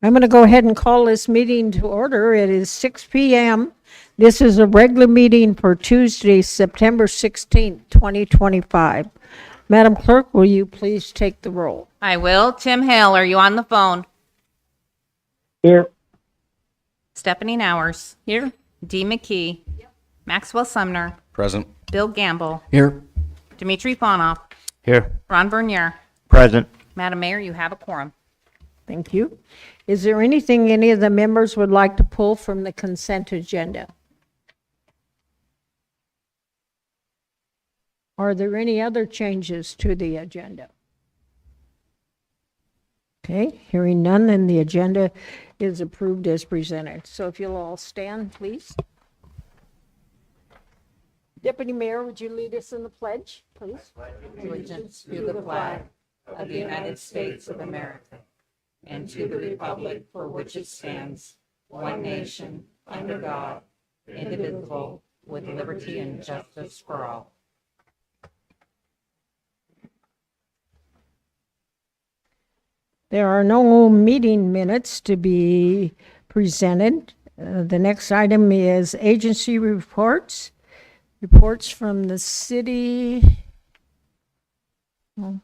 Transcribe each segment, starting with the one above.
I'm going to go ahead and call this meeting to order. It is 6 p.m. This is a regular meeting for Tuesday, September 16th, 2025. Madam Clerk, will you please take the roll? I will. Tim Hale, are you on the phone? Here. Stephanie Nowers. Here. Dee McKee. Maxwell Sumner. Present. Bill Gamble. Here. Dimitri Fonoff. Here. Ron Bernier. Present. Madam Mayor, you have a quorum. Thank you. Is there anything any of the members would like to pull from the consent agenda? Are there any other changes to the agenda? Okay, hearing none, then the agenda is approved as presented. So if you'll all stand, please. Deputy Mayor, would you lead us in the pledge, please? Allegiance to the flag of the United States of America and to the republic for which it stands, one nation, under God, indivisible, with liberty and justice for all. There are no meeting minutes to be presented. The next item is agency reports. Reports from the city. Oh.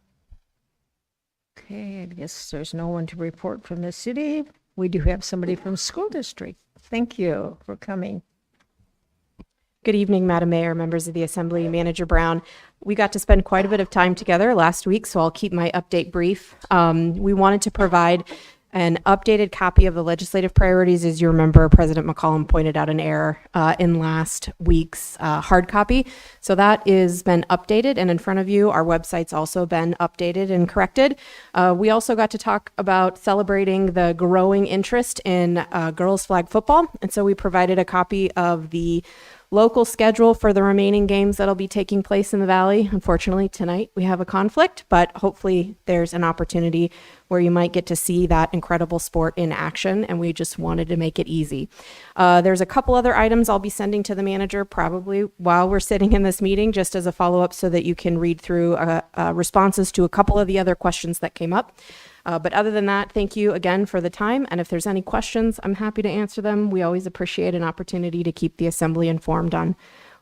Okay, I guess there's no one to report from the city. We do have somebody from school district. Thank you for coming. Good evening, Madam Mayor, members of the Assembly, Manager Brown. We got to spend quite a bit of time together last week, so I'll keep my update brief. We wanted to provide an updated copy of the legislative priorities. As you remember, President McCollum pointed out an error in last week's hard copy. So that is been updated and in front of you. Our website's also been updated and corrected. We also got to talk about celebrating the growing interest in girls flag football. And so we provided a copy of the local schedule for the remaining games that'll be taking place in the Valley. Unfortunately, tonight we have a conflict, but hopefully there's an opportunity where you might get to see that incredible sport in action, and we just wanted to make it easy. There's a couple other items I'll be sending to the manager probably while we're sitting in this meeting, just as a follow-up so that you can read through responses to a couple of the other questions that came up. But other than that, thank you again for the time. And if there's any questions, I'm happy to answer them. We always appreciate an opportunity to keep the Assembly informed on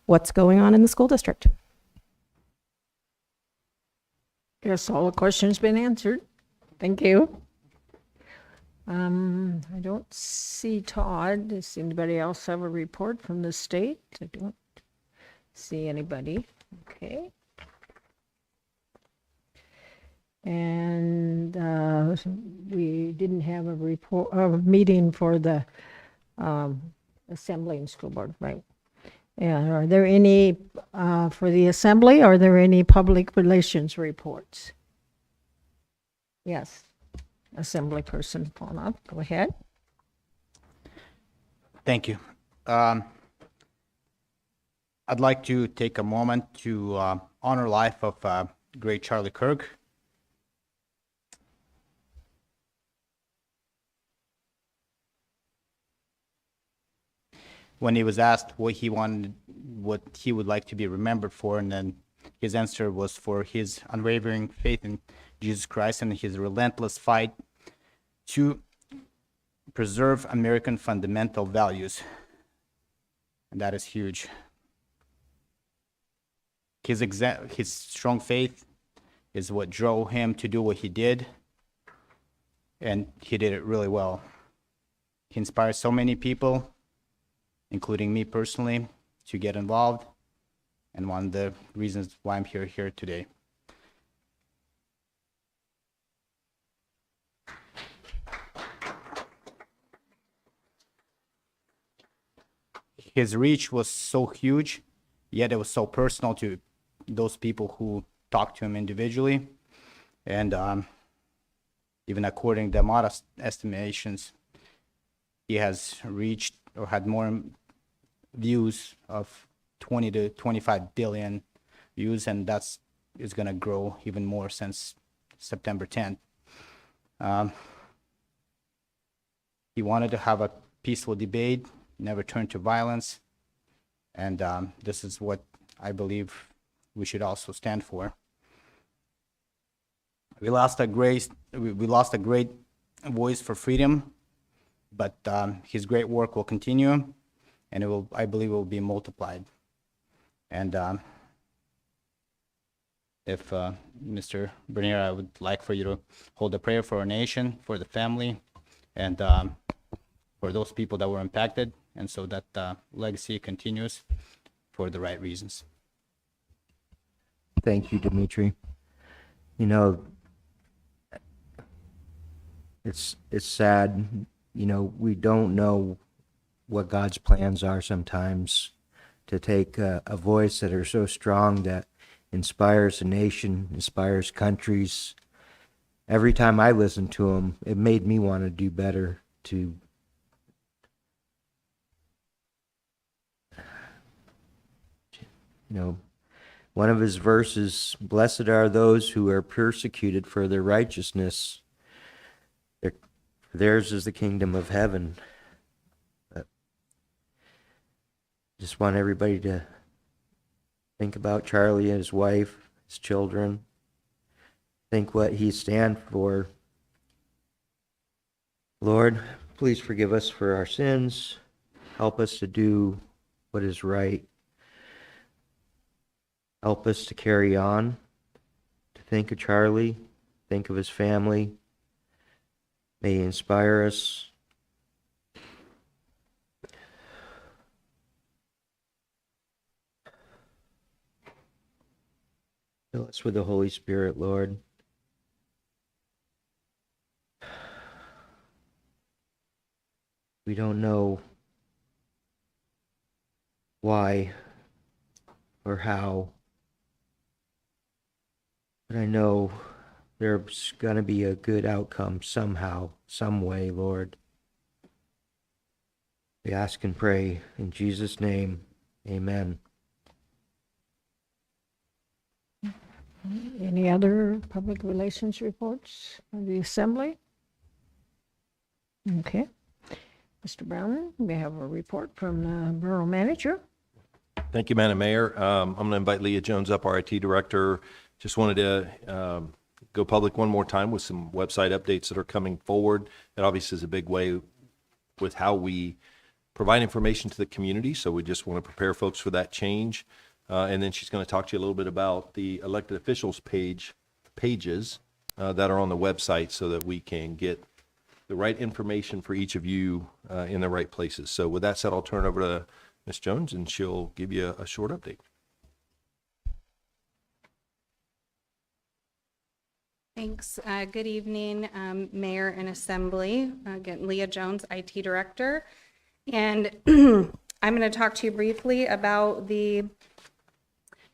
what's going on in the school district. Guess all the questions been answered. Thank you. I don't see Todd. Does anybody else have a report from the state? I don't see anybody. Okay. And we didn't have a meeting for the Assembly and School Board, right? And are there any, for the Assembly, are there any public relations reports? Yes, Assembly person, phone up, go ahead. Thank you. I'd like to take a moment to honor life of great Charlie Kirk. When he was asked what he would like to be remembered for, and then his answer was for his unwavering faith in Jesus Christ and his relentless fight to preserve American fundamental values. And that is huge. His strong faith is what drove him to do what he did, and he did it really well. He inspired so many people, including me personally, to get involved, and one of the reasons why I'm here today. His reach was so huge, yet it was so personal to those people who talked to him individually, and even according to modest estimations, he has reached or had more views of 20 to 25 billion views, and that's is going to grow even more since September 10th. He wanted to have a peaceful debate, never turn to violence, and this is what I believe we should also stand for. We lost a great voice for freedom but his great work will continue, and I believe, it will be multiplied. And if Mr. Bernier, I would like for you to hold a prayer for our nation, for the family, and for those people that were impacted, and so that legacy continues for the right reasons. Thank you, Dimitri. You know, it's sad. You know, we don't know what God's plans are sometimes. To take a voice that are so strong that inspires a nation, inspires countries. Every time I listened to him, it made me want to do better. To one of his verses, blessed are those who are persecuted for their righteousness. Theirs is the kingdom of heaven. But just want everybody to think about Charlie and his wife, his children. Think what he stands for. Lord, please forgive us for our sins. Help us to do what is right. Help us to carry on, to think of Charlie, think of his family. May he inspire us. Fill us with the Holy Spirit, Lord. We don't know why or how, but I know there's going to be a good outcome somehow, some way, Lord. We ask and pray in Jesus' name. Amen. Any other public relations reports of the Assembly? Okay. Mr. Brown, we have a report from the Borough Manager. Thank you, Madam Mayor. I'm going to invite Leah Jones up, our IT Director. Just wanted to go public one more time with some website updates that are coming forward. That obviously is a big way with how we provide information to the community, so we just want to prepare folks for that change. And then she's going to talk to you a little bit about the elected officials pages that are on the website so that we can get the right information for each of you in the right places. So with that said, I'll turn it over to Ms. Jones, and she'll give you a short update. Thanks. Good evening, Mayor and Assembly. Again, Leah Jones, IT Director. And I'm going to talk to you briefly about the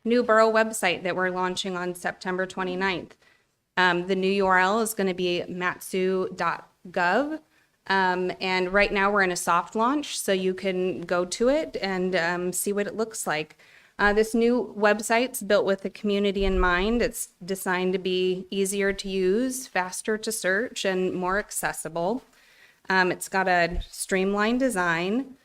new borough website that we're launching on September 29th. The new URL is going to be matsu.gov. And right now we're in a soft launch, so you can go to it and see what it looks like. This new website's built with the community in mind. It's designed to be easier to use, faster to search, and more accessible. It's got a streamlined design.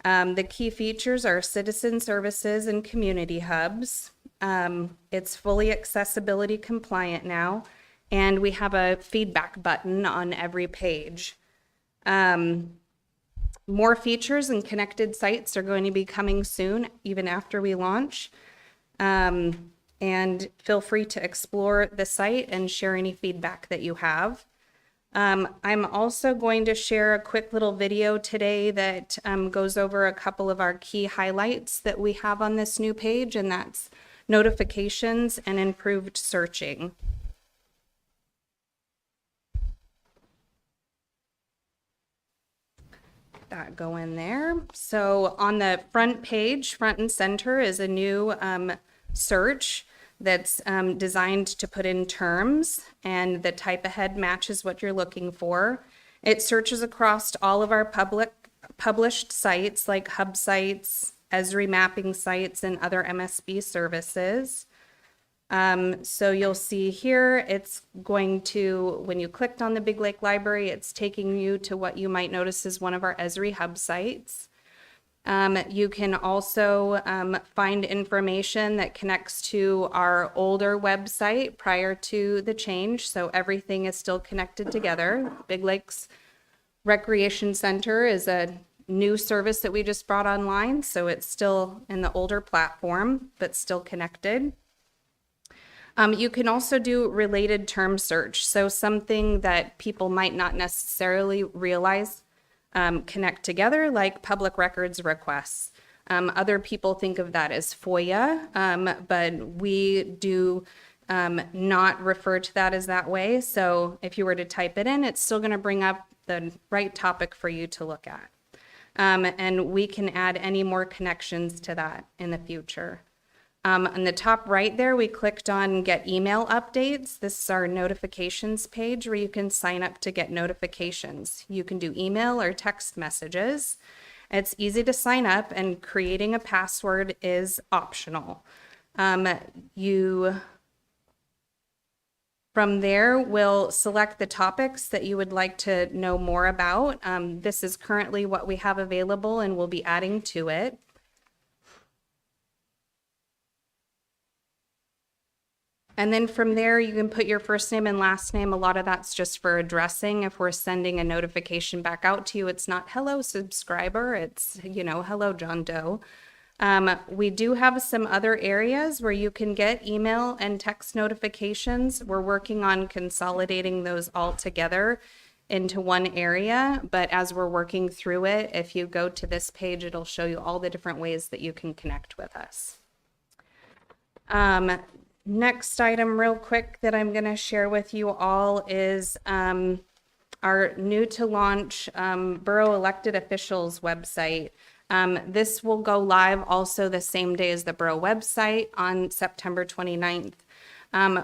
The key features are citizen services and community hubs. It's fully accessibility compliant now, and we have a feedback button on every page. More features and connected sites are going to be coming soon, even after we launch. And feel free to explore the site and share any feedback that you have. I'm also going to share a quick little video today that goes over a couple of our key highlights that we have on this new page, and that's notifications and improved searching. That go in there. So on the front page, front and center, is a new search that's designed to put in terms, and the type ahead matches what you're looking for. It searches across all of our published sites like hub sites, Esri mapping sites, and other MSB services. So you'll see here, it's going to, when you clicked on the Big Lake Library, it's taking you to what you might notice is one of our Esri hub sites. You can also find information that connects to our older website prior to the change. So everything is still connected together. Big Lake's Recreation Center is a new service that we just brought online, so it's still in the older platform, but still connected. You can also do related term search, so something that people might not necessarily realize connect together, like public records requests. Other people think of that as FOIA, but we do not refer to that as that way. So if you were to type it in, it's still going to bring up the right topic for you to look at. And we can add any more connections to that in the future. On the top right there, we clicked on Get Email Updates. This is our notifications page where you can sign up to get notifications. You can do email or text messages. It's easy to sign up, and creating a password is optional. From there, we'll select the topics that you would like to know more about. This is currently what we have available, and we'll be adding to it. And then from there, you can put your first name and last name. A lot of that's just for addressing. If we're sending a notification back out to you, it's not hello subscriber, it's, hello John Doe. We do have some other areas where you can get email and text notifications. We're working on consolidating those all together into one area, but as we're working through it, if you go to this page, it'll show you all the different ways that you can connect with us. Next item real quick that I'm going to share with you all is our new to launch borough elected officials website. This will go live also the same day as the borough website on September 29th.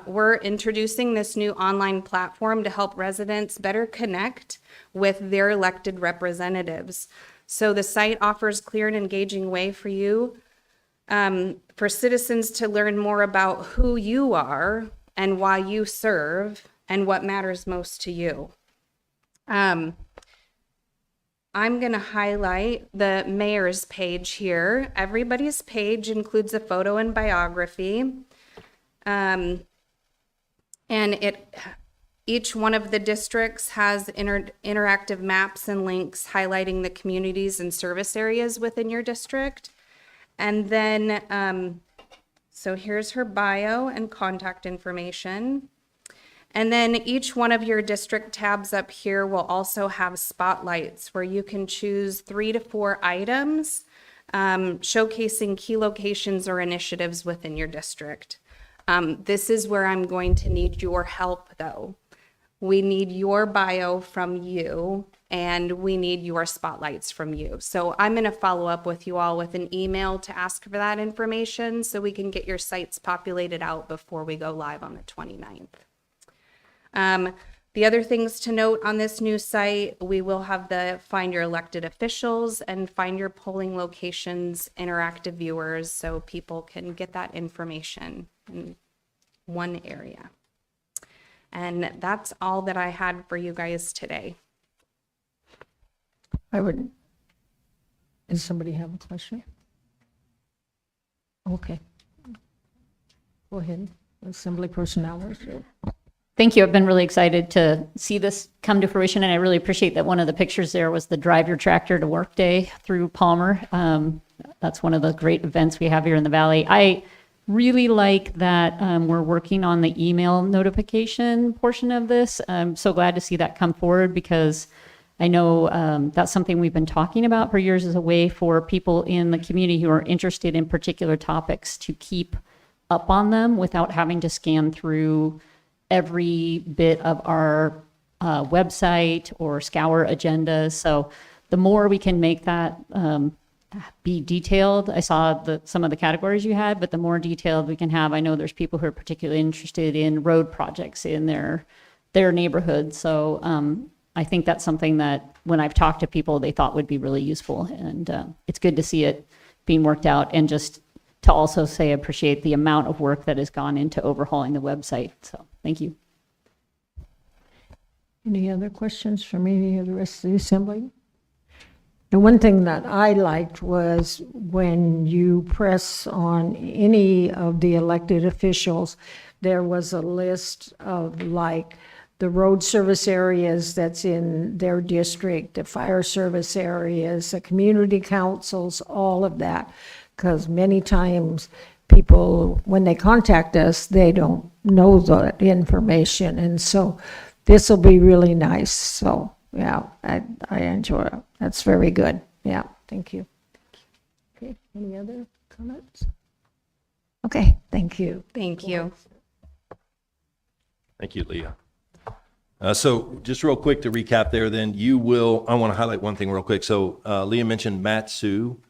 We're introducing this new online platform to help residents better connect with their elected representatives. So the site offers clear and engaging way for you for citizens to learn more about who you are and why you serve and what matters most to you. I'm going to highlight the mayor's page here. Everybody's page includes a photo and biography. And each one of the districts has interactive maps and links highlighting the communities and service areas within your district. And then, so here's her bio and contact information. And then each one of your district tabs up here will also have spotlights where you can choose 3 to 4 items showcasing key locations or initiatives within your district. This is where I'm going to need your help though. We need your bio from you, and we need your spotlights from you. So I'm going to follow up with you all with an email to ask for that information so we can get your sites populated out before we go live on the 29th. The other things to note on this new site, we will have the Find Your Elected Officials and Find Your Polling Locations interactive viewers so people can get that information in one area. And that's all that I had for you guys today. Does somebody have a question? Okay. Go ahead, Assembly Person Hours. Thank you. I've been really excited to see this come to fruition, and I really appreciate that one of the pictures there was the Drive Your Tractor to Work Day through Palmer. That's one of the great events we have here in the Valley. I really like that we're working on the email notification portion of this. I'm so glad to see that come forward because I know that's something we've been talking about for years as a way for people in the community who are interested in particular topics to keep up on them without having to scan through every bit of our website or scour agendas. So the more we can make that be detailed, I saw some of the categories you had, but the more detailed we can have, I know there's people who are particularly interested in road projects in their neighborhood. So I think that's something that when I've talked to people, they thought would be really useful. And it's good to see it being worked out, and just to also say I appreciate the amount of work that has gone into overhauling the website. So thank you. Any other questions from any of the rest of the assembly? The one thing that I liked was when you press on any of the elected officials, there was a list of like the road service areas that's in their district, the fire service areas, the community councils, all of that. Because many times people, when they contact us, they don't know the information. And so this will be really nice. So, yeah, I enjoy it. That's very good. Yeah, thank you. Okay, any other comments? Okay, thank you. Thank you. Thank you, Leah. So just real quick to recap there, then I want to highlight one thing real quick. So Leah mentioned matsu.gov.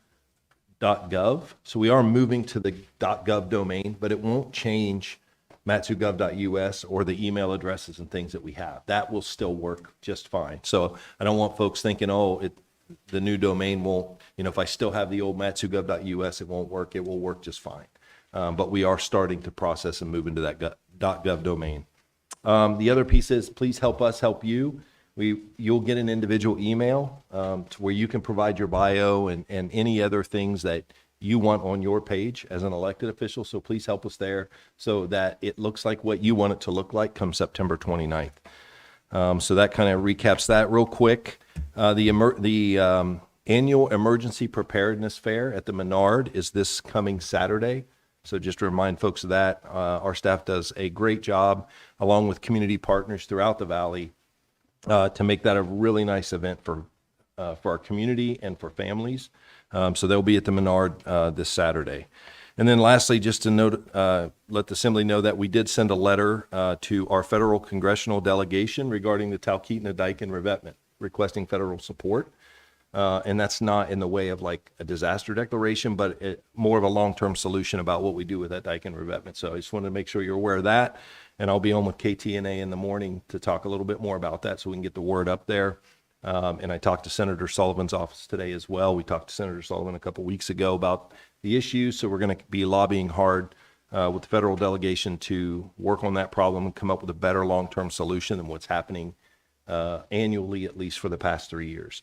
So we are moving to the .gov domain, but it won't change matsugov.us or the email addresses and things that we have. That will still work just fine. So I don't want folks thinking, the new domain won't, if I still have the old matsugov.us, it won't work. It will work just fine. But we are starting to process and move into that .gov domain. The other piece is, please help us help you. You'll get an individual email to where you can provide your bio and any other things that you want on your page as an elected official. So please help us there so that it looks like what you want it to look like come September 29th. So that kind of recaps that real quick. The annual Emergency Preparedness Fair at the Menard is this coming Saturday. So just to remind folks of that, our staff does a great job along with community partners throughout the valley to make that a really nice event for our community and for families. So they'll be at the Menard this Saturday. And then lastly, just to note, let the Assembly know that we did send a letter to our federal congressional delegation regarding the Talkeetna Dike and revetment, requesting federal support. And that's not in the way of like a disaster declaration, but more of a long-term solution about what we do with that dike and revetment. So I just wanted to make sure you're aware of that. And I'll be on with KTNA in the morning to talk a little bit more about that so we can get the word up there. And I talked to Senator Sullivan's office today as well. We talked to Senator Sullivan a couple weeks ago about the issue. So we're going to be lobbying hard with the federal delegation to work on that problem and come up with a better long-term solution than what's happening annually, at least for the past 3 years.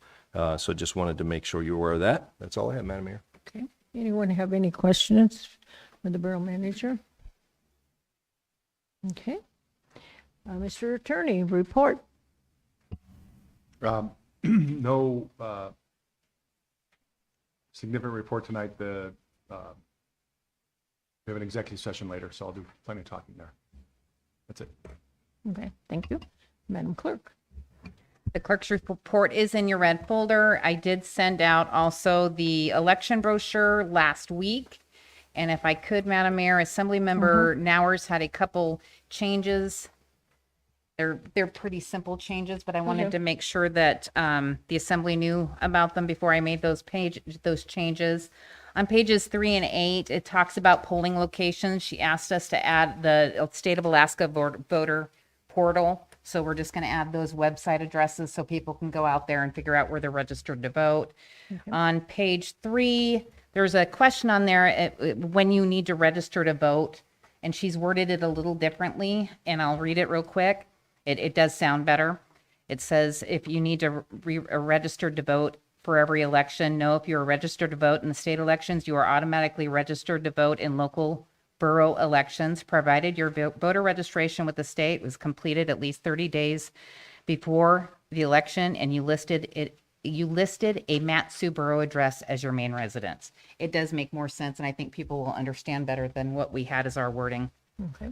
So just wanted to make sure you're aware of that. That's all I have, Madam Mayor. Okay. Anyone have any questions for the Borough Manager? Okay. Mr. Attorney, report. No significant report tonight. We have an executive session later, so I'll do plenty of talking there. That's it. Okay, thank you. Madam Clerk. The clerk's report is in your red folder. I did send out also the election brochure last week. And if I could, Madam Mayor, Assemblymember Nowers had a couple changes. They're pretty simple changes, but I wanted to make sure that the Assembly knew about them before I made those changes. On pages 3 and 8, it talks about polling locations. She asked us to add the State of Alaska voter portal. So we're just going to add those website addresses so people can go out there and figure out where they're registered to vote. On page 3, there's a question on there when you need to register to vote, and she's worded it a little differently, and I'll read it real quick. It does sound better. It says if you need to register to vote for every election, no, if you're registered to vote in the state elections, you are automatically registered to vote in local borough elections, provided your voter registration with the state was completed at least 30 days before the election and you listed a Matsu borough address as your main residence. It does make more sense, and I think people will understand better than what we had as our wording. Okay.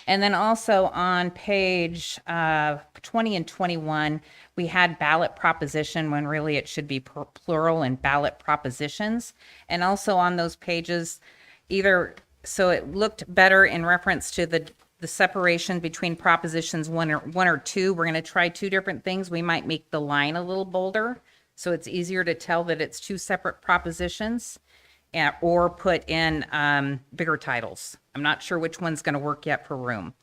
And then also on page 20 and 21, we had ballot proposition when really it should be plural and ballot propositions. And also on those pages, so it looked better in reference to the separation between propositions one or two. We're going to try two different things. We might make the line a little bolder so it's easier to tell that it's two separate propositions, or put in bigger titles. I'm not sure which one's going to work yet for room.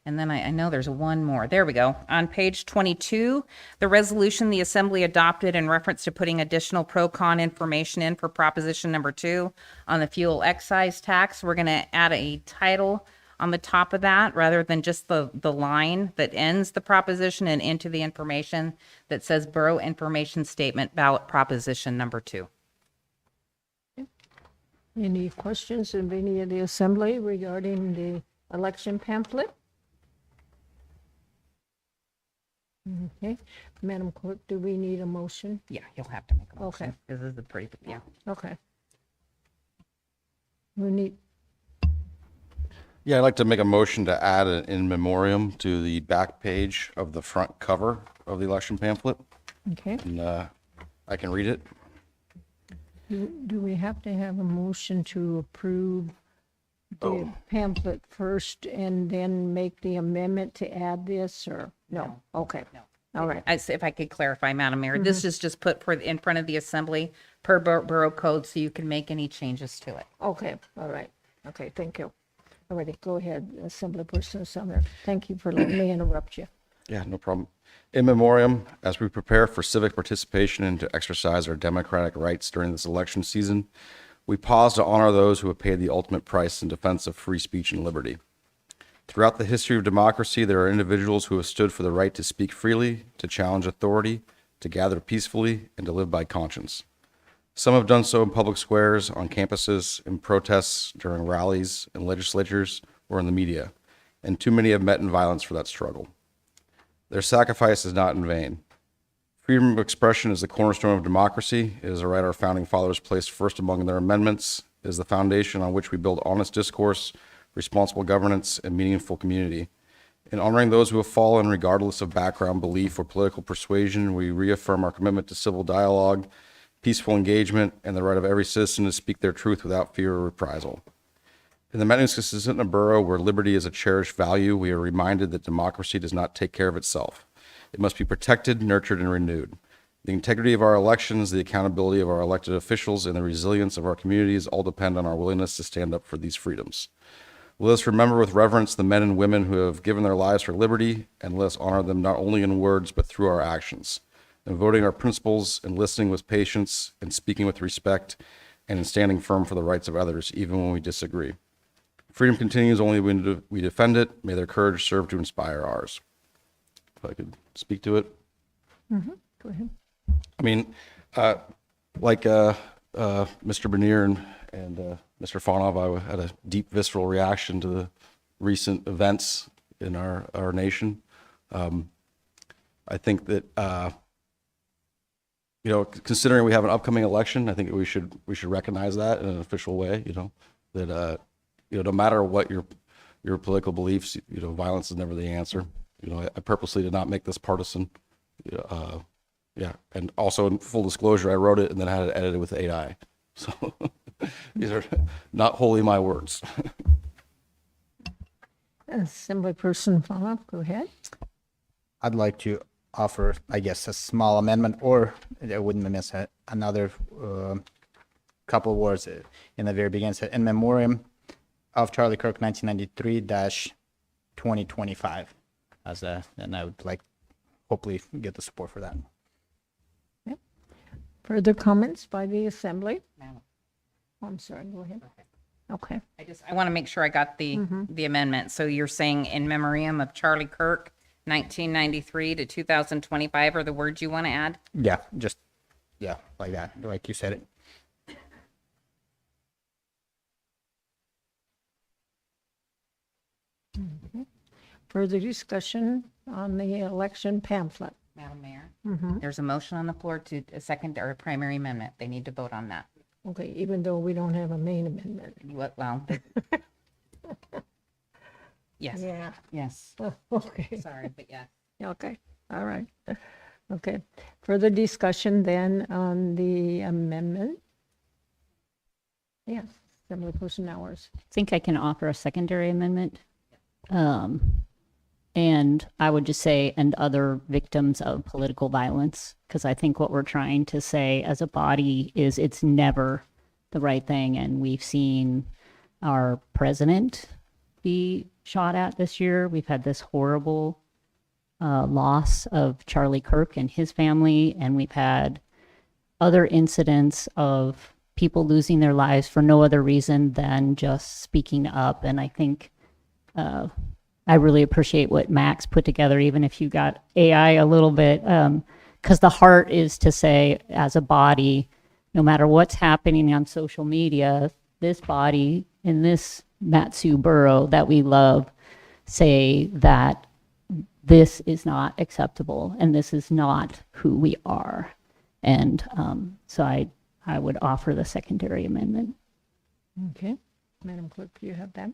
And then I know there's one more. There we go. On page 22, the resolution the Assembly adopted in reference to putting additional pro-con information in for proposition number 2 on the fuel excise tax. We're going to add a title on the top of that rather than just the line that ends the proposition and into the information that says Borough Information Statement Ballot Proposition number 2. Any questions of any of the Assembly regarding the election pamphlet? Okay. Madam Clerk, do we need a motion? Yeah, you'll have to make a Okay. motion. This is a pretty, yeah. Okay. We need, Yeah, I'd like to make a motion to add an in memoriam to the back page of the front cover of the election pamphlet, okay. and I can read it. Do we have to have a motion to approve the pamphlet first and then make the amendment to add this, or? No. Okay. No. All right. If I could clarify, Madam Mayor, this is just put in front of the assembly per borough code, so you can make any changes to it. Okay, all right. Okay, thank you. All righty, go ahead, Assemblyperson Sumner. Thank you for letting me interrupt you. Yeah, no problem. In memoriam, as we prepare for civic participation and to exercise our democratic rights during this election season, we pause to honor those who have paid the ultimate price in defense of free speech and liberty. Throughout the history of democracy, there are individuals who have stood for the right to speak freely, to challenge authority, to gather peacefully, and to live by conscience. Some have done so in public squares, on campuses, in protests, during rallies, in legislatures, or in the media, and too many have met in violence for that struggle. Their sacrifice is not in vain. Freedom of expression is the cornerstone of democracy. It is a right our founding fathers placed first among their amendments. It is the foundation on which we build honest discourse, responsible governance, and meaningful community. In honoring those who have fallen, regardless of background, belief, or political persuasion, we reaffirm our commitment to civil dialogue, peaceful engagement, and the right of every citizen to speak their truth without fear or reprisal. In the Matanuska-Susitna borough, where liberty is a cherished value, we are reminded that democracy does not take care of itself. It must be protected, nurtured, and renewed. The integrity of our elections, the accountability of our elected officials, and the resilience of our communities all depend on our willingness to stand up for these freedoms. Let us remember with reverence the men and women who have given their lives for liberty, and let us honor them not only in words, but through our actions, in voting our principles, in listening with patience, in speaking with respect, and in standing firm for the rights of others, even when we disagree. Freedom continues only when we defend it. May their courage serve to inspire ours. If I could speak to it. Go ahead. I mean, like Mr. Bernier and Mr. Fonov, I had a deep visceral reaction to the recent events in our nation. I think that considering we have an upcoming election, I think we should recognize that in an official way. That no matter what your political beliefs, violence is never the answer. I purposely did not make this partisan. Yeah, and also in full disclosure, I wrote it and then had it edited with AI. So these are not wholly my words. Assemblyperson Fonov, go ahead. I'd like to offer, I guess, a small amendment, or I wouldn't miss another couple of words in the very beginning. So, in memoriam of Charlie Kirk, 1993-2025, and I would like hopefully get the support for that. Further comments by the Assembly? Madam. Oh, I'm sorry, go ahead. Okay. I want to make sure I got the amendment. So you're saying in memoriam of Charlie Kirk, 1993 to 2025 are the words you want to add? Yeah, just, yeah, like that, like you said it. Further discussion on the election pamphlet? Madam Mayor, there's a motion on the floor to a second or a primary amendment. They need to vote on that. Okay, even though we don't have a main amendment. Well, yes, Yeah. yes. Oh, okay. Sorry, but yes. Okay, all right. Okay, further discussion then on the amendment? Yes, Assemblyperson Hours. I think I can offer a secondary amendment. And I would just say, and other victims of political violence, because I think what we're trying to say as a body is it's never the right thing. And we've seen our president be shot at this year. We've had this horrible loss of Charlie Kirk and his family. And we've had other incidents of people losing their lives for no other reason than just speaking up. And I think I really appreciate what Max put together, even if you got AI a little bit, because the heart is to say, as a body, no matter what's happening on social media, this body in this Matsu borough that we love say that this is not acceptable and this is not who we are. And so I would offer the secondary amendment. Okay. Madam Clerk, do you have that?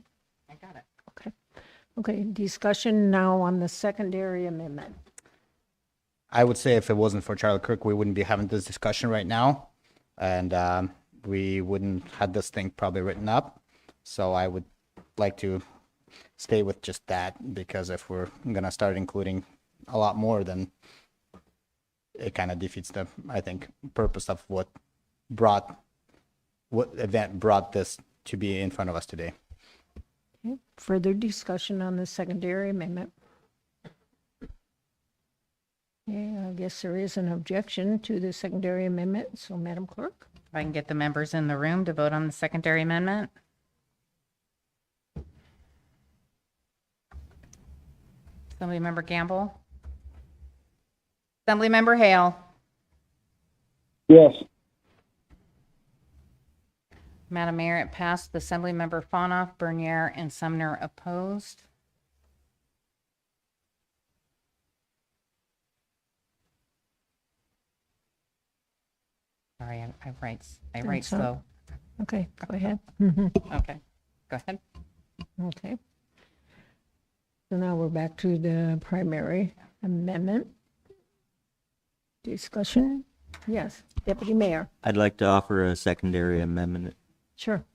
I got it. Okay. Okay, discussion now on the secondary amendment. I would say if it wasn't for Charlie Kirk, we wouldn't be having this discussion right now. And we wouldn't have this thing probably written up. So I would like to stay with just that, because if we're gonna start including a lot more, then it kind of defeats the, I think, purpose of what event brought this to be in front of us today. Okay. Further discussion on the secondary amendment. Okay, I guess there is an objection to the secondary amendment, so Madam Clerk? If I can get the members in the room to vote on the secondary amendment. Assemblymember Gamble. Assemblymember Hale. Yes. Madam Mayor, it passed. The Assemblymember Fanoff, Bernier, and Sumner opposed. Sorry, I write That's all. slow. Okay, go ahead. Okay, go ahead. Okay. So now we're back to the primary amendment. Discussion? Yes, Deputy Mayor. I'd like to offer a secondary amendment. Sure.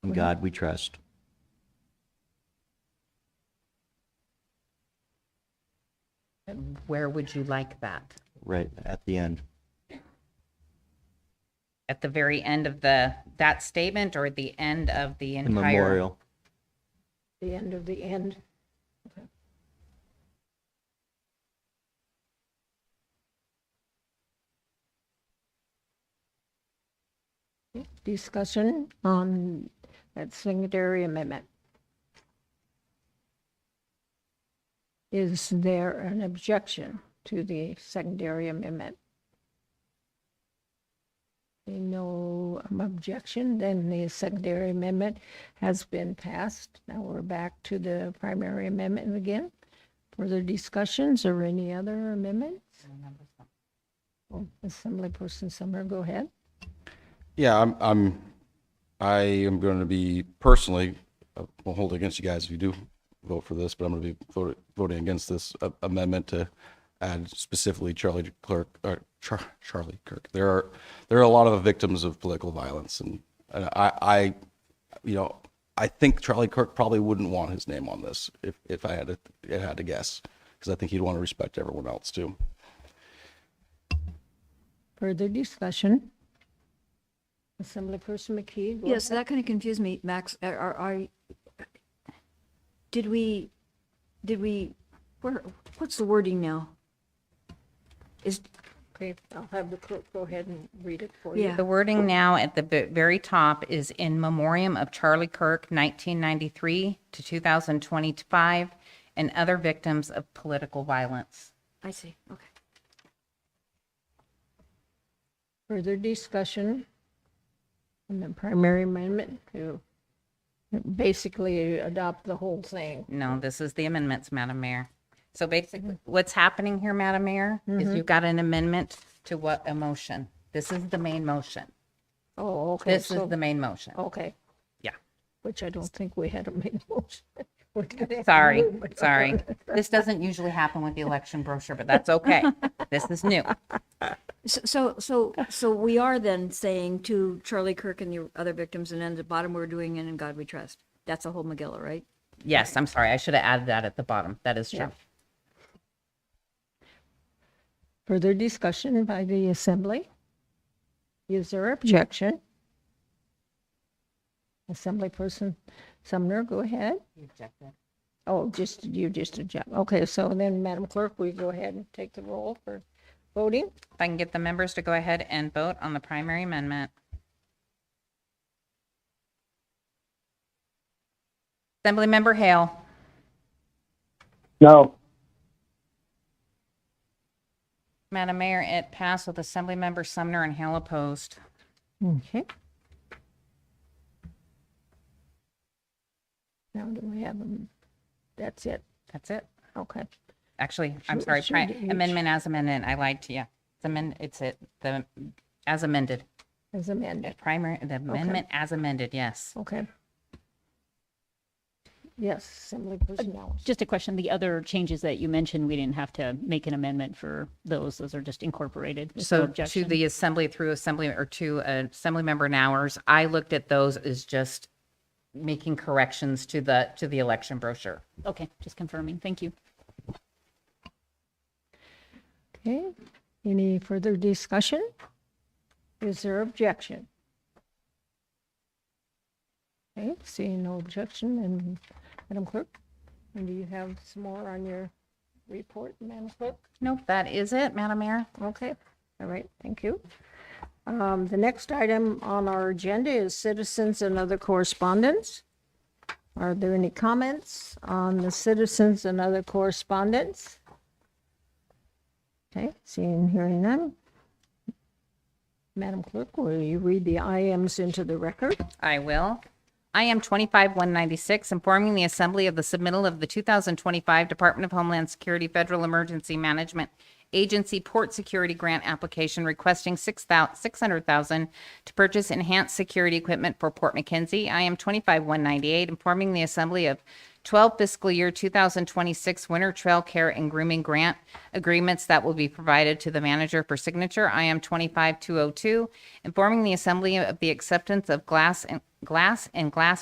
In God we trust. Where would you like that? Right at the end. At the very end of that statement, or at the end of the In entire? memorial. The end of the end. Okay. Discussion on that secondary amendment. Is there an objection to the secondary amendment? No objection, then the secondary amendment has been passed. Now we're back to the primary amendment again. Further discussions or any other amendments? Oh, Assemblyperson Sumner, go ahead. Yeah, I am going to be personally, will hold against you guys if you do vote for this, but I'm going to be voting against this amendment to add specifically Charlie Kirk. Charlie Kirk. There are a lot of victims of political violence, and I think Charlie Kirk probably wouldn't want his name on this if I had to guess, because I think he'd want to respect everyone else too. Further discussion? Assemblyperson McKee? Go Yes, ahead. that kind of confused me, Max. Did we, what's the wording now? Okay, I'll have the clerk go ahead and read it for you. Yeah. The wording now at the very top is in memoriam of Charlie Kirk, 1993 to 2025, and other victims of political violence. I see, okay. Further discussion on the primary amendment to basically adopt the whole thing. No, this is the amendments, Madam Mayor. So basically, what's happening here, Madam Mayor, is you've got an amendment to what a motion? This is the main motion. Oh, okay. This is the main motion. Okay, Yeah. which I don't think we had a main motion. We're gonna have to Sorry, move it. sorry. This doesn't usually happen with the election brochure, but that's okay. This is new. So we are then saying to Charlie Kirk and the other victims, and then at the bottom we're doing in God We Trust. That's a whole Megillah, right? Yes, I'm sorry. I should have added that at the bottom. That is true. Yeah. Further discussion by the assembly? Is there objection? Assemblyperson Sumner, go ahead. Oh, you just object. Okay, so then, Madam Clerk, we go ahead and take the roll for voting. If I can get the members to go ahead and vote on the primary amendment. Assemblymember Hale. No. Madam Mayor, it passed with Assemblymember Sumner and Hale opposed. Okay. Now do we have them? That's it. That's it. Okay. Actually, I'm Should- sorry, should each- amendment as amended. I lied to you. As amended. As amended. The amendment as amended, yes. Okay. Yes, Assembly personnel. Just a question, the other changes that you mentioned, we didn't have to make an amendment for those. Those are just incorporated. with no So to objection. the assembly through assembly or to assembly member in hours, I looked at those as just making corrections to the election brochure. Okay, just confirming. Thank you. Okay. Any further discussion? Is there objection? Okay, seeing no objection, and Madam Clerk, and do you have some more on your report, Madam Clerk? Nope, that is it, Madam Mayor. Okay, all right, thank you. The next item on our agenda is citizens and other correspondence. Are there any comments on the citizens and other correspondence? Okay, seeing and hearing none. Madam Clerk, will you read the IMs into the record? I will. I am 25-196, informing the Assembly of the submittal of the 2025 Department of Homeland Security Federal Emergency Management Agency Port Security Grant application requesting $600,000 to purchase enhanced security equipment for Port McKenzie. I am 25-198, informing the Assembly of 12 fiscal year 2026 winter trail care and grooming grant agreements that will be provided to the manager for signature. I am 25-202, informing the Assembly of the acceptance of glass and glass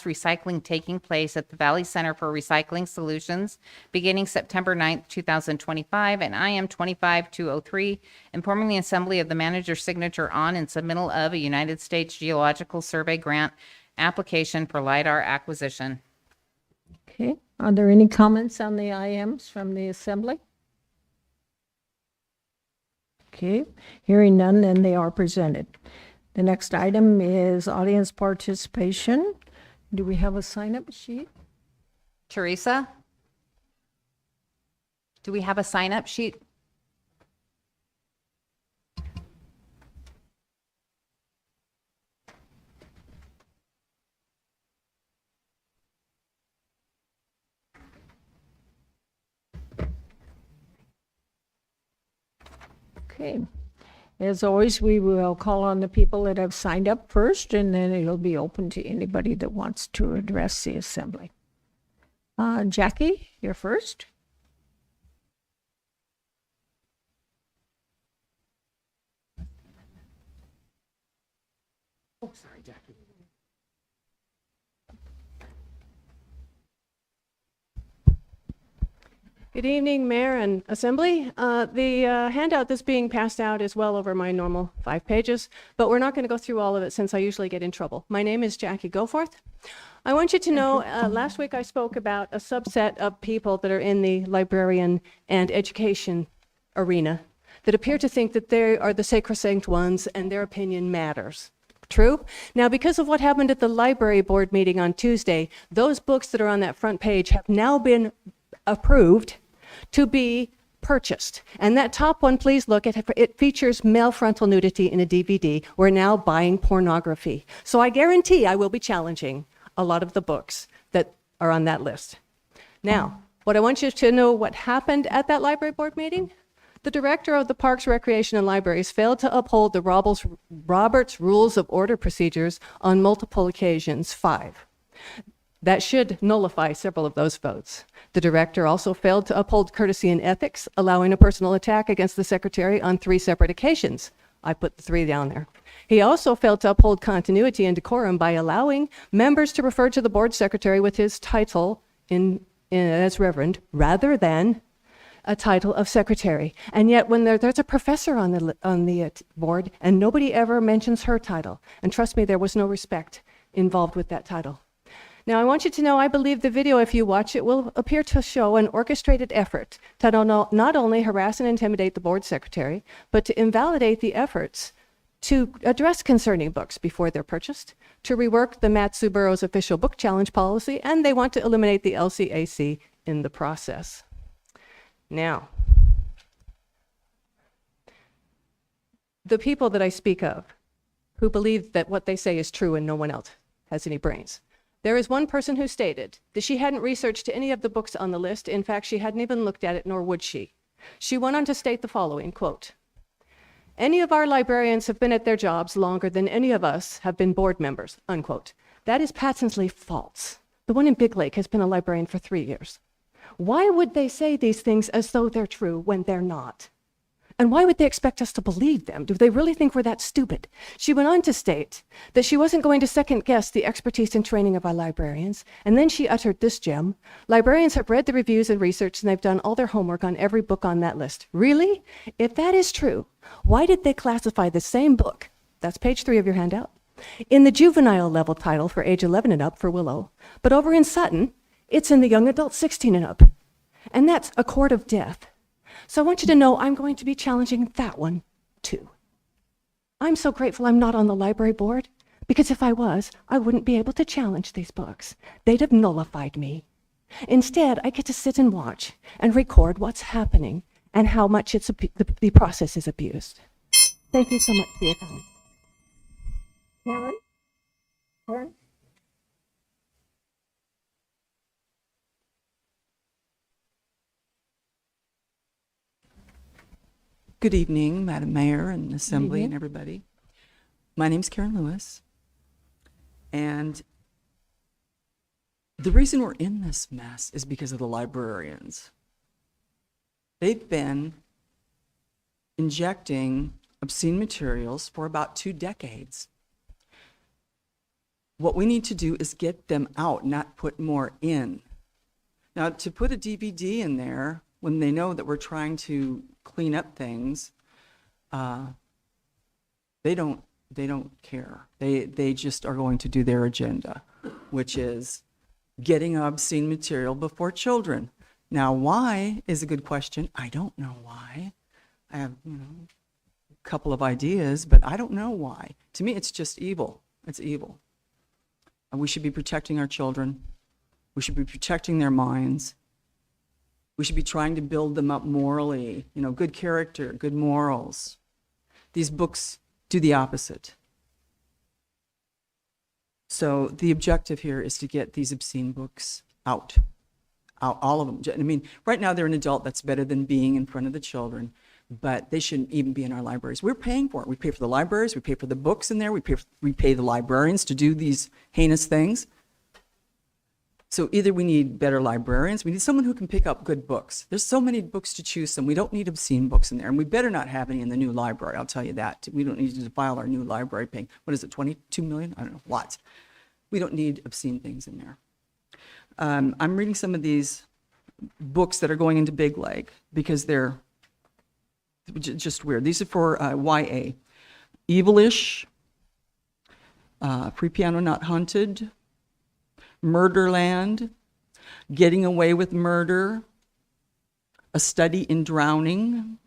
recycling taking place at the Valley Center for Recycling Solutions beginning September 9th, 2025. And I am 25-203, informing the Assembly of the manager's signature on and submittal of a United States Geological Survey grant application for LiDAR acquisition. Okay, are there any comments on the IMs from the Assembly? Okay, hearing none, then they are presented. The next item is audience participation. Do we have a sign-up sheet? Teresa? Do we have a sign-up sheet? Okay. As always, we will call on the people that have signed up first, and then it'll be open to anybody that wants to address the Assembly. Jackie, you're first. Oh, sorry, Jackie. Good evening, Mayor and Assembly. The handout that's being passed out is well over my normal 5 pages, but we're not going to go through all of it since I usually get in trouble. My name is Jackie Goforth. I want you to know, last week I spoke about a subset of people that are in the librarian and education arena that appear to think that they are the sacrosanct ones and their opinion matters. True? Now, because of what happened at the library board meeting on Tuesday, those books that are on that front page have now been approved to be purchased. And that top one, please look at it. It features male frontal nudity in a DVD. We're now buying pornography. So I guarantee I will be challenging a lot of the books that are on that list. Now, what I want you to know what happened at that library board meeting. The director of the Parks, Recreation, and Libraries failed to uphold the Roberts Rules of Order procedures on multiple occasions, 5. That should nullify several of those votes. The director also failed to uphold courtesy and ethics, allowing a personal attack against the secretary on 3 separate occasions. I put the 3 down there. He also failed to uphold continuity and decorum by allowing members to refer to the board secretary with his title as Reverend rather than a title of secretary. And yet when there's a professor on the board and nobody ever mentions her title. And trust me, there was no respect involved with that title. Now, I want you to know, I believe the video, if you watch it, will appear to show an orchestrated effort to not only harass and intimidate the board secretary, but to invalidate the efforts to address concerning books before they're purchased, to rework the Matt Subaru's official book challenge policy, and they want to eliminate the LCAC in the process. Now, the people that I speak of, who believe that what they say is true and no one else has any brains, There is one person who stated that she hadn't researched any of the books on the list. In fact, she hadn't even looked at it, nor would she. She went on to state the following, quote, "Any of our librarians have been at their jobs longer than any of us have been board members," unquote. That is patently false. The one in Big Lake has been a librarian for 3 years. Why would they say these things as though they're true when they're not? And why would they expect us to believe them? Do they really think we're that stupid? She went on to state that she wasn't going to second guess the expertise and training of our librarians. And then she uttered this gem: "Librarians have read the reviews and research, and they've done all their homework on every book on that list." Really? If that is true, why did they classify the same book, that's page 3 of your handout, in the juvenile level title for age 11 and up for Willow, but over in Sutton, it's in the young adult 16 and up? And that's A Court of Death. So I want you to know I'm going to be challenging that one too. I'm so grateful I'm not on the library board, because if I was, I wouldn't be able to challenge these books. They'd have nullified me. Instead, I get to sit and watch and record what's happening and how much the process is abused. Thank you so much for your time. Karen? Karen? Good evening, Madam Mayor and Assembly and evening. everybody. My name's Karen Lewis, and the reason we're in this mess is because of the librarians. They've been injecting obscene materials for about 2 decades. What we need to do is get them out, not put more in. Now, to put a DVD in there when they know that we're trying to clean up things, they don't care. They just are going to do their agenda, which is getting obscene material before children. Now, why is a good question. I don't know why. I have, a couple of ideas, but I don't know why. To me, it's just evil. It's evil. And we should be protecting our children. We should be protecting their minds. We should be trying to build them up morally, good character, good morals. These books do the opposite. So the objective here is to get these obscene books out, all of them. I mean, right now they're an adult. That's better than being in front of the children, but they shouldn't even be in our libraries. We're paying for it. We pay for the libraries. We pay for the books in there. We pay the librarians to do these heinous things. So either we need better librarians, we need someone who can pick up good books. There's so many books to choose from. We don't need obscene books in there, and we better not have any in the new library, I'll tell you that. We don't need to file our new library paying, what is it, 22 million? I don't know, lots. We don't need obscene things in there. I'm reading some of these books that are going into Big Lake because they're just weird. These are for YA. Evilish, Free Piano Not Hunted, Murderland, Getting Away with Murder, A Study in Drowning,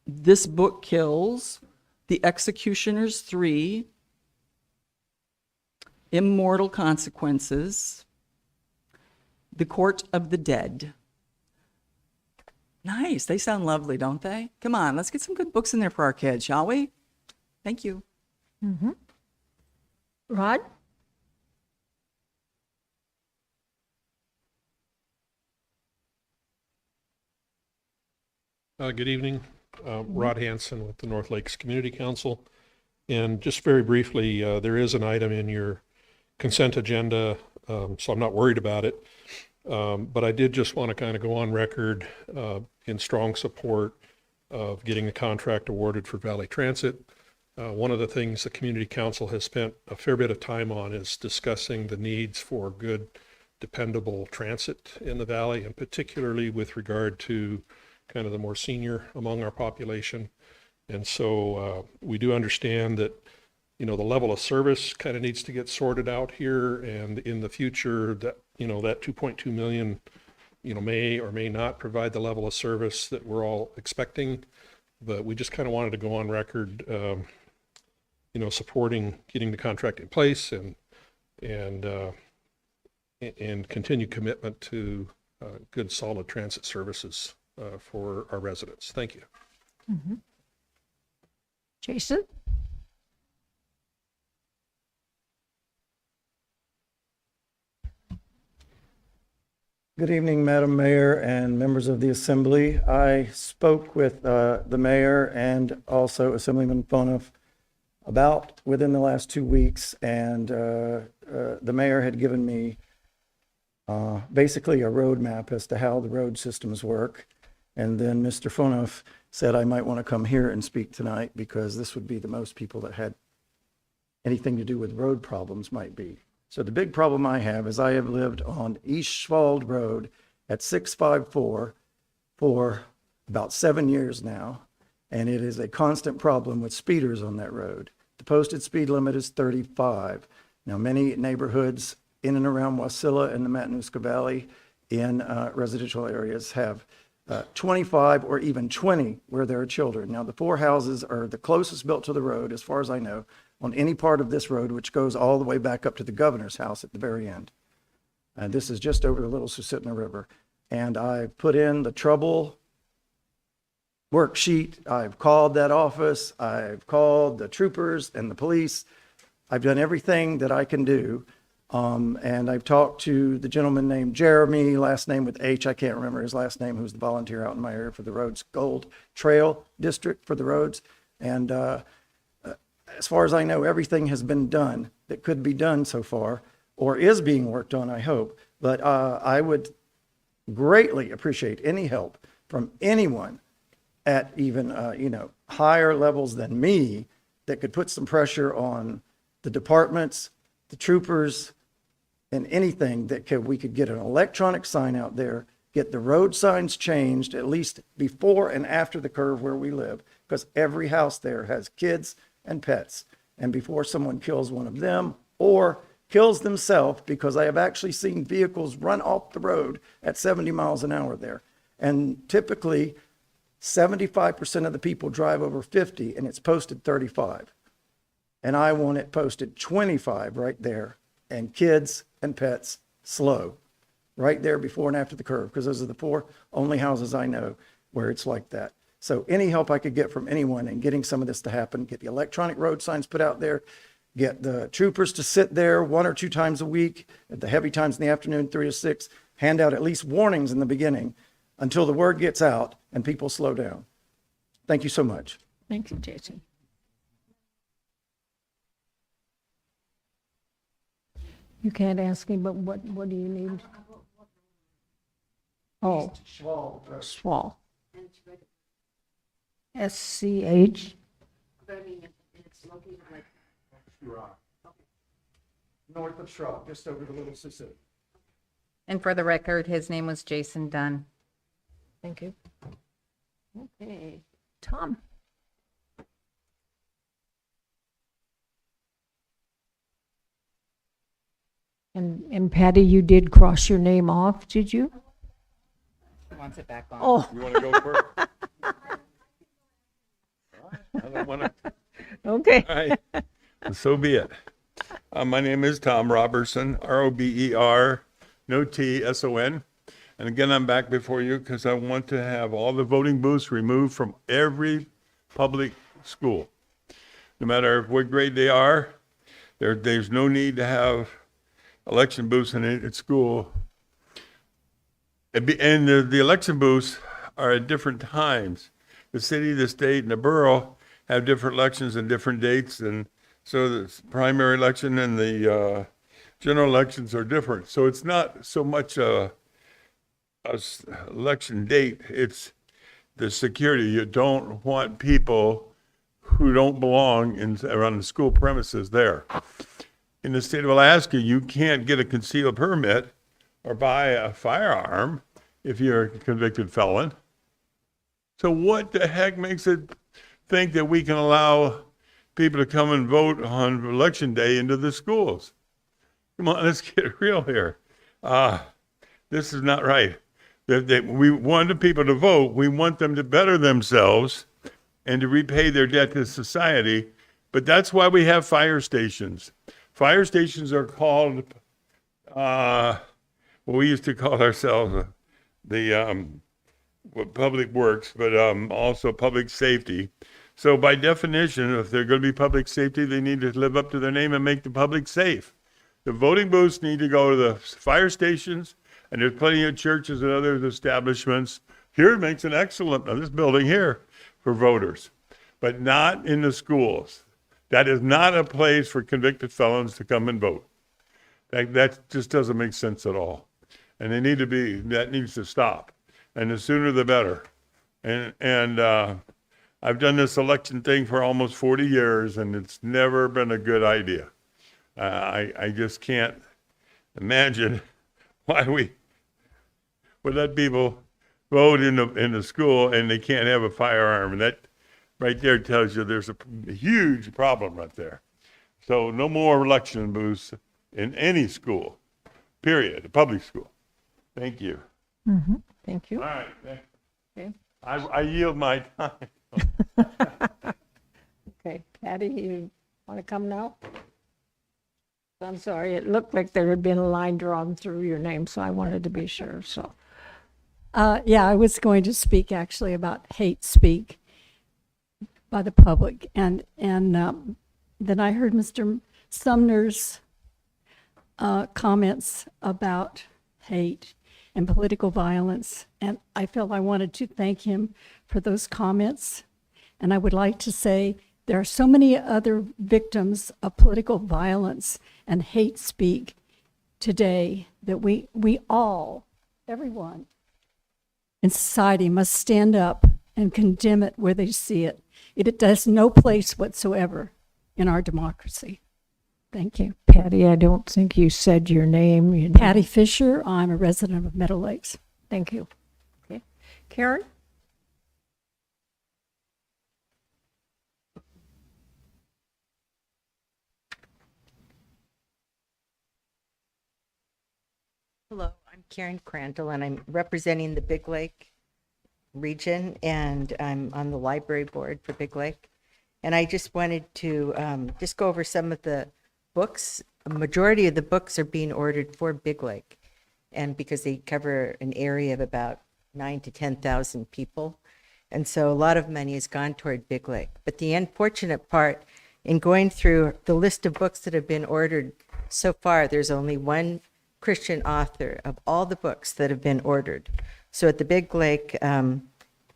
This Book Kills, The Executioners 3, Immortal Consequences, The Court of the Dead. Nice. They sound lovely, don't they? Come on, let's get some good books in there for our kids, shall we? Thank you. Mm-hmm. Rod? Good evening. Rod Hansen with the North Lakes Community Council. And just very briefly, there is an item in your consent agenda, so I'm not worried about it. But I did just want to kind of go on record in strong support of getting the contract awarded for Valley Transit. One of the things the Community Council has spent a fair bit of time on is discussing the needs for good, dependable transit in the valley, and particularly with regard to kind of the more senior among our population. And so we do understand that, the level of service kind of needs to get sorted out here, and in the future that, that 2.2 million, may or may not provide the level of service that we're all expecting. But we just kind of wanted to go on record, supporting getting the contract in place and continued commitment to good, solid transit services for our residents. Thank you. Mm-hmm. Jason? Good evening, Madam Mayor and members of the Assembly. I spoke with the mayor and also Assemblyman Phoneff about within the last 2 weeks, and the mayor had given me basically a roadmap as to how the road systems work. And then Mr. Phoneff said I might want to come here and speak tonight because this would be the most people that had anything to do with road problems might be. So the big problem I have is I have lived on East Schwald Road at 654 for about 7 years now, and it is a constant problem with speeders on that road. The posted speed limit is 35. Now, many neighborhoods in and around Wasilla and the Matanuska Valley in residential areas have 25 or even 20 where there are children. Now, the 4 houses are the closest built to the road, as far as I know, on any part of this road, which goes all the way back up to the governor's house at the very end. And this is just over the Little Susitna River. And I put in the trouble worksheet. I've called that office. I've called the troopers and the police. I've done everything that I can do. And I've talked to the gentleman named Jeremy, last name with H, I can't remember his last name, who's the volunteer out in my area for the roads, Gold Trail District for the roads. And as far as I know, everything has been done that could be done so far, or is being worked on, I hope. But I would greatly appreciate any help from anyone at even, higher levels than me that could put some pressure on the departments, the troopers, and anything that we could get an electronic sign out there, get the road signs changed at least before and after the curve where we live, because every house there has kids and pets. And before someone kills one of them or kills themselves, because I have actually seen vehicles run off the road at 70 miles an hour there. And typically 75% of the people drive over 50 and it's posted 35. And I want it posted 25 right there, and kids and pets slow right there before and after the curve, because those are the 4 only houses I know where it's like that. So any help I could get from anyone in getting some of this to happen, get the electronic road signs put out there, get the troopers to sit there 1 or 2 times a week at the heavy times in the afternoon, 3 to 6, hand out at least warnings in the beginning until the word gets out and people slow down. Thank you so much. Thank you, Jason. You can't ask me, but what do you need? Oh, Schwal. SCH. North of Schwab, just over the Little Susitna. And for the record, his name was Jason Dunn. Thank you. Okay, Tom. And Patty, you did cross your name off, did you? He wants it back on. Oh, You want to go first? I don't want to. okay. All right. So be it. My name is Tom Robertson, Rober, no T, S-O-N. And again, I'm back before you because I want to have all the voting booths removed from every public school. No matter what grade they are, there's no need to have election booths in at school. And the election booths are at different times. The city, the state, and the borough have different elections and different dates, and so the primary election and the general elections are different. So it's not so much a election date, it's the security. You don't want people who don't belong around the school premises there. In the state of Alaska, you can't get a concealed permit or buy a firearm if you're a convicted felon. So what the heck makes it think that we can allow people to come and vote on election day into the schools? Come on, let's get real here. This is not right. We want the people to vote. We want them to better themselves and to repay their debt to society. But that's why we have fire stations. Fire stations are called, we used to call ourselves the public works, but also public safety. So by definition, if they're going to be public safety, they need to live up to their name and make the public safe. The voting booths need to go to the fire stations And there's plenty of churches and other establishments. Here it makes an excellent, this building here, for voters, but not in the schools. That is not a place for convicted felons to come and vote. That just doesn't make sense at all. And that needs to stop. And the sooner the better. And I've done this election thing for almost 40 years, and it's never been a good idea. I just can't imagine why we would let people vote in the school and they can't have a firearm. And that right there tells you there's a huge problem right there. So no more election booths in any school, period, a public school. Thank you. Mm-hmm. Thank you. All right. Okay. I yield my time. Okay, Patty, you want to come now? I'm sorry, it looked like there had been a line drawn through your name, so I wanted to be sure, so. Yeah, I was going to speak actually about hate speak by the public, and then I heard Mr. Sumner's comments about hate and political violence, and I felt I wanted to thank him for those comments. And I would like to say there are so many other victims of political violence and hate speak today that we all, everyone in society must stand up and condemn it where they see it. It has no place whatsoever in our democracy. Thank you. Patty, I don't think you said your name. You know. Patty Fisher, I'm a resident of Meadow Lakes. Thank you. Okay. Karen? Hello, I'm Karen Crandall, and I'm representing the Big Lake region, and I'm on the library board for Big Lake. And I just wanted to just go over some of the books. A majority of the books are being ordered for Big Lake, and because they cover an area of about 9,000 to 10,000 people. And so a lot of money has gone toward Big Lake. But the unfortunate part in going through the list of books that have been ordered so far, there's only one Christian author of all the books that have been ordered. So at the Big Lake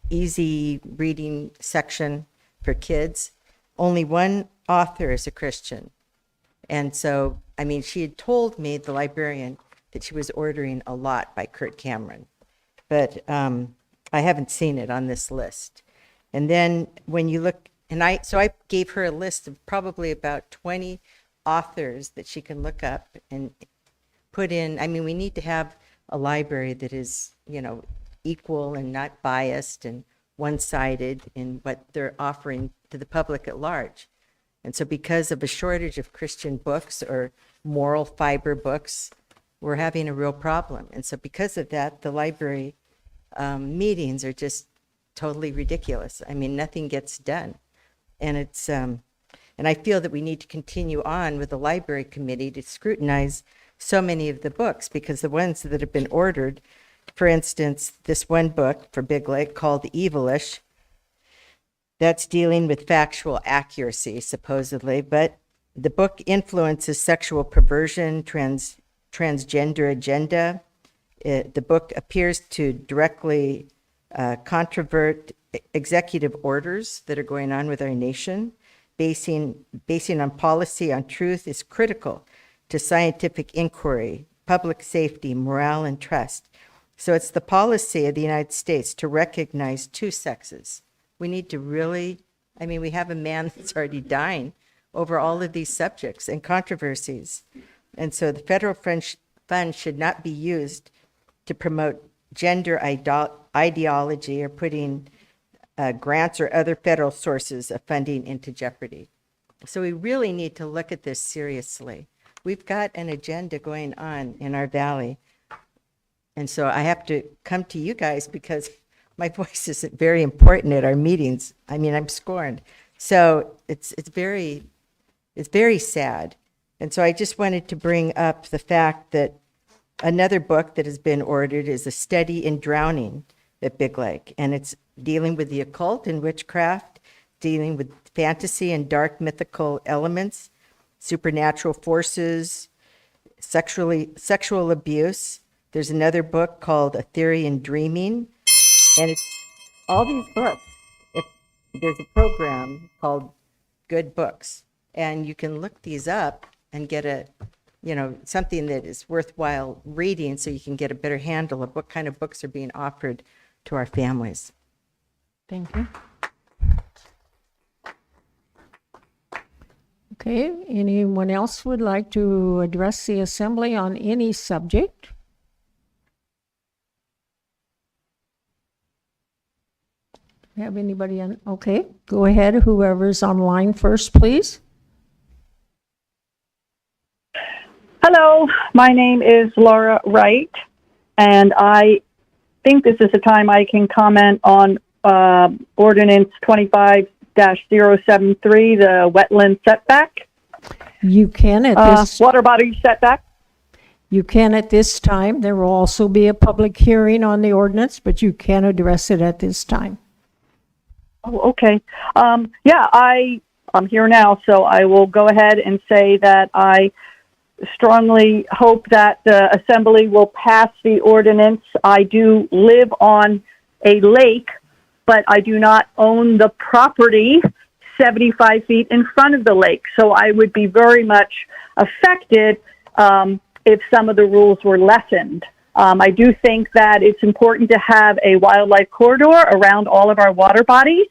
easy reading section for kids, only one author is a Christian. And so, I mean, she had told me, the librarian, that she was ordering a lot by Kurt Cameron. But I haven't seen it on this list. And then when you look, so I gave her a list of probably about 20 authors that she can look up and put in. I mean, we need to have a library that is, equal and not biased and one-sided in what they're offering to the public at large. And so because of a shortage of Christian books or moral fiber books, we're having a real problem. And so because of that, the library meetings are just totally ridiculous. I mean, nothing gets done. And it's, and I feel that we need to continue on with the library committee to scrutinize so many of the books, because the ones that have been ordered, for instance, this one book for Big Lake called The Evilish, that's dealing with factual accuracy, supposedly, but the book influences sexual perversion, transgender agenda. The book appears to directly controvert executive orders that are going on with our nation. Basing on policy on truth is critical to scientific inquiry, public safety, morale, and trust. So it's the policy of the United States to recognize two sexes. We need to really, I mean, we have a man that's already dying over all of these subjects and controversies. And so the federal fund should not be used to promote gender ideology or putting grants or other federal sources of funding into jeopardy. So we really need to look at this seriously. We've got an agenda going on in our valley. And so I have to come to you guys because my voice isn't very important at our meetings. I mean, I'm scorned. So it's very sad. And so I just wanted to bring up the fact that another book that has been ordered is A Study in Drowning at Big Lake. And it's dealing with the occult and witchcraft, dealing with fantasy and dark mythical elements, supernatural forces, sexual abuse, There's another book called A Theory in Dreaming, and it's all these books. There's a program called Good Books, and you can look these up and get something that is worthwhile reading so you can get a better handle of what kind of books are being offered to our families. Thank you. Okay, anyone else would like to address the assembly on any subject? Have anybody on? Okay, go ahead. Whoever's online first, please. Hello, my name is Laura Wright, and I think this is the time I can comment on Ordinance 25-073, the wetland setback. You can at this water body setback. You can at this time. There will also be a public hearing on the ordinance, but you can address it at this time. Oh, okay. I'm here now, so I will go ahead and say that I strongly hope that the Assembly will pass the ordinance. I do live on a lake, but I do not own the property 75 feet in front of the lake, so I would be very much affected if some of the rules were lessened. I do think that it's important to have a wildlife corridor around all of our water bodies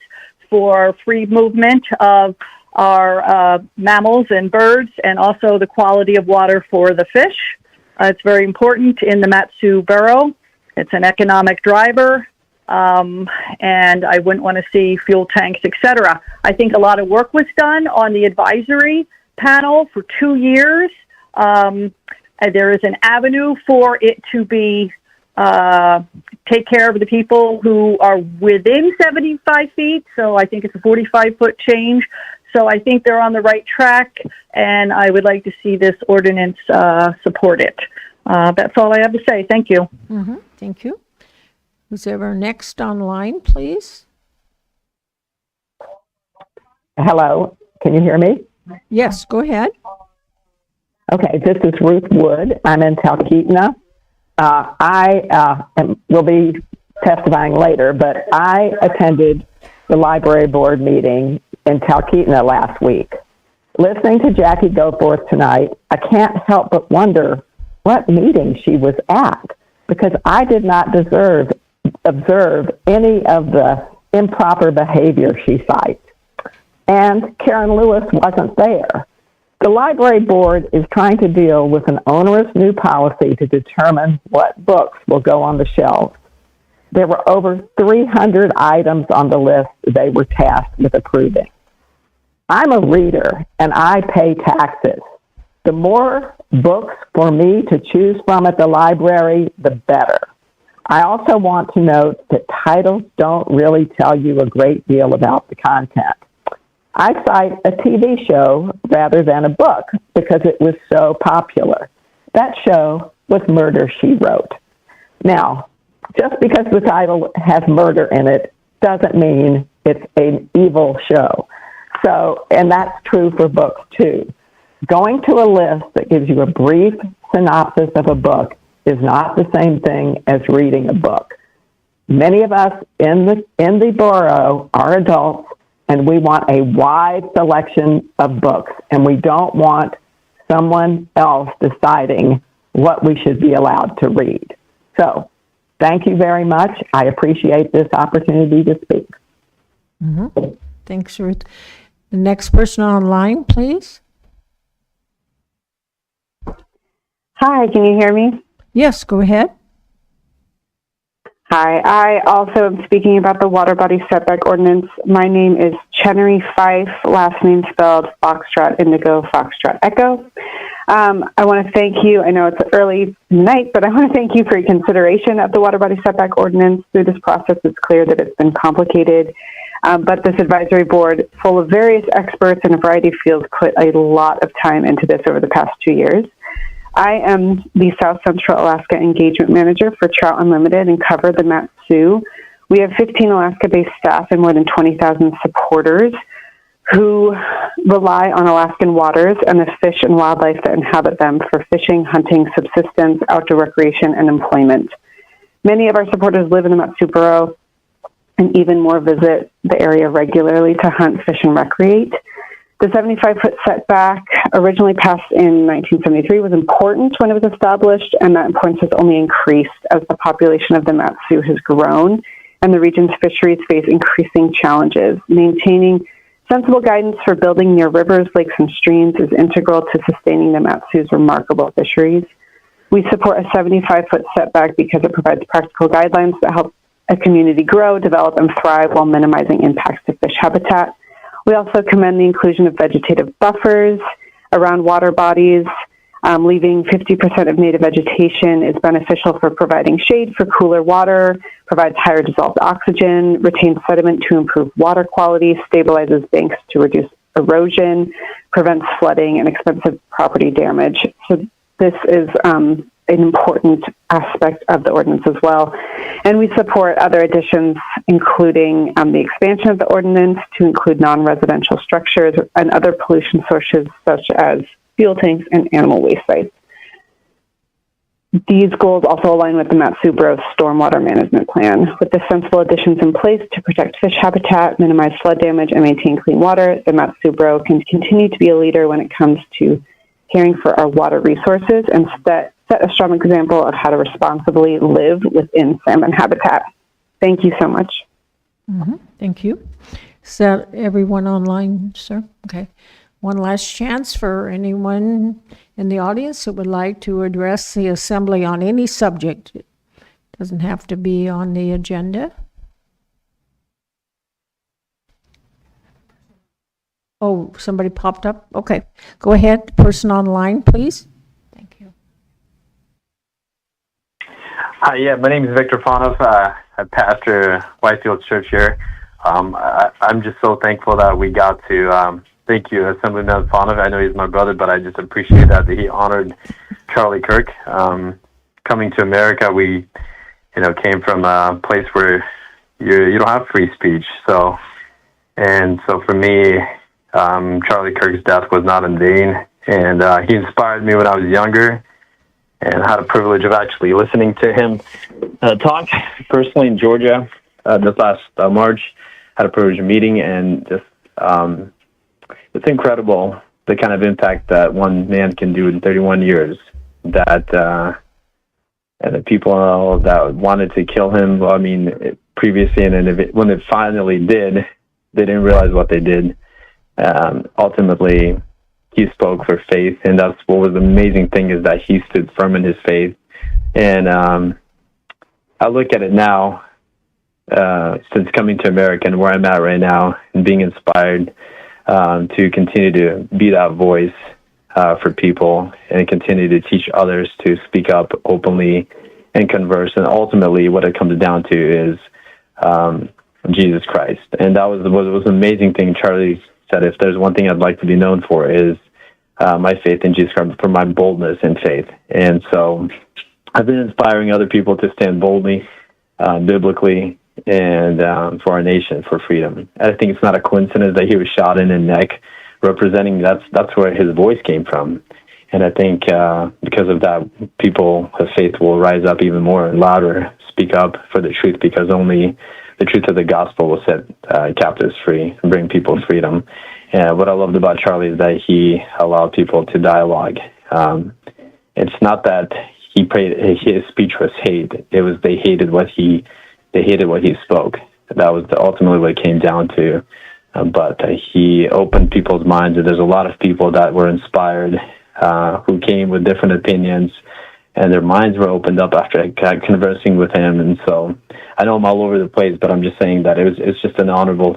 for free movement of our mammals and birds, and also the quality of water for the fish. It's very important in the Matsu Borough. It's an economic driver, and I wouldn't want to see fuel tanks, etc. I think a lot of work was done on the advisory panel for 2 years. There is an avenue for it to be take care of the people who are within 75 feet. So I think it's a 45-foot change. So I think they're on the right track, and I would like to see this ordinance supported. That's all I have to say. Thank you. Mm-hmm. Thank you. Who's ever next online, please? Hello, can you hear me? Yes, go ahead. Okay, this is Ruth Wood. I'm in Talkeetna. I will be testifying later, but I attended the library board meeting in Talkeetna last week. Listening to Jackie Goforth tonight, I can't help but wonder what meeting she was at, because I did not observe any of the improper behavior she cites. And Karen Lewis wasn't there. The library board is trying to deal with an onerous new policy to determine what books will go on the shelves. There were over 300 items on the list they were tasked with approving. I'm a reader and I pay taxes. The more books for me to choose from at the library, the better. I also want to note that titles don't really tell you a great deal about the content. I cite a TV show rather than a book because it was so popular. That show was Murder, She Wrote. Now, just because the title has murder in it doesn't mean it's an evil show. So, and that's true for books too. Going to a list that gives you a brief synopsis of a book is not the same thing as reading a book. Many of us in the borough are adults, and we want a wide selection of books, and we don't want someone else deciding what we should be allowed to read. So, thank you very much. I appreciate this opportunity to speak. Mm-hmm. Thanks, Ruth. The next person online, please. Hi, can you hear me? Yes, go ahead. Hi, I also am speaking about the water body setback ordinance. My name is Chenery Fife, last name spelled Foxtrot Indigo, Foxtrot Echo. I want to thank you. I know it's early night, but I want to thank you for your consideration of the water body setback ordinance. Through this process, it's clear that it's been complicated, but this advisory board, full of various experts in a variety of fields, put a lot of time into this over the past 2 years. I am the South Central Alaska Engagement Manager for Trout Unlimited and cover the Matsu. We have 15 Alaska-based staff and more than 20,000 supporters who rely on Alaskan waters and the fish and wildlife that inhabit them for fishing, hunting, subsistence, outdoor recreation, and employment. Many of our supporters live in the Mat-Su-Borough and even more visit the area regularly to hunt, fish, and recreate. The 75-foot setback, originally passed in 1973, was important when it was established, and that importance has only increased as the population of the Mat-Su has grown and the region's fisheries face increasing challenges. Maintaining sensible guidance for building near rivers, lakes, and streams is integral to sustaining the Mat-Su's remarkable fisheries. We support a 75-foot setback because it provides practical guidelines that help a community grow, develop, and thrive while minimizing impacts to fish habitat. We also commend the inclusion of vegetative buffers around water bodies. Leaving 50% of native vegetation is beneficial for providing shade for cooler water, provides higher dissolved oxygen, retains sediment to improve water quality, stabilizes banks to reduce erosion, prevents flooding and expensive property damage. So this is an important aspect of the ordinance as well. And we support other additions, including the expansion of the ordinance to include non-residential structures and other pollution sources such as fuel tanks and animal waste sites. These goals also align with the Mat-Su-Borough Stormwater Management Plan. With the sensible additions in place to protect fish habitat, minimize flood damage, and maintain clean water, the Mat-Su-Borough can continue to be a leader when it comes to caring for our water resources and set a strong example of how to responsibly live within salmon habitat. Thank you so much. Thank you. Is that everyone online, sir? Okay. One last chance for anyone in the audience that would like to address the assembly on any subject. It doesn't have to be on the agenda. Oh, somebody popped up? Okay. Go ahead, person online, please. Thank you. Hi, yeah, my name is Victor Panov. I pastor Whitefield Church here. I'm just so thankful that we got to, thank you, Assemblyman Panov. I know he's my brother, but I just appreciate that he honored Charlie Kirk. Coming to America, we, came from a place where you don't have free speech. So for me, Charlie Kirk's death was not in vain, and he inspired me when I was younger, and I had the privilege of actually listening to him talk personally in Georgia this last March. Had a privilege of meeting, and just it's incredible the kind of impact that one man can do in 31 years. That and the people that wanted to kill him, previously, and when it finally did, they didn't realize what they did. Ultimately, he spoke for faith, and that's what was the amazing thing, is that he stood firm in his faith. And I look at it now, since coming to America and where I'm at right now, and being inspired to continue to be that voice for people and continue to teach others to speak up openly and converse. And ultimately, what it comes down to is Jesus Christ. And that was an amazing thing Charlie said. If there's one thing I'd like to be known for, is my faith in Jesus Christ, for my boldness in faith. And so I've been inspiring other people to stand boldly, biblically, and for our nation, for freedom. And I think it's not a coincidence that he was shot in the neck, representing that's where his voice came from. And I think because of that, people of faith will rise up even more and louder, speak up for the truth, because only the truth of the gospel will set captives free and bring people freedom. And what I loved about Charlie is that he allowed people to dialogue. It's not that he prayed, his speech was hate. It was they hated what he spoke. That was ultimately what it came down to. But he opened people's minds, and there's a lot of people that were inspired, who came with different opinions, and their minds were opened up after conversing with him. And so I know I'm all over the place, but I'm just saying that it's just an honorable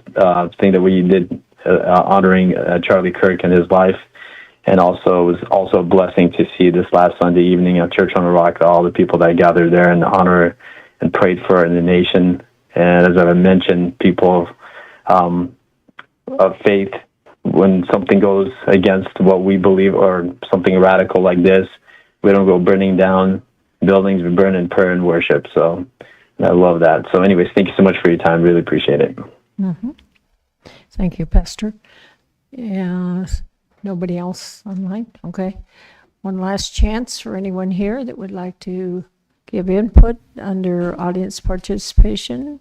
thing that we did, honoring Charlie Kirk and his life. And also, it was also a blessing to see this last Sunday evening at Church on the Rock, all the people that gathered there and honor and prayed for in the nation. And as I mentioned, people of faith, when something goes against what we believe, or something radical like this, we don't go burning down buildings. We burn in prayer and worship. So I love that. So anyways, thank you so much for your time. Really appreciate it. Thank you, Pastor. Yeah, nobody else online? Okay. One last chance for anyone here that would like to give input under audience participation.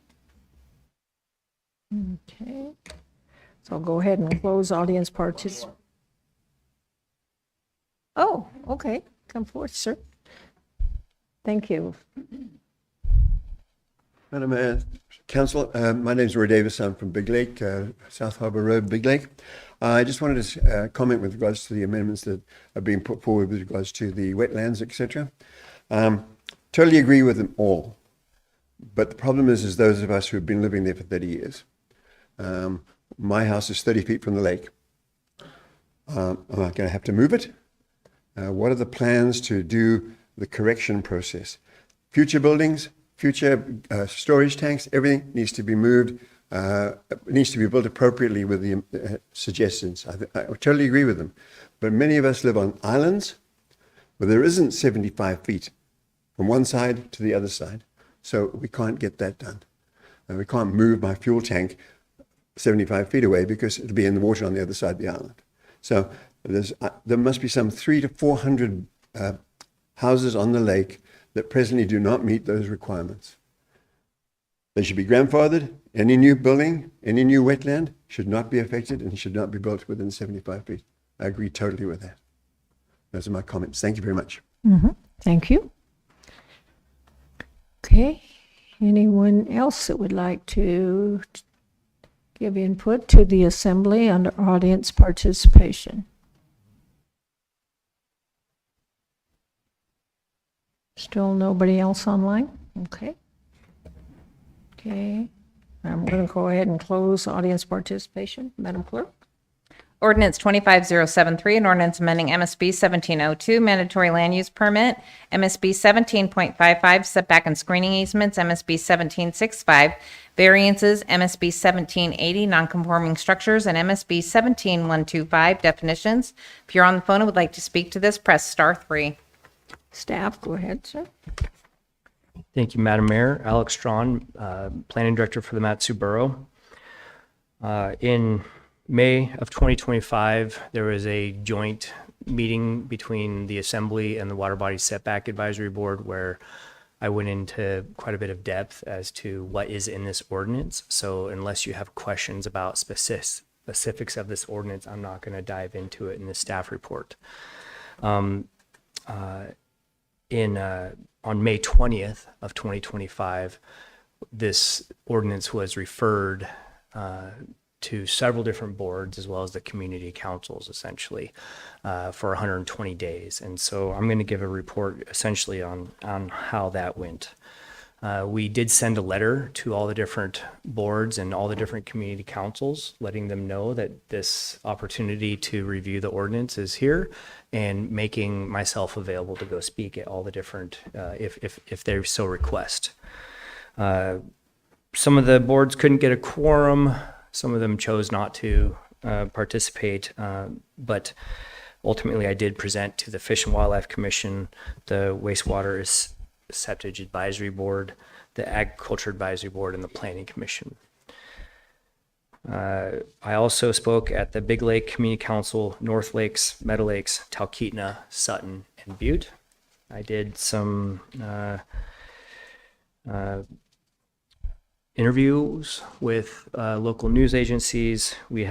Okay. So I'll go ahead and close audience participation. Oh, okay. Come forth, sir. Thank you. Madam Council, my name is Roy Davis. I'm from Big Lake, South Harbour Road, Big Lake. I just wanted to comment with regards to the amendments that are being put forward with regards to the wetlands, etc. Totally agree with them all. But the problem is those of us who have been living there for 30 years. My house is 30 feet from the lake. Am I going to have to move it? What are the plans to do the correction process? Future buildings, future storage tanks, everything needs to be moved, needs to be built appropriately with the suggestions. I totally agree with them. But many of us live on islands where there isn't 75 feet from one side to the other side. So we can't get that done. We can't move my fuel tank 75 feet away because it'll be in the water on the other side of the island. So there must be some 300 to 400 houses on the lake that presently do not meet those requirements. They should be grandfathered. Any new building, any new wetland should not be affected and should not be built within 75 feet. I agree totally with that. Those are my comments. Thank you very much. Thank you. Okay. Anyone else that would like to give input to the assembly under audience participation? Still nobody else online? Okay. Okay. I'm going to go ahead and close audience participation. Madam Clerk? Ordinance 25073, an ordinance amending MSB 1702, mandatory land use permit, MSB 17.55, setback and screening easements, MSB 1765, variances, MSB 1780, nonconforming structures, and MSB 17125, definitions. If you're on the phone and would like to speak to this, press *3. Staff, go ahead, sir. Thank you, Madam Mayor. Alex Strawn, Planning Director for the Mat-Su Borough. In May of 2025, there was a joint meeting between the Assembly and the Water Body Setback Advisory Board where I went into quite a bit of depth as to what is in this ordinance. So unless you have questions about specifics of this ordinance, I'm not going to dive into it in the staff report. On May 20th of 2025, this ordinance was referred to several different boards as well as the community councils essentially for 120 days. And so I'm going to give a report essentially on how that went. We did send a letter to all the different boards and all the different community councils, letting them know that this opportunity to review the ordinance is here and making myself available to go speak at all the different, if they so request. Some of the boards couldn't get a quorum. Some of them chose not to participate, but ultimately I did present to the Fish and Wildlife Commission, the Wastewater Septage Advisory Board, the Agriculture Advisory Board, and the Planning Commission. I also spoke at the Big Lake Community Council, North Lakes, Meadow Lakes, Talkeetna, Sutton, and Butte. I did some interviews with local news agencies. We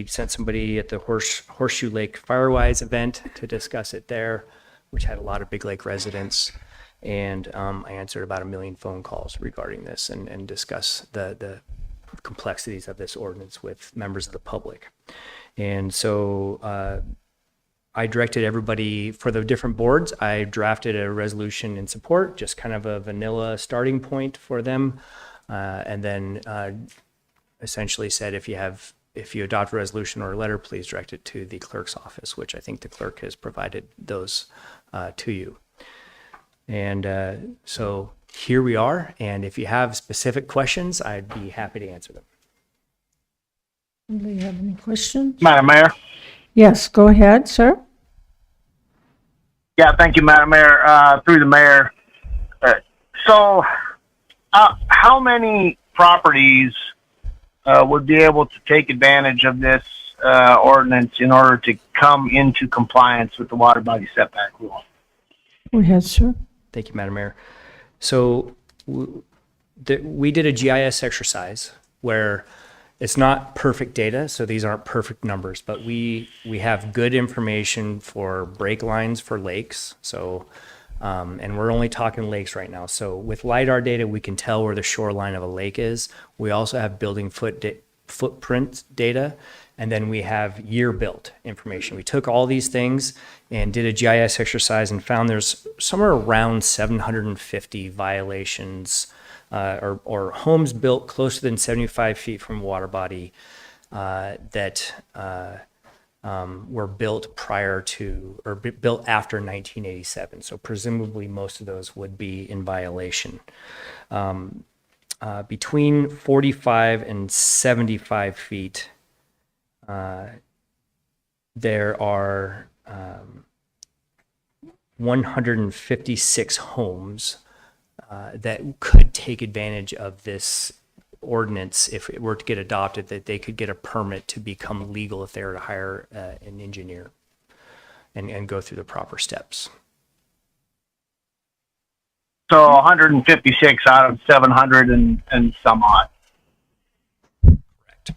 sent somebody at the Horseshoe Lake Firewise event to discuss it there, which had a lot of Big Lake residents. And I answered about 1 million phone calls regarding this and discuss the complexities of this ordinance with members of the public. And so I directed everybody for the different boards. I drafted a resolution in support, just kind of a vanilla starting point for them. And then essentially said, if you adopt a resolution or a letter, please direct it to the clerk's office, which I think the clerk has provided those to you. And so here we are. And if you have specific questions, I'd be happy to answer them. Do you have any questions? Madam Mayor? Yes, go ahead, sir. Yeah, thank you, Madam Mayor. Through the mayor. So how many properties would be able to take advantage of this ordinance in order to come into compliance with the water body setback rule? Go ahead, sir. Thank you, Madam Mayor. So we did a GIS exercise where it's not perfect data, so these aren't perfect numbers, but we have good information for break lines for lakes. So, and we're only talking lakes right now. So with LiDAR data, we can tell where the shoreline of a lake is. We also have building footprint data, and then we have year built information. We took all these things and did a GIS exercise and found there's somewhere around 750 violations or homes built closer than 75 feet from water body that were built prior to or built after 1987. So presumably most of those would be in violation. Between 45 and 75 feet, there are 156 homes that could take advantage of this ordinance if it were to get adopted, that they could get a permit to become legal if they were to hire an engineer and go through the proper steps. So 156 out of 700 and some odd. Correct.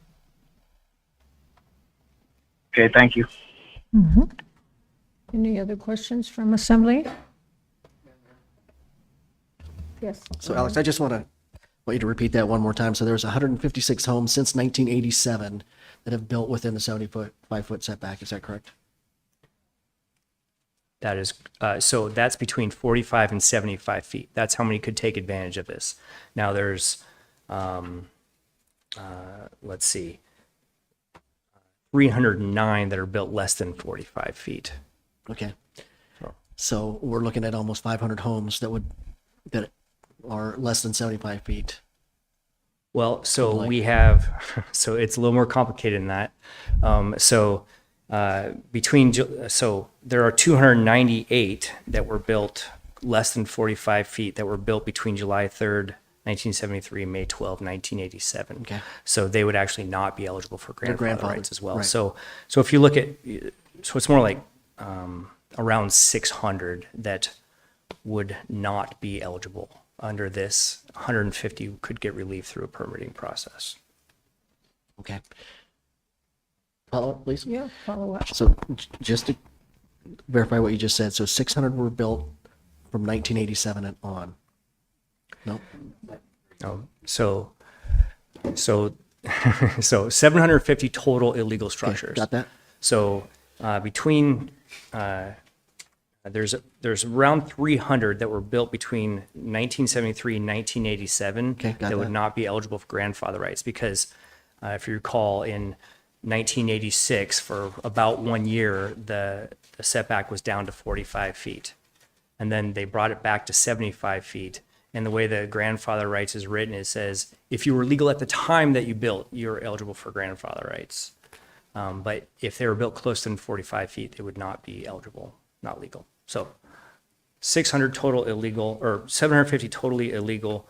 Okay, thank you. Mm-hmm. Any other questions from Assembly? Yes. So Alex, I just want you to repeat that one more time. So there's 156 homes since 1987 that have built within the 75-foot setback. Is that correct? That is, so that's between 45 and 75 feet. That's how many could take advantage of this. Now there's, let's see, 309 that are built less than 45 feet. Okay. So we're looking at almost 500 homes that are less than 75 feet. Well, so we have, so it's a little more complicated than that. So there are 298 that were built less than 45 feet that were built between July 3rd, 1973 and May 12, 1987. Okay. So they would actually not be eligible for grandfather grandfathered, rights as well. right. So if you look at, so it's more like around 600 that would not be eligible under this. 150 could get relief through a permitting process. Okay. Follow up, please. Yeah, follow up. So just to verify what you just said, so 600 were built from 1987 and on. No. Oh, so 750 total illegal structures. Got that? So between there's around 300 that were built between 1973 and 1987 that would not be eligible for grandfather rights because if you recall in 1986 for about 1 year the setback was down to 45 feet and then they brought it back to 75 feet. And the way the grandfather rights is written, it says, if you were legal at the time that you built, you're eligible for grandfather rights. But if they were built close to 45 feet, they would not be eligible, not legal. So 600 total illegal, or 750 totally illegal,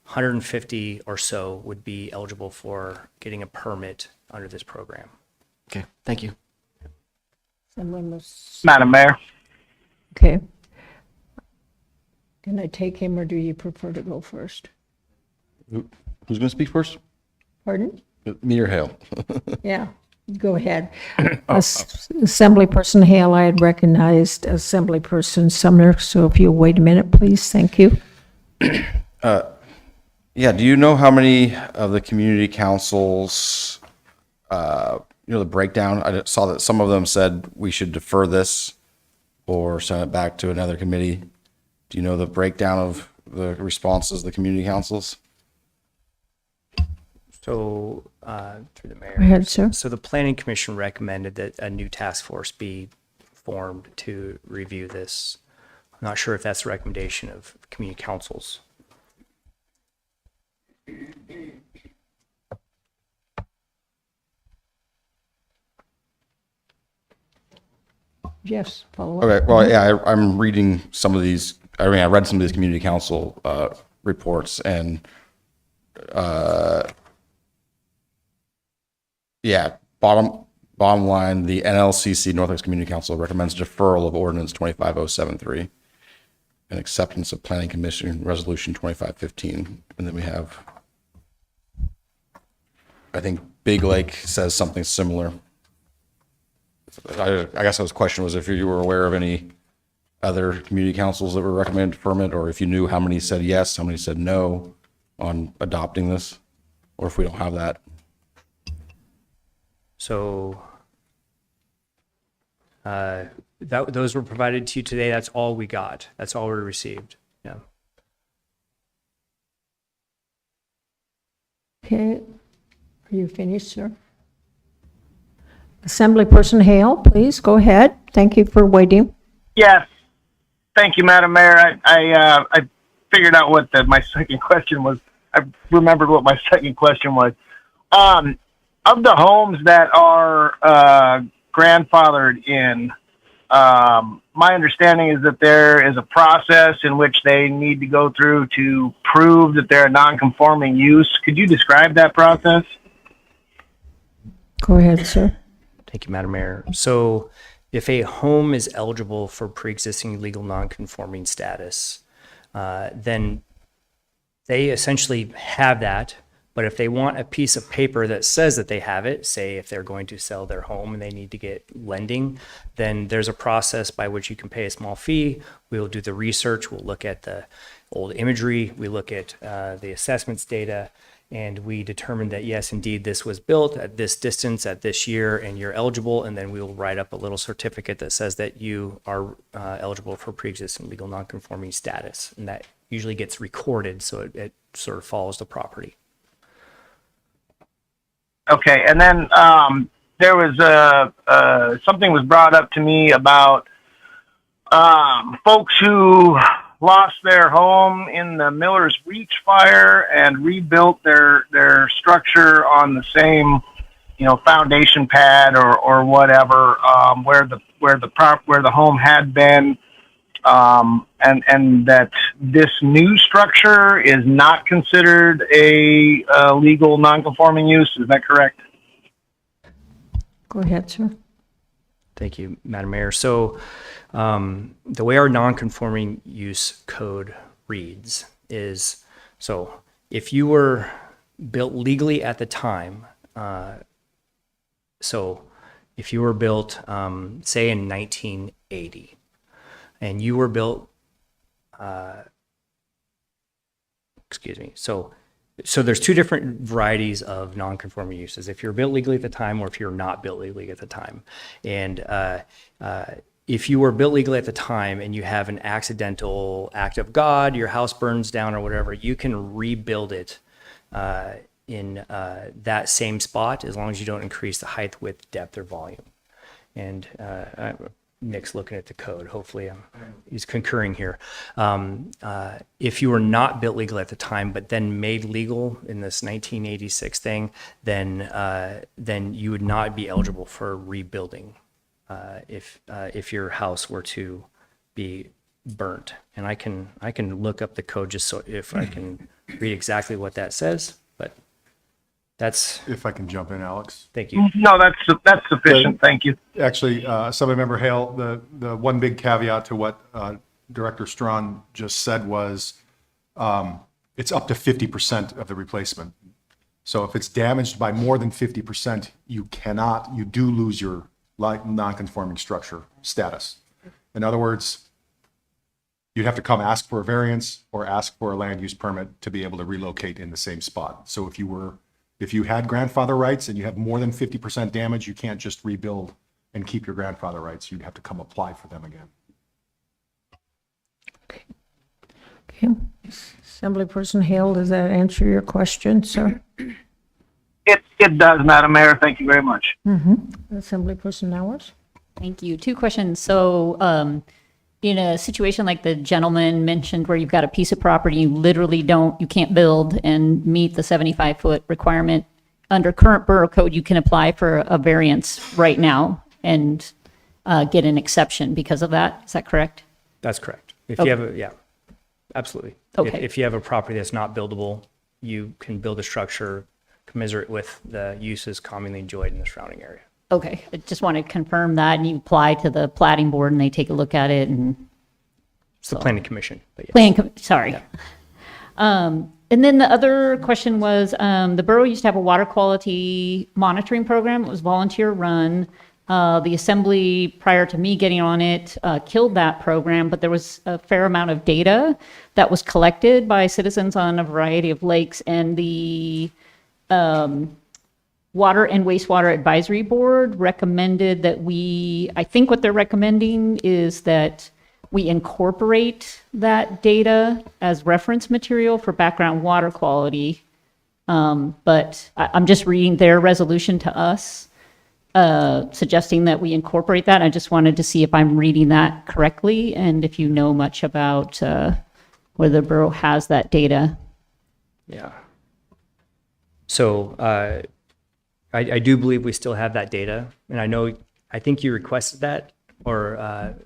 150 or so would be eligible for getting a permit under this program. Okay, thank you. Madam Mayor. Okay. Can I take him or do you prefer to go first? Who's going to speak first? Pardon? Me or Hale? Yeah, go ahead. Assemblyperson Hale, I had recognized Assemblyperson Sumner, so if you'll wait a minute, please, thank you. Yeah, do you know how many of the community councils, the breakdown? I saw that some of them said we should defer this or send it back to another committee. Do you know the breakdown of the responses of the community councils? So, through the mayor. Go ahead, sir. So the planning commission recommended that a new task force be formed to review this. I'm not sure if that's a recommendation of community councils. Yes, follow up. Okay, well, yeah, I'm reading some of these. I read some of these community council reports, and yeah, bottom line, the NLCC, North Lakes Community Council, recommends deferral of ordinance 25073 and acceptance of Planning Commission Resolution 2515. And then we have, I think Big Lake says something similar. I guess his question was if you were aware of any other community councils that were recommending deferment, or if you knew how many said yes, how many said no on adopting this, or if we don't have that. So those were provided to you today. That's all we got. That's all we received. Yeah. Okay, are you finished, sir? Assemblyperson Hale, please go ahead. Thank you for waiting. Yes. Thank you, Madam Mayor. I figured out what my second question was. I remembered what my second question was. Of the homes that are grandfathered in, my understanding is that there is a process in which they need to go through to prove that they're a non-conforming use. Could you describe that process? Go ahead, sir. Thank you, Madam Mayor. So if a home is eligible for pre-existing legal non-conforming status, then they essentially have that. But if they want a piece of paper that says that they have it, say if they're going to sell their home and they need to get lending, then there's a process by which you can pay a small fee. We'll do the research. We'll look at the old imagery. We look at the assessments data, and we determine that, yes, indeed, this was built at this distance at this year and you're eligible. And then we will write up a little certificate that says that you are eligible for pre-existing legal non-conforming status. And that usually gets recorded, so it sort of follows the property. Okay, and then there was something was brought up to me about folks who lost their home in the Miller's Reach fire and rebuilt their structure on the same, foundation pad or whatever, where the home had been, and that this new structure is not considered a legal non-conforming use. Is that correct? Go ahead, sir. Thank you, Madam Mayor. So the way our non-conforming use code reads is, so if you were built legally at the time, so if you were built, say in 1980, and you were built, so there's two different varieties of non-conforming uses. If you're built legally at the time, or if you're not built legally at the time. And if you were built legally at the time and you have an accidental act of God, your house burns down or whatever, you can rebuild it in that same spot as long as you don't increase the height, width, depth, or volume. And Nick's looking at the code. Hopefully he's concurring here. If you were not built legal at the time, but then made legal in this 1986 thing, then you would not be eligible for rebuilding if your house were to be burnt. And I can look up the code just so if I can read exactly what that says, but that's... If I can jump in, Alex. Thank you. No, that's sufficient. Thank you. Actually, Assemblymember Hale, the one big caveat to what Director Strawn just said was it's up to 50% of the replacement. So if it's damaged by more than 50%, you do lose your non-conforming structure status. In other words, you'd have to come ask for a variance or ask for a land use permit to be able to relocate in the same spot. So if you had grandfather rights and you have more than 50% damage, you can't just rebuild and keep your grandfather rights. You'd have to come apply for them again. Okay. Assemblyperson Hale, does that answer your question, sir? It does, Madam Mayor. Thank you very much. Assemblyperson Nowers? Thank you. Two questions. So in a situation like the gentleman mentioned where you've got a piece of property, you can't build and meet the 75-foot requirement, under current borough code, you can apply for a variance right now and get an exception because of that. Is that correct? That's correct. If Okay. you have yeah, absolutely. Okay. If you have a property that's not buildable, you can build a structure commensurate with the uses commonly enjoyed in the surrounding area. Okay, I just want to confirm that, and you apply to the plating board and they take a look at it and. It's the planning commission, but yes. Sorry. And then the other question was, the borough used to have a water quality monitoring program. It was volunteer run. The assembly, prior to me getting on it, killed that program, but there was a fair amount of data that was collected by citizens on a variety of lakes, and the Water and Wastewater Advisory Board recommended that I think what they're recommending is that we incorporate that data as reference material for background water quality. But I'm just reading their resolution to us, suggesting that we incorporate that. I just wanted to see if I'm reading that correctly and if you know much about whether the borough has that data. Yeah. So I do believe we still have that data. And I think you requested that, or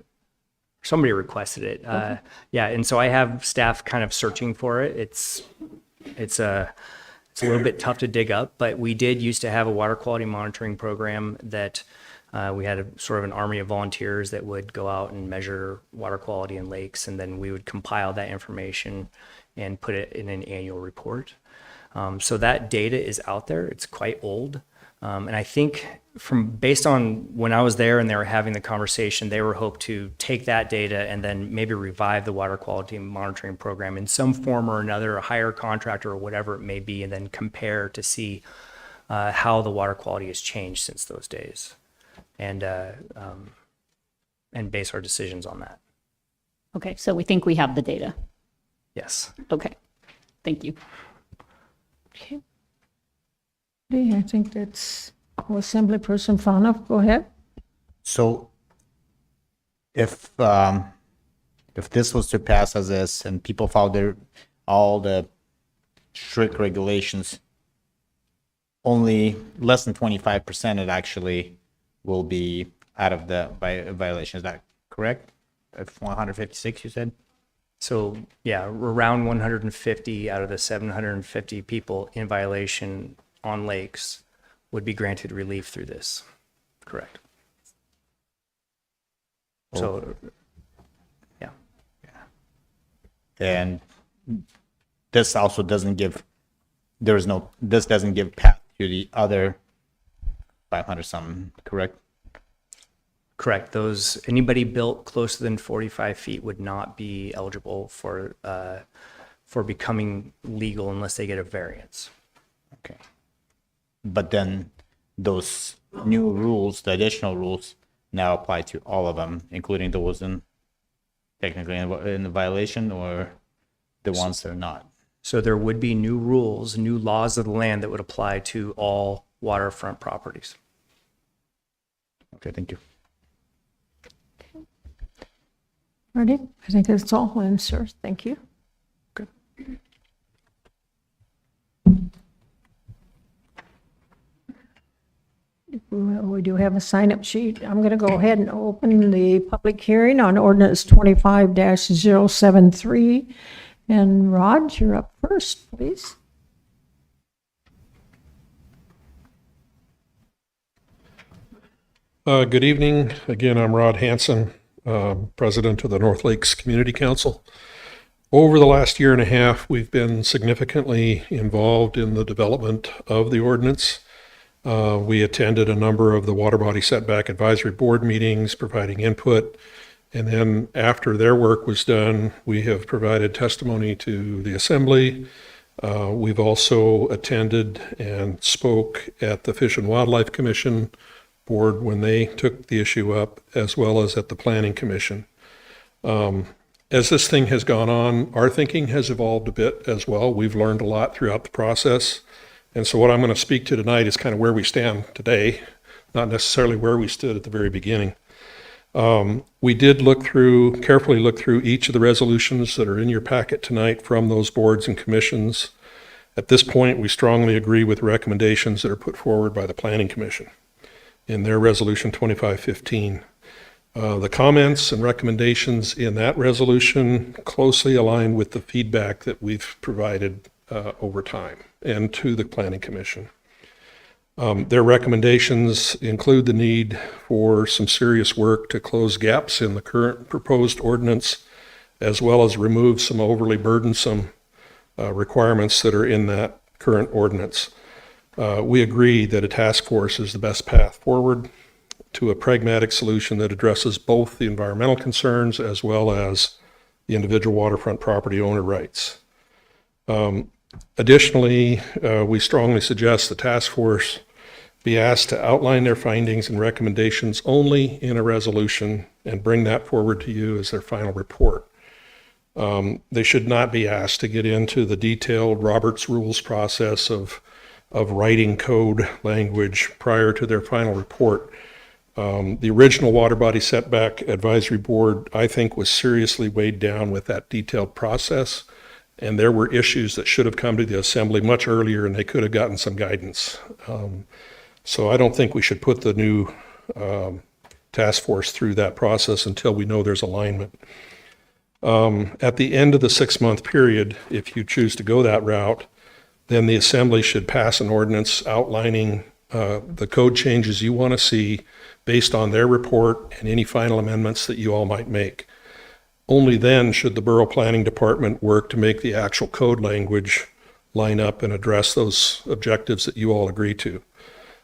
somebody requested it. Okay. Yeah, and so I have staff kind of searching for it. It's a little bit tough to dig up, but we did used to have a water quality monitoring program that we had a sort of an army of volunteers that would go out and measure water quality in lakes, and then we would compile that information and put it in an annual report. So that data is out there. It's quite old. And I think based on when I was there and they were having the conversation, they were hoped to take that data and then maybe revive the water quality monitoring program in some form or another, a hire contractor or whatever it may be, and then compare to see how the water quality has changed since those days, and base our decisions on that. Okay, so we think we have the data. Yes. Okay, thank you. Okay. I think that's Assemblyperson Fanoff. Go ahead. So if this was to pass as is and people follow all the strict regulations, only less than 25% it actually will be out of the violation. Is that correct? If 156, you said? So yeah, around 150 out of the 750 people in violation on lakes would be granted relief through this. Correct. So, yeah. And this also doesn't give, this doesn't give path to the other 500 something, correct? Correct. Anybody built closer than 45 feet would not be eligible for becoming legal unless they get a variance. Okay. But then those new rules, the additional rules, now apply to all of them, including those technically in the violation, or the ones that are not. So there would be new rules, new laws of the land that would apply to all waterfront properties. Okay, thank you. Ready? I think that's all, sir. Thank you. Okay. We do have a sign-up sheet. I'm going to go ahead and open the public hearing on ordinance 25-073. And Rod, you're up first, please. Good evening. Again, I'm Rod Hansen, President of the North Lakes Community Council. Over the last year and a half, we've been significantly involved in the development of the ordinance. We attended a number of the Water Body Setback Advisory Board meetings, providing input. And then after their work was done, we have provided testimony to the Assembly. We've also attended and spoke at the Fish and Wildlife Commission Board when they took the issue up, as well as at the Planning Commission. As this thing has gone on, our thinking has evolved a bit as well. We've learned a lot throughout the process. And so what I'm going to speak to tonight is kind of where we stand today, not necessarily where we stood at the very beginning. We did carefully look through each of the resolutions that are in your packet tonight from those boards and commissions. At this point, we strongly agree with recommendations that are put forward by the Planning Commission in their resolution 2515. The comments and recommendations in that resolution closely align with the feedback that we've provided over time and to the Planning Commission. Their recommendations include the need for some serious work to close gaps in the current proposed ordinance, as well as remove some overly burdensome requirements that are in that current ordinance. We agree that a task force is the best path forward to a pragmatic solution that addresses both the environmental concerns as well as the individual waterfront property owner rights. Additionally, we strongly suggest the task force be asked to outline their findings and recommendations only in a resolution and bring that forward to you as their final report. They should not be asked to get into the detailed Robert's Rules process of writing code language prior to their final report. The original Water Body Setback Advisory Board, I think, was seriously weighed down with that detailed process, and there were issues that should have come to the Assembly much earlier, and they could have gotten some guidance. So I don't think we should put the new task force through that process until we know there's alignment. At the end of the 6-month period, if you choose to go that route, then the Assembly should pass an ordinance outlining the code changes you want to see based on their report and any final amendments that you all might make. Only then should the Borough Planning Department work to make the actual code language line up and address those objectives that you all agree to.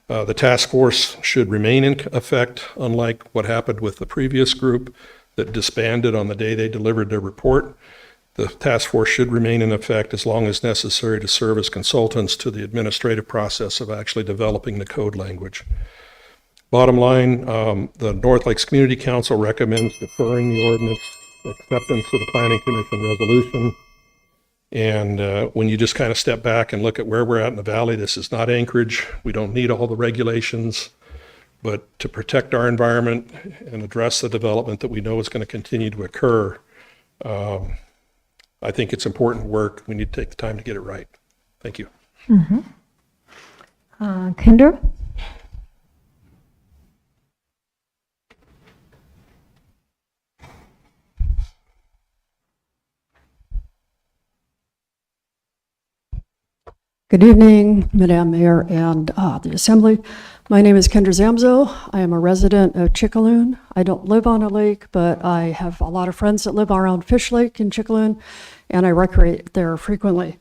The task force should remain in effect, unlike what happened with the previous group that disbanded on the day they delivered their report. The task force should remain in effect as long as necessary to serve as consultants to the administrative process of actually developing the code language. Bottom line, the North Lakes Community Council recommends deferring the ordinance acceptance of the Planning Commission resolution. And when you just kind of step back and look at where we're at in the valley, this is not Anchorage. We don't need all the regulations, but to protect our environment and address the development that we know is going to continue to occur, I think it's important work. We need to take the time to get it right. Thank you. Kinder? Good evening, Madam Mayor and the Assembly. My name is Kendra Zamzo. I am a resident of Chickaloon. I don't live on a lake, but I have a lot of friends that live around Fish Lake in Chickaloon, and I recreate there frequently.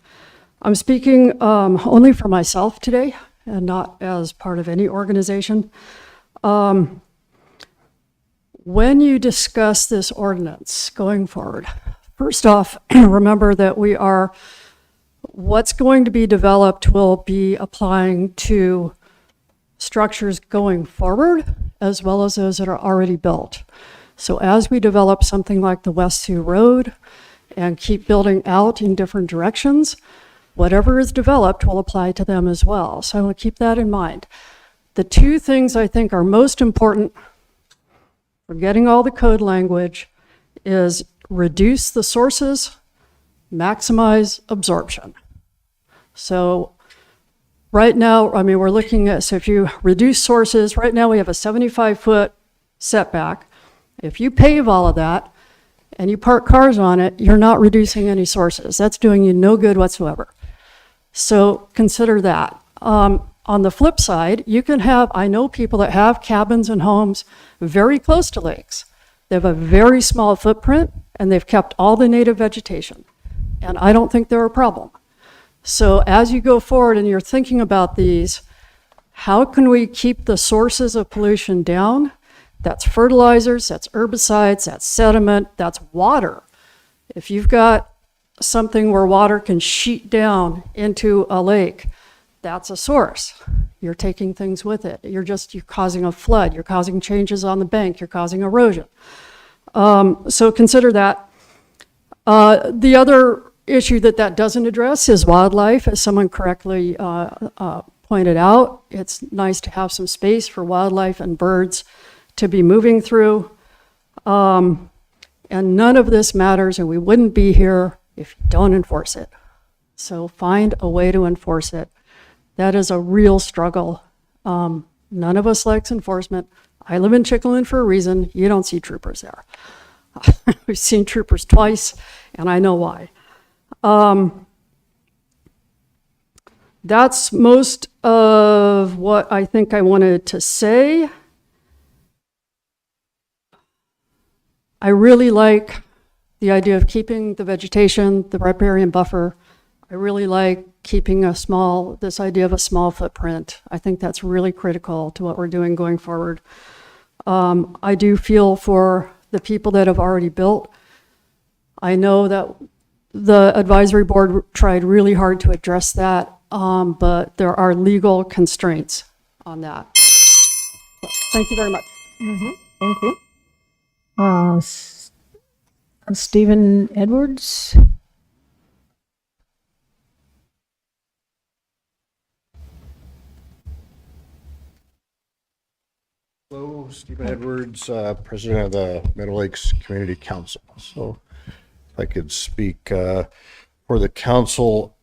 I'm speaking only for myself today and not as part of any organization. When you discuss this ordinance going forward, first off, remember that what's going to be developed will be applying to structures going forward, as well as those that are already built. So as we develop something like the West Sioux Road and keep building out in different directions, whatever is developed will apply to them as well. So I want to keep that in mind. The two things I think are most important for getting all the code language is reduce the sources, maximize absorption. So right now, we're looking at, so if you reduce sources, right now we have a 75-foot setback. If you pave all of that and you park cars on it, you're not reducing any sources. That's doing you no good whatsoever. So consider that. On the flip side, you can have, I know people that have cabins and homes very close to lakes. They have a very small footprint and they've kept all the native vegetation. And I don't think they're a problem. So as you go forward and you're thinking about these, how can we keep the sources of pollution down? That's fertilizers, that's herbicides, that's sediment, that's water. If you've got something where water can sheet down into a lake, that's a source. You're taking things with it. You're causing a flood. You're causing changes on the bank. You're causing erosion. So consider that. The other issue that doesn't address is wildlife, as someone correctly pointed out. It's nice to have some space for wildlife and birds to be moving through. And none of this matters, and we wouldn't be here if you don't enforce it. So find a way to enforce it. That is a real struggle. None of us likes enforcement. I live in Chickaloon for a reason. You don't see troopers there. We've seen troopers twice, and I know why. That's most of what I think I wanted to say. I really like the idea of keeping the vegetation, the riparian buffer. I really like keeping this idea of a small footprint. I think that's really critical to what we're doing going forward. I do feel for the people that have already built. I know that the advisory board tried really hard to address that, but there are legal constraints on that. Thank you very much. Thank you. Stephen Edwards? Hello, Stephen Edwards, President of the Meadow Lakes Community Council. So if I could speak for the council,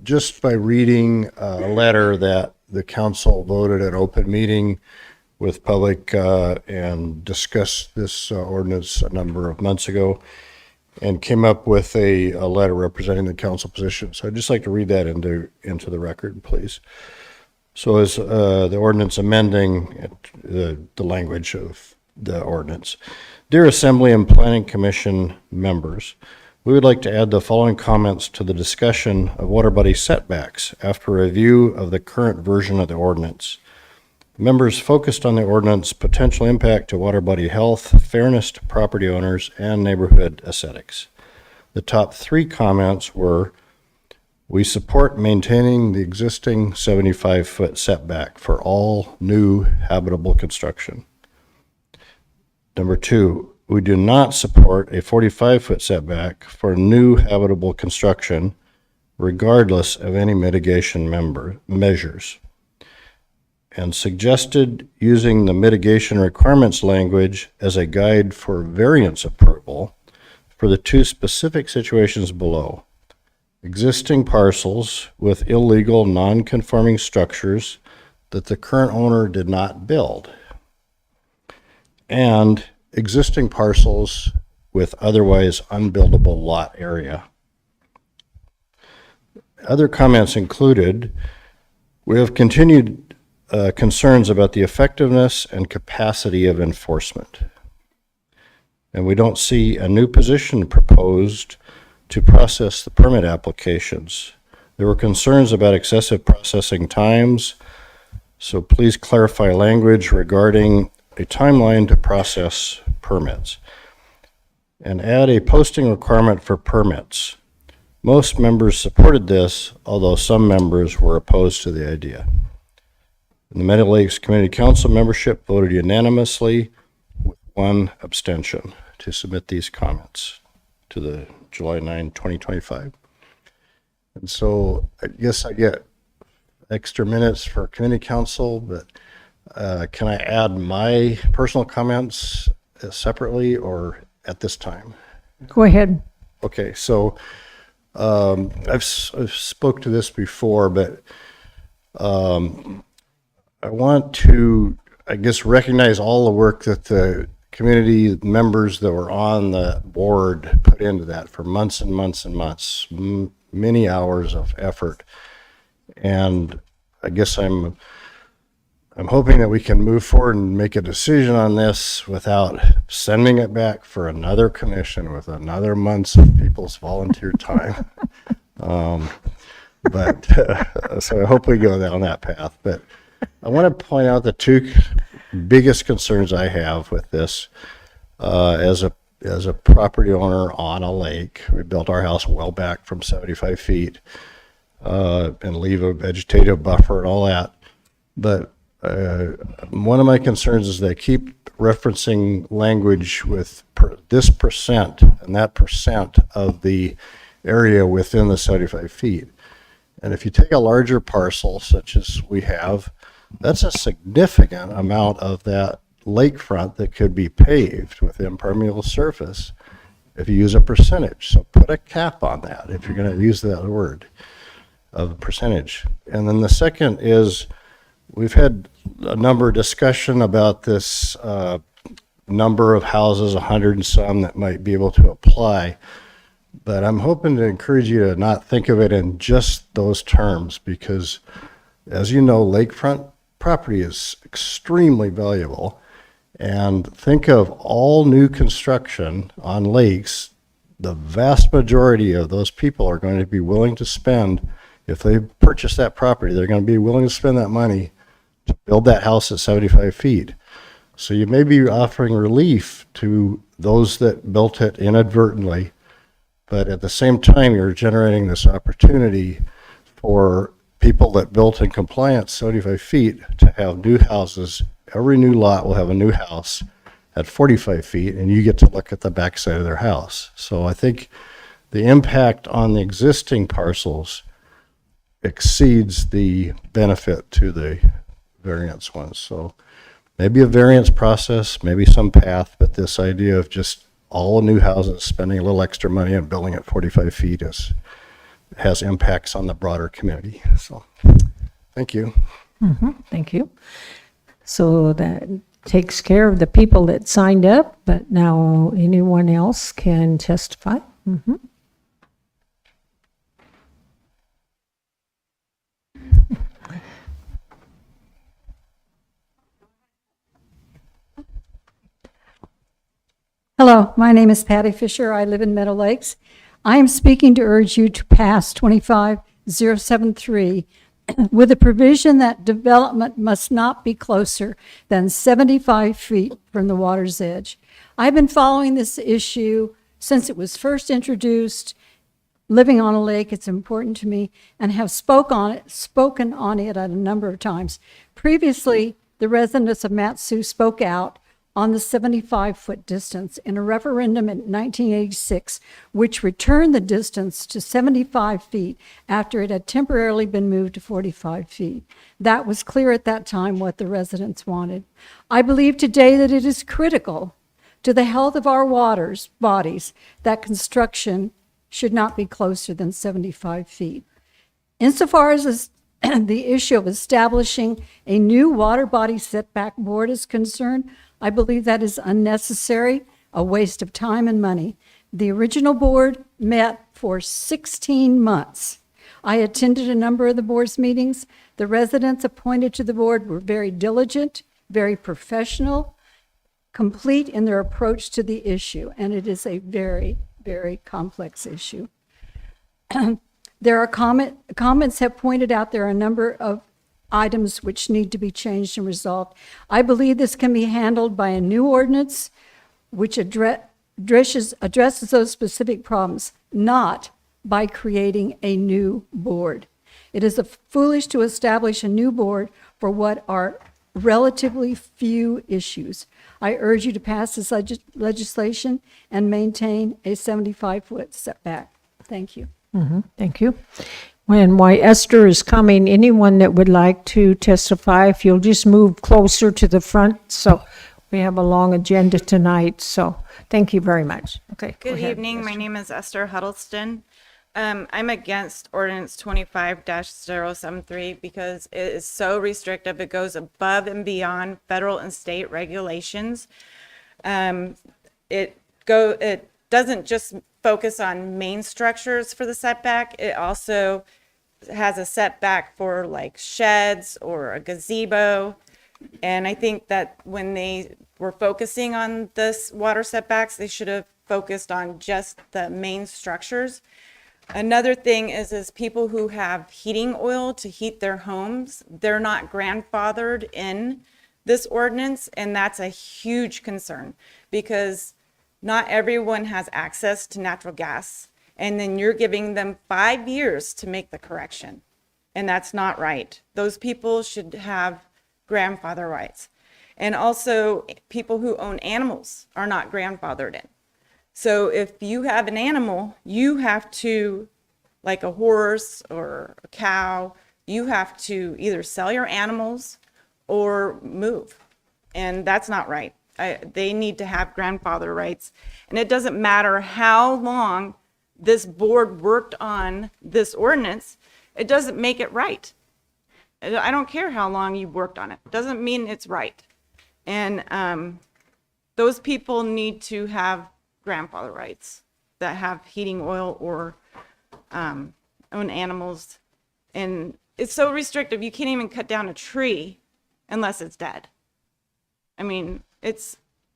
just by reading a letter that the council voted at open meeting with public and discussed this ordinance a number of months ago and came up with a letter representing the council position. So I'd just like to read that into the record, please. So as the ordinance amending the language of the ordinance. Dear Assembly and Planning Commission members, we would like to add the following comments to the discussion of water body setbacks after review of the current version of the ordinance. Members focused on the ordinance potential impact to water body health, fairness to property owners, and neighborhood aesthetics. The top 3 comments were: we support maintaining the existing 75-foot setback for all new habitable construction. Number 2, we do not support a 45-foot setback for new habitable construction, regardless of any mitigation measures. And suggested using the mitigation requirements language as a guide for variance approval for the 2 specific situations below. Existing parcels with illegal non-conforming structures that the current owner did not build, and existing parcels with otherwise unbuildable lot area. Other comments included: we have continued concerns about the effectiveness and capacity of enforcement, and we don't see a new position proposed to process the permit applications. There were concerns about excessive processing times, so please clarify language regarding a timeline to process permits. And add a posting requirement for permits. Most members supported this, although some members were opposed to the idea. And the Meadow Lakes Community Council membership voted unanimously with 1 abstention to submit these comments to the July 9, 2025. And so I guess I get extra minutes for community council, but can I add my personal comments separately or at this time? Go ahead. Okay, so I've spoke to this before, but I want to, I guess, recognize all the work that the community members that were on the board put into that for months and months and months, many hours of effort. And I guess I'm hoping that we can move forward and make a decision on this without sending it back for another commission with another months of people's volunteer time. But so I hope we go down that path. But I want to point out the 2 biggest concerns I have with this. As a property owner on a lake, we built our house well back from 75 feet and leave a vegetative buffer and all that. But one of my concerns is they keep referencing language with this percent and that percent of the area within the 75 feet. And if you take a larger parcel, such as we have, that's a significant amount of that lakefront that could be paved with impermeable surface if you use a percentage. So put a cap on that if you're going to use that word of percentage. And then the second is, we've had a number of discussion about this number of houses, 100 and some, that might be able to apply. But I'm hoping to encourage you to not think of it in just those terms because, as you know, lakefront property is extremely valuable. And think of all new construction on lakes, the vast majority of those people are going to be willing to spend, if they purchase that property, they're going to be willing to spend that money to build that house at 75 feet. So you may be offering relief to those that built it inadvertently, but at the same time, you're generating this opportunity for people that built in compliance 75 feet to have new houses. Every new lot will have a new house at 45 feet, and you get to look at the backside of their house. So I think the impact on the existing parcels exceeds the benefit to the variance ones. So maybe a variance process, maybe some path, but this idea of just all new houses spending a little extra money and building at 45 feet has impacts on the broader community. So thank you. Thank you. So that takes care of the people that signed up, but now anyone else can testify. Hello, my name is Patty Fisher. I live in Meadow Lakes. I am speaking to urge you to pass 25073 with a provision that development must not be closer than 75 feet from the water's edge. I've been following this issue since it was first introduced. Living on a lake, it's important to me, and have spoken on it at a number of times. Previously, the residents of Matsu spoke out on the 75-foot distance in a referendum in 1986, which returned the distance to 75 feet after it had temporarily been moved to 45 feet. That was clear at that time what the residents wanted. I believe today that it is critical to the health of our waters bodies that construction should not be closer than 75 feet. Insofar as the issue of establishing a new water body setback board is concerned, I believe that is unnecessary, a waste of time and money. The original board met for 16 months. I attended a number of the board's meetings. The residents appointed to the board were very diligent, very professional, complete in their approach to the issue, and it is a very, very complex issue. There are comments have pointed out there are a number of items which need to be changed and resolved. I believe this can be handled by a new ordinance which addresses those specific problems, not by creating a new board. It is foolish to establish a new board for what are relatively few issues. I urge you to pass this legislation and maintain a 75-foot setback. Thank you. Thank you. And while Esther is coming, anyone that would like to testify, if you'll just move closer to the front. So we have a long agenda tonight. So thank you very much. Okay. Good evening. My name is Esther Huddleston. I'm against ordinance 25-073 because it is so restrictive. It goes above and beyond federal and state regulations. It doesn't just focus on main structures for the setback. It also has a setback for like sheds or a gazebo. And I think that when they were focusing on this water setbacks, they should have focused on just the main structures. Another thing is people who have heating oil to heat their homes, they're not grandfathered in this ordinance, and that's a huge concern because not everyone has access to natural gas, and then you're giving them 5 years to make the correction, and that's not right. Those people should have grandfather rights. And also, people who own animals are not grandfathered in. So if you have an animal, you have to, like a horse or a cow, you have to either sell your animals or move. And that's not right. They need to have grandfather rights. And it doesn't matter how long this board worked on this ordinance, it doesn't make it right. I don't care how long you worked on it. It doesn't mean it's right. And those people need to have grandfather rights. that have heating oil or own animals. And it's so restrictive, you can't even cut down a tree unless it's dead. I mean,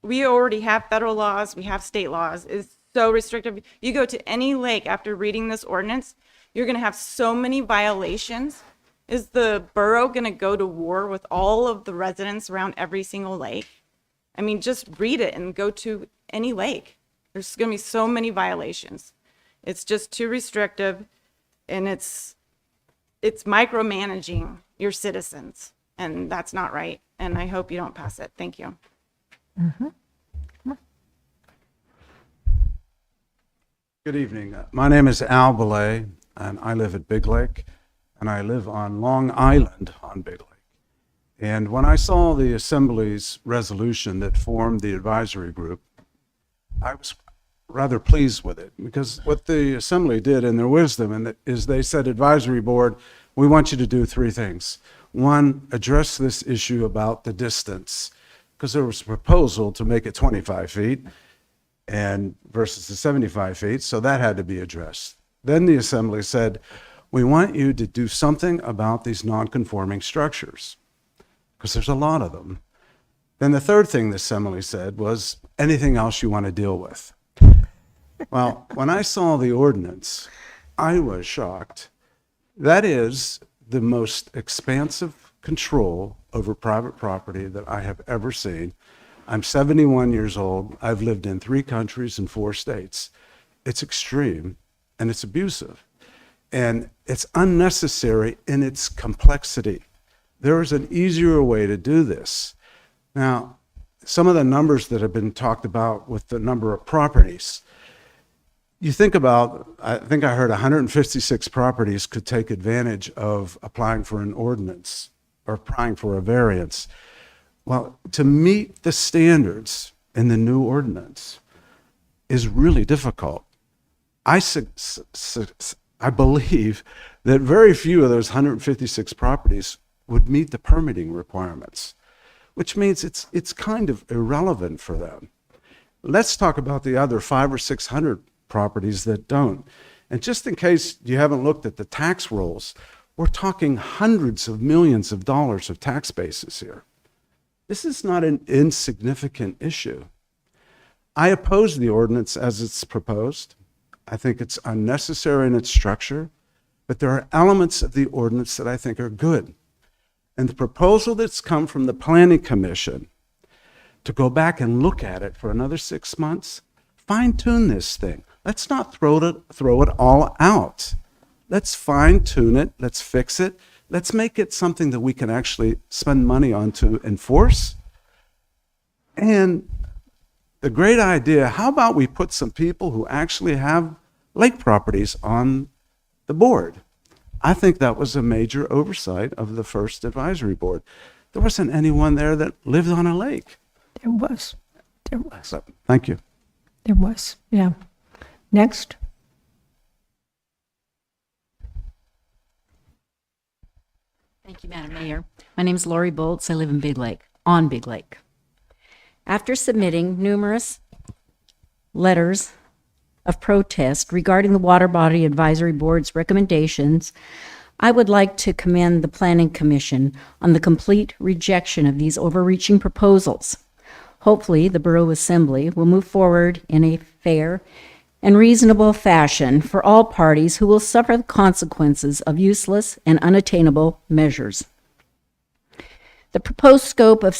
we already have federal laws, we have state laws. It's so restrictive. You go to any lake after reading this ordinance, you're gonna have so many violations. Is the borough gonna go to war with all of the residents around every single lake? I mean, just read it and go to any lake. There's gonna be so many violations. It's just too restrictive, and it's micromanaging your citizens, and that's not right. And I hope you don't pass it. Thank you. Good evening. My name is Al Belay, and I live at Big Lake, and I live on Long Island on Big Lake. And when I saw the Assembly's resolution that formed the advisory group, I was rather pleased with it, because what the Assembly did in their wisdom is they said, advisory board, we want you to do three things. One, address this issue about the distance, because there was a proposal to make it 25 feet and versus the 75 feet, so that had to be addressed. Then the Assembly said, we want you to do something about these non-conforming structures, because there's a lot of them. Then the third thing the Assembly said was, anything else you want to deal with. Well, when I saw the ordinance, I was shocked. That is the most expansive control over private property that I have ever seen. I'm 71 years old. I've lived in 3 countries and 4 states. It's extreme and it's abusive, and it's unnecessary in its complexity. There is an easier way to do this. Now, some of the numbers that have been talked about with the number of properties, you think about, I think I heard 156 properties could take advantage of applying for an ordinance or applying for a variance. Well, to meet the standards in the new ordinance is really difficult. I believe that very few of those 156 properties would meet the permitting requirements, which means it's kind of irrelevant for them. Let's talk about the other 500 or 600 properties that don't. And just in case you haven't looked at the tax rolls, we're talking hundreds of millions of dollars of tax bases here. This is not an insignificant issue. I oppose the ordinance as it's proposed. I think it's unnecessary in its structure, but there are elements of the ordinance that I think are good. And the proposal that's come from the Planning Commission to go back and look at it for another 6 months, fine-tune this thing. Let's not throw it all out. Let's fine-tune it. Let's fix it. Let's make it something that we can actually spend money on to enforce. And the great idea, how about we put some people who actually have lake properties on the board? I think that was a major oversight of the first advisory board. There wasn't anyone there that lived on a lake. There was. So, thank you. There was, yeah. Next. Thank you, Madam Mayor. My name is Lori Bolts. I live in Big Lake, on Big Lake. After submitting numerous letters of protest regarding the Water Body Advisory Board's recommendations, I would like to commend the Planning Commission on the complete rejection of these overreaching proposals. Hopefully, the Borough Assembly will move forward in a fair and reasonable fashion for all parties who will suffer the consequences of useless and unattainable measures. The proposed scope of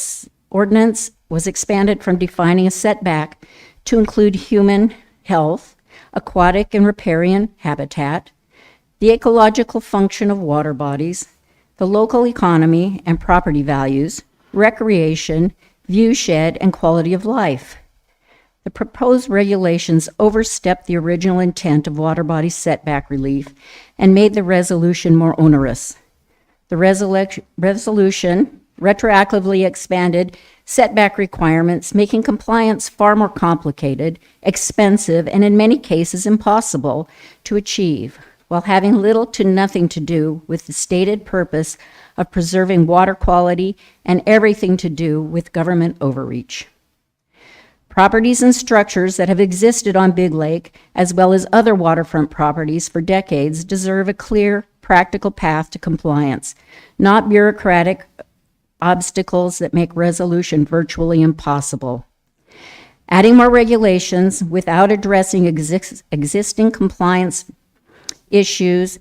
ordinance was expanded from defining a setback to include human health, aquatic and riparian habitat, the ecological function of water bodies, the local economy and property values, recreation, viewshed, and quality of life. The proposed regulations overstepped the original intent of water body setback relief and made the resolution more onerous. The resolution retroactively expanded setback requirements, making compliance far more complicated, expensive, and in many cases impossible to achieve, while having little to nothing to do with the stated purpose of preserving water quality and everything to do with government overreach. Properties and structures that have existed on Big Lake, as well as other waterfront properties for decades, deserve a clear, practical path to compliance, not bureaucratic obstacles that make resolution virtually impossible. Adding more regulations without addressing existing compliance issues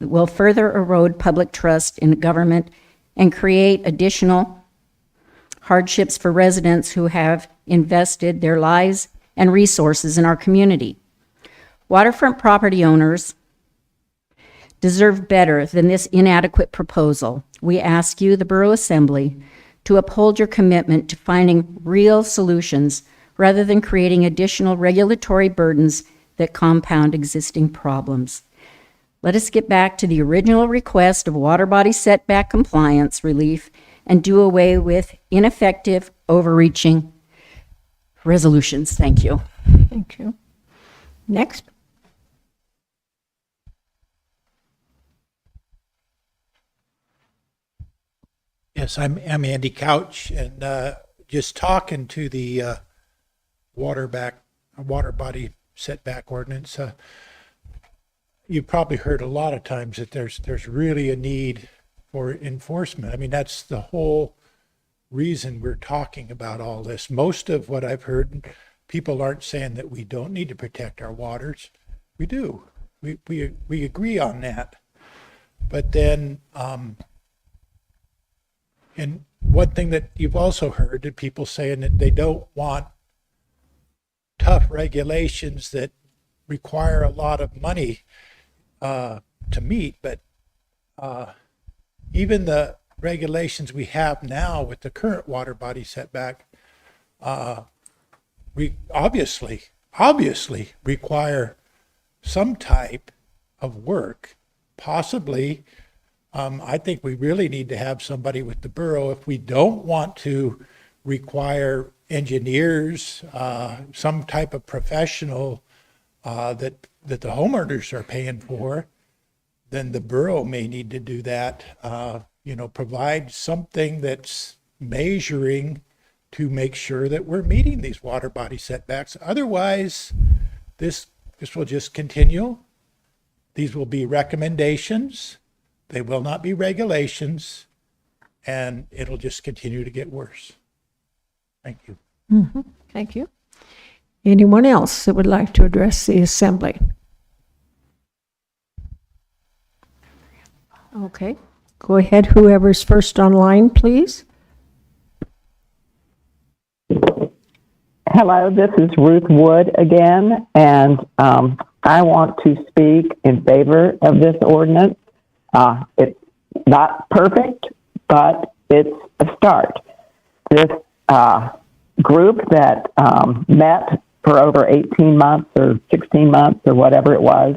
will further erode public trust in government and create additional hardships for residents who have invested their lives and resources in our community. Waterfront property owners deserve better than this inadequate proposal. We ask you, the Borough Assembly, to uphold your commitment to finding real solutions rather than creating additional regulatory burdens that compound existing problems. Let us get back to the original request of water body setback compliance relief and do away with ineffective, overreaching resolutions. Thank you. Thank you. Next. Yes, I'm Andy Couch, and just talking to the water body setback ordinance. You've probably heard a lot of times that there's really a need for enforcement. I mean, that's the whole reason we're talking about all this. Most of what I've heard, people aren't saying that we don't need to protect our waters. We do. We agree on that. But then, and one thing that you've also heard is people saying that they don't want tough regulations that require a lot of money to meet, but even the regulations we have now with the current water body setback, we obviously require some type of work. Possibly, I think we really need to have somebody with the borough if we don't want to require engineers, some type of professional that the homeowners are paying for, then the borough may need to do that. Provide something that's measuring to make sure that we're meeting these water body setbacks. Otherwise, this will just continue. These will be recommendations. They will not be regulations, and it'll just continue to get worse. Thank you. Mm-hmm. Thank you. Anyone else that would like to address the assembly? Okay, go ahead. Whoever's first online, please. Hello, this is Ruth Wood again, and I want to speak in favor of this ordinance. It's not perfect, but it's a start. This group that met for over 18 months or 16 months or whatever it was,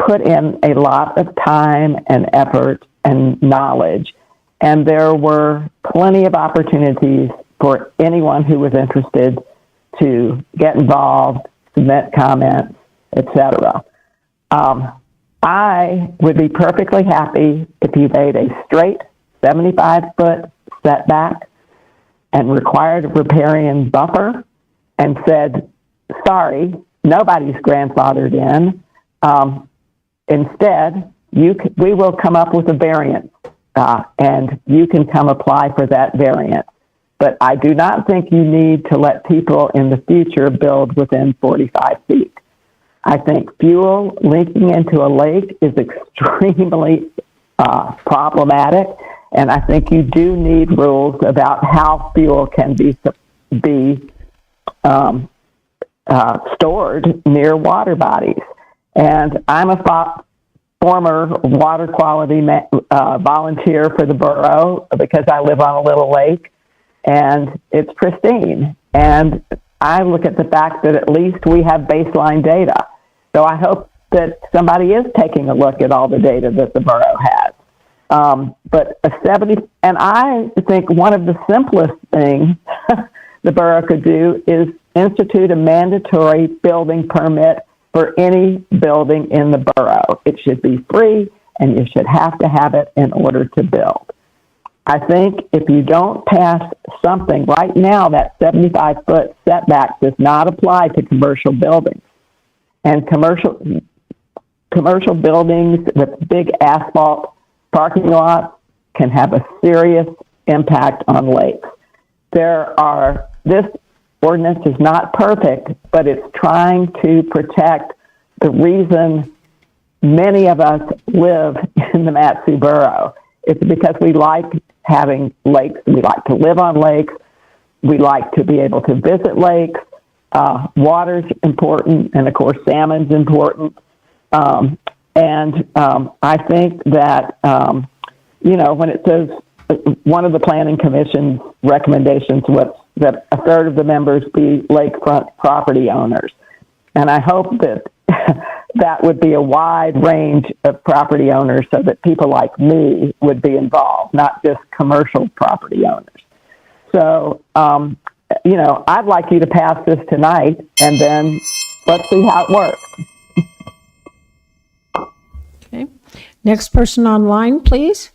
put in a lot of time and effort and knowledge, and there were plenty of opportunities for anyone who was interested to get involved, submit comments, etc. I would be perfectly happy if you made a straight 75-foot setback and required a riparian buffer and said, sorry, nobody's grandfathered in. Instead, we will come up with a variance, and you can come apply for that variance. But I do not think you need to let people in the future build within 45 feet. I think fuel linking into a lake is extremely problematic, and I think you do need rules about how fuel can be stored near water bodies. And I'm a former water quality volunteer for the borough because I live on a little lake, and it's pristine. And I look at the fact that at least we have baseline data. So I hope that somebody is taking a look at all the data that the borough has. But a 70, and I think one of the simplest things the borough could do is institute a mandatory building permit for any building in the borough. It should be free, and you should have to have it in order to build. I think if you don't pass something, right now that 75-foot setback does not apply to commercial buildings. And commercial buildings with big asphalt parking lots can have a serious impact on lakes. This ordinance is not perfect, but it's trying to protect the reason many of us live in the Matsu Borough. It's because we like having lakes. We like to live on lakes. We like to be able to visit lakes. Water's important, and of course, salmon's important. I think that, when it says one of the Planning Commission's recommendations was that a third of the members be lakefront property owners. And I hope that that would be a wide range of property owners so that people like me would be involved, not just commercial property owners. So, I'd like you to pass this tonight, and then let's see how it works. Okay. Next person online, please.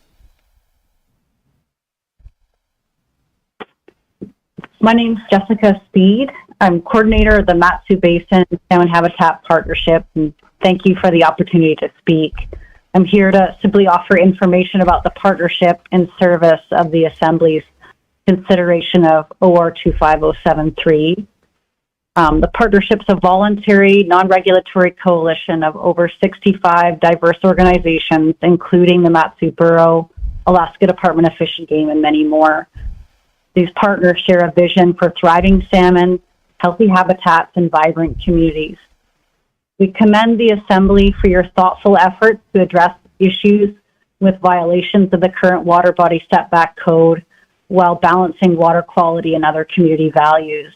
My name's Jessica Speed. I'm coordinator of the Matsu Basin Salmon Habitat Partnership, and thank you for the opportunity to speak. I'm here to simply offer information about the partnership in service of the Assembly's consideration of OR 25073. The partnership's a voluntary, non-regulatory coalition of over 65 diverse organizations, including the Matsu Borough, Alaska Department of Fish and Game, and many more. These partners share a vision for thriving salmon, healthy habitats, and vibrant communities. We commend the Assembly for your thoughtful efforts to address issues with violations of the current water body setback code while balancing water quality and other community values.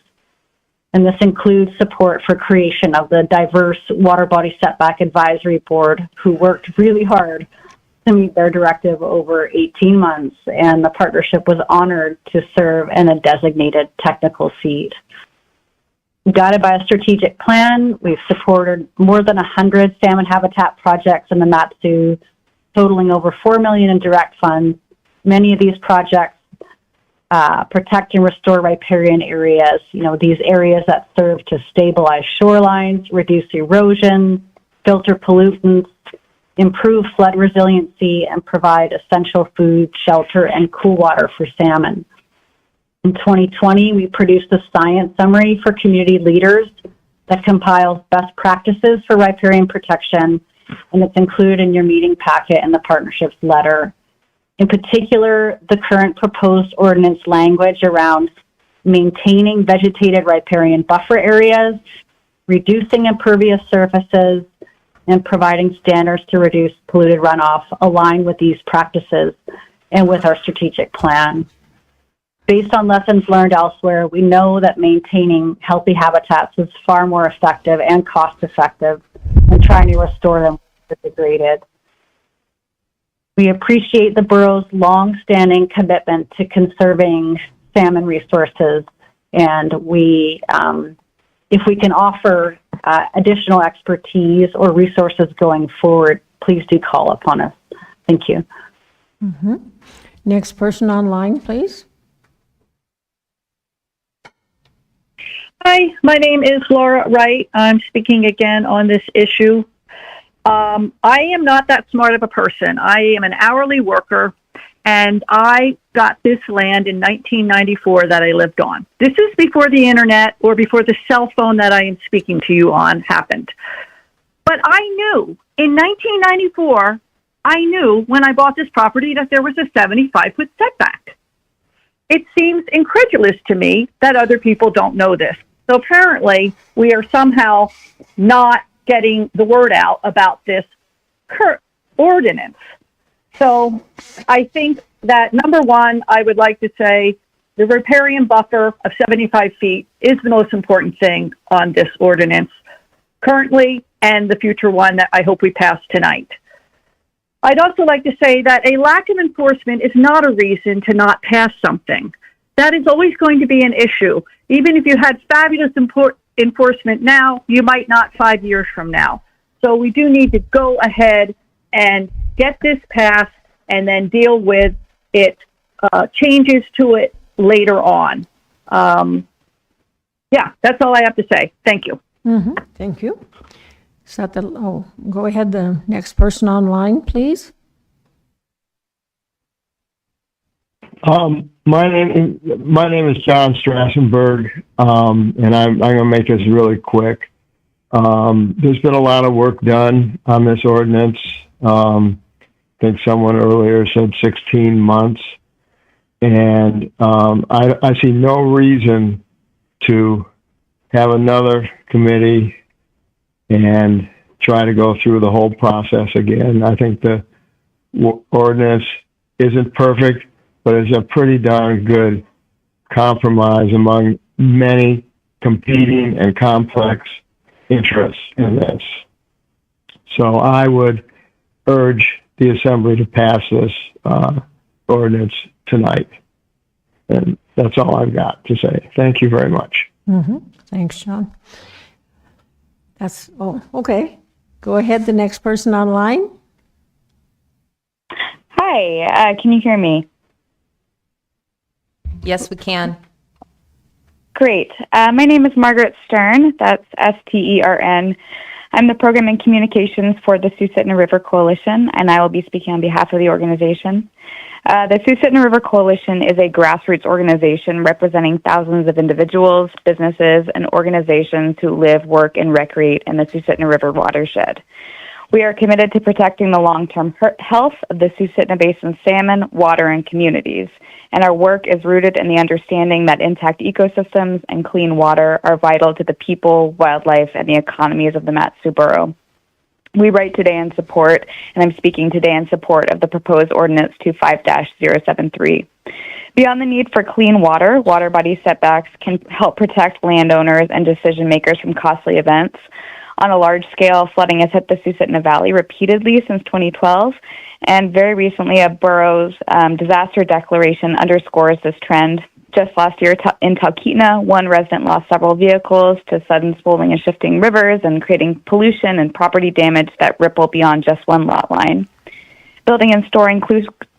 And this includes support for creation of the diverse water body setback advisory board, who worked really hard to meet their directive over 18 months, and the partnership was honored to serve in a designated technical seat. Guided by a strategic plan, we've supported more than 100 salmon habitat projects in the Matsu, totaling over $4 million in direct funds. Many of these projects protect and restore riparian areas, these areas that serve to stabilize shorelines, reduce erosion, filter pollutants, improve flood resiliency, and provide essential food, shelter, and cool water for salmon. In 2020, we produced a science summary for community leaders that compiles best practices for riparian protection, and it's included in your meeting packet and the partnership's letter. In particular, the current proposed ordinance language around maintaining vegetated riparian buffer areas, reducing impervious surfaces, and providing standards to reduce polluted runoff align with these practices and with our strategic plan. Based on lessons learned elsewhere, we know that maintaining healthy habitats is far more effective and cost-effective than trying to restore them when they're degraded. We appreciate the borough's long-standing commitment to conserving salmon resources, and if we can offer additional expertise or resources going forward, please do call upon us. Thank you. Mm-hmm. Next person online, please. Hi, my name is Laura Wright. I'm speaking again on this issue. I am not that smart of a person. I am an hourly worker, and I got this land in 1994 that I lived on. This is before the internet or before the cell phone that I am speaking to you on happened. But I knew in 1994, I knew when I bought this property that there was a 75-foot setback. It seems incredulous to me that other people don't know this. So apparently we are somehow not getting the word out about this ordinance. So I think that, number one, I would like to say the riparian buffer of 75 feet is the most important thing on this ordinance currently, and the future one that I hope we pass tonight. I'd also like to say that a lack of enforcement is not a reason to not pass something. That is always going to be an issue. Even if you had fabulous enforcement now, you might not 5 years from now. So we do need to go ahead and get this passed and then deal with it changes to it later on. Yeah, that's all I have to say. Thank you. Thank you. Is that go ahead, the next person online, please. My name is John Strassenberg, and I'm going to make this really quick. There's been a lot of work done on this ordinance. I think someone earlier said 16 months, and I see no reason to have another committee and try to go through the whole process again. I think the ordinance isn't perfect, but it's a pretty darn good compromise among many competing and complex interests in this. So I would urge the Assembly to pass this ordinance tonight. And that's all I've got to say. Thank you very much. Thanks, John. Okay. Go ahead, the next person online. Hi, can you hear me? Yes, we can. Great. My name is Margaret Stern. That's Stern. I'm the Program and Communications for the Susitna River Coalition, and I will be speaking on behalf of the organization. The Susitna River Coalition is a grassroots organization representing thousands of individuals, businesses, and organizations who live, work, and recreate in the Susitna River watershed. We are committed to protecting the long-term health of the Susitna Basin salmon, water, and communities, and our work is rooted in the understanding that intact ecosystems and clean water are vital to the people, wildlife, and the economies of the Mat-Su Borough. We write today in support, and I'm speaking today in support of the proposed Ordinance 25-073. Beyond the need for clean water, water body setbacks can help protect landowners and decision makers from costly events. On a large scale, flooding has hit the Susitna Valley repeatedly since 2012, and very recently a borough's disaster declaration underscores this trend. Just last year in Talkeetna, one resident lost several vehicles to sudden swelling and shifting rivers and creating pollution and property damage that ripple beyond just one lot line. Building and storing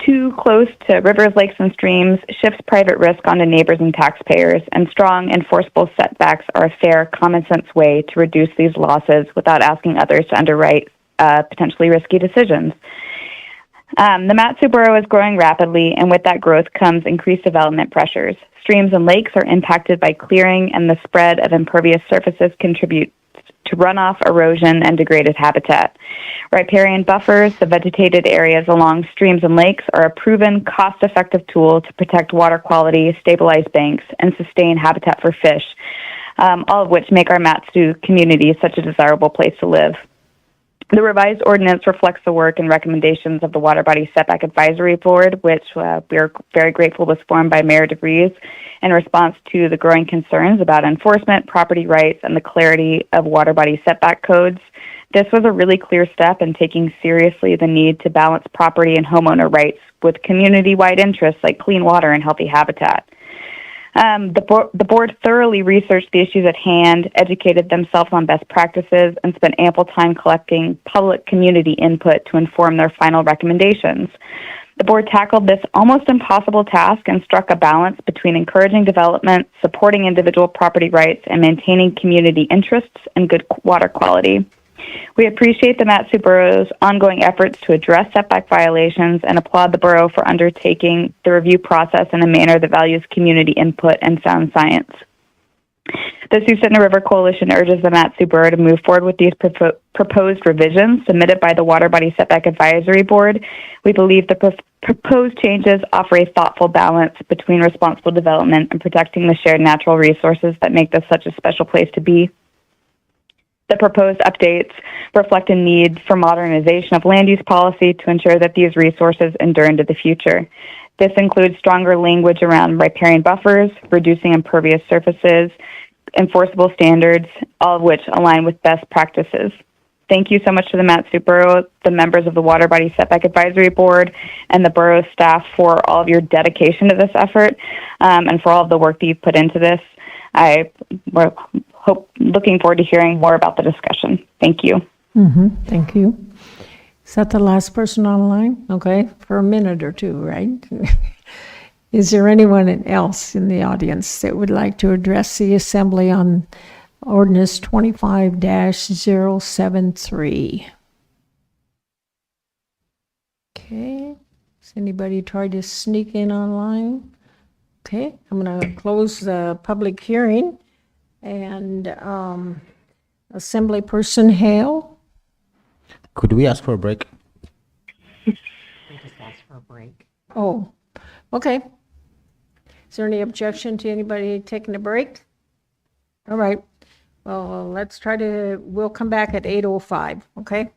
too close to rivers, lakes, and streams shifts private risk onto neighbors and taxpayers, and strong enforceable setbacks are a fair, common-sense way to reduce these losses without asking others to underwrite potentially risky decisions. The Mat-Su Borough is growing rapidly, and with that growth comes increased development pressures. Streams and lakes are impacted by clearing, and the spread of impervious surfaces contributes to runoff, erosion, and degraded habitat. Riparian buffers, the vegetated areas along streams and lakes, are a proven, cost-effective tool to protect water quality, stabilize banks, and sustain habitat for fish, all of which make our Mat-Su community such a desirable place to live. The revised ordinance reflects the work and recommendations of the Water Body Setback Advisory Board, which we are very grateful was formed by Mayor DeVries in response to the growing concerns about enforcement, property rights, and the clarity of water body setback codes. This was a really clear step in taking seriously the need to balance property and homeowner rights with community-wide interests like clean water and healthy habitat. The board thoroughly researched the issues at hand, educated themselves on best practices, and spent ample time collecting public community input to inform their final recommendations. The board tackled this almost impossible task and struck a balance between encouraging development, supporting individual property rights, and maintaining community interests and good water quality. We appreciate the Mat-Su Borough's ongoing efforts to address setback violations and applaud the borough for undertaking the review process in a manner that values community input and sound science. The Susitna River Coalition urges the Mat-Su Borough to move forward with these proposed revisions submitted by the Water Body Setback Advisory Board. We believe the proposed changes offer a thoughtful balance between responsible development and protecting the shared natural resources that make this such a special place to be. The proposed updates reflect a need for modernization of land use policy to ensure that these resources endure into the future. This includes stronger language around riparian buffers, reducing impervious surfaces, enforceable standards, all of which align with best practices. Thank you so much to the Mat-Su Borough, the members of the Water Body Setback Advisory Board, and the borough staff for all of your dedication to this effort and for all of the work that you've put into this. Looking forward to hearing more about the discussion. Thank you. Thank you. Is that the last person online? Okay, for a minute or two, right? Is there anyone else in the audience that would like to address the assembly on ordinance 25-073? Okay, has anybody tried to sneak in online? Okay, I'm going to close the public hearing, and Assembly Person Hale. Could we ask for a break? We just asked for a break. Oh, okay. Is there any objection to anybody taking a break? All right. Well, we'll come back at 8:05, okay?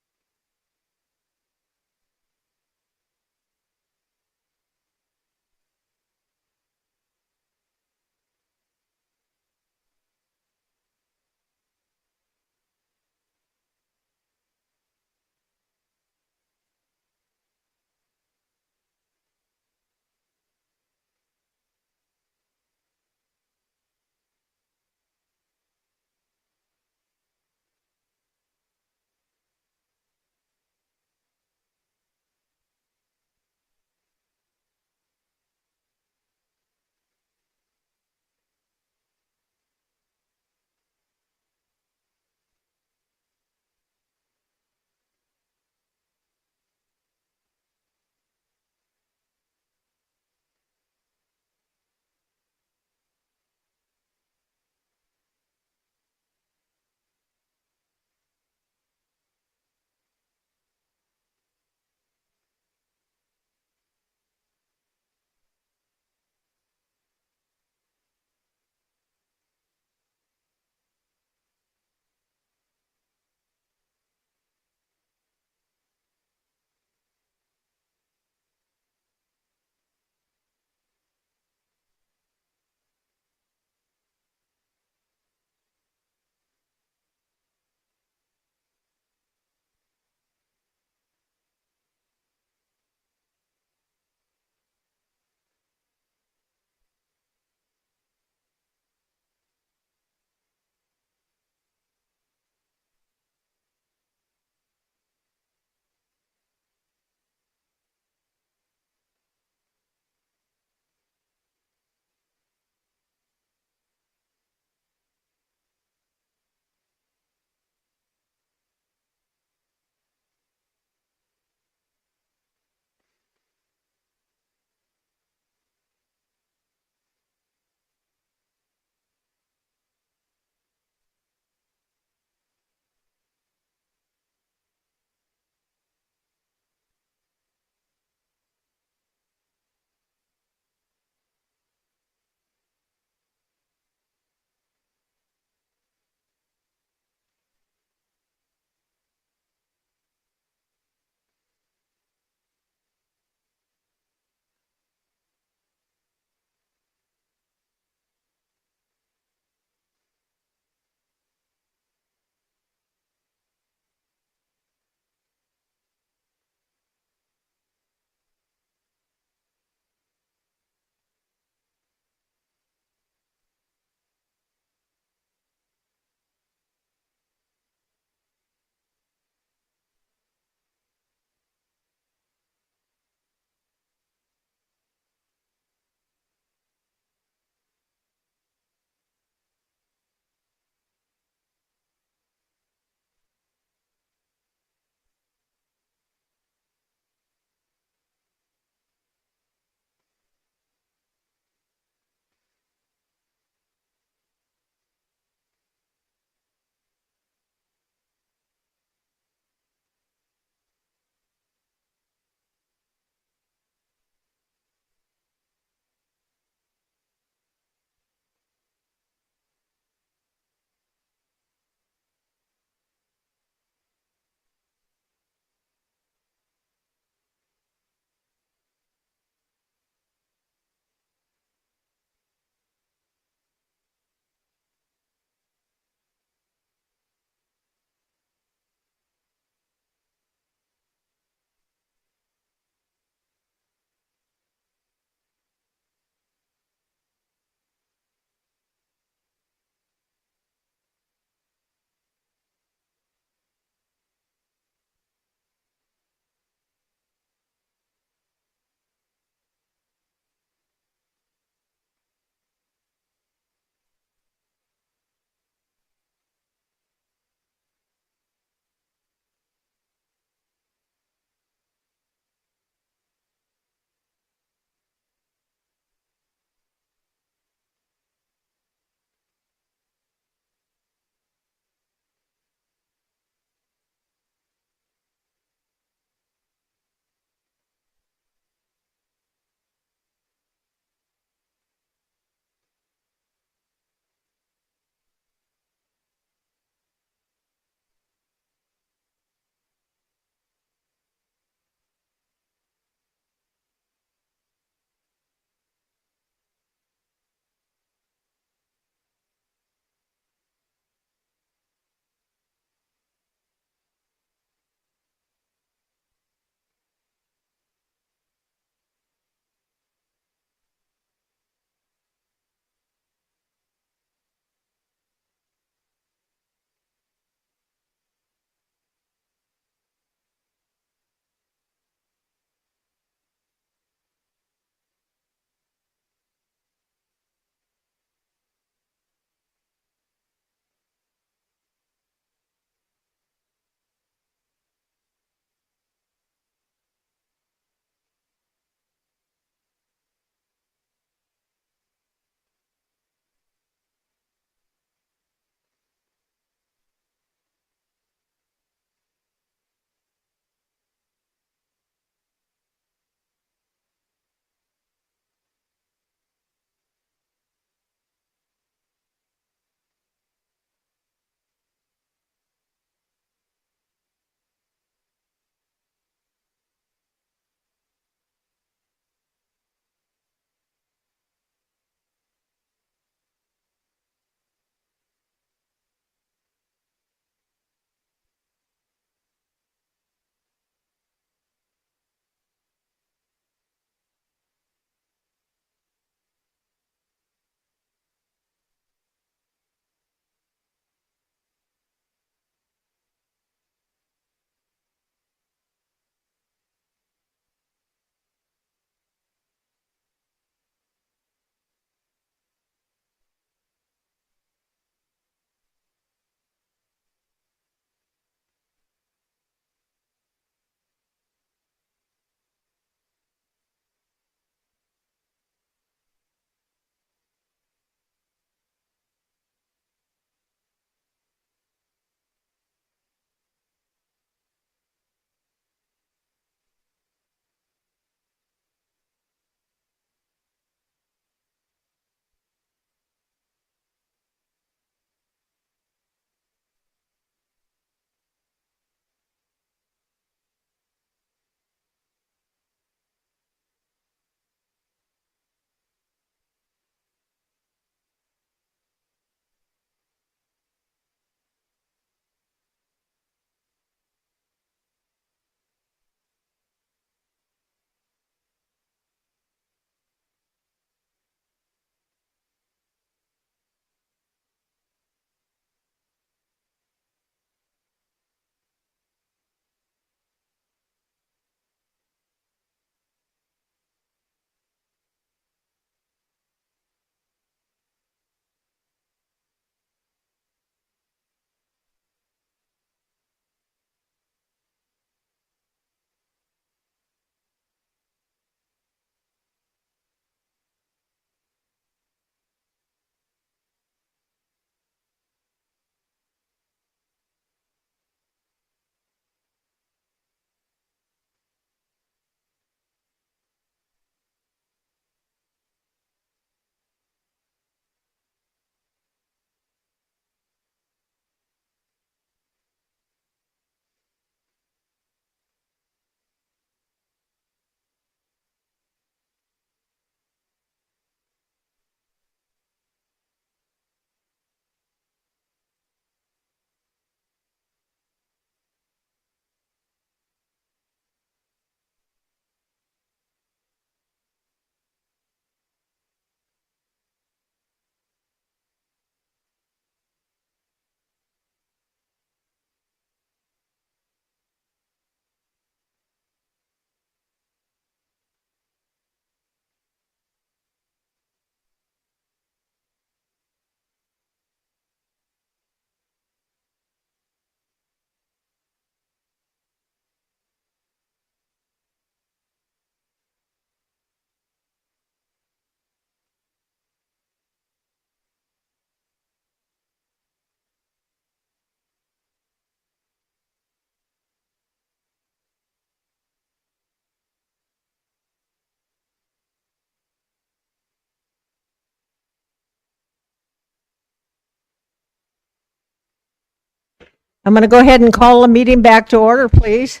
I'm going to go ahead and call the meeting back to order, please.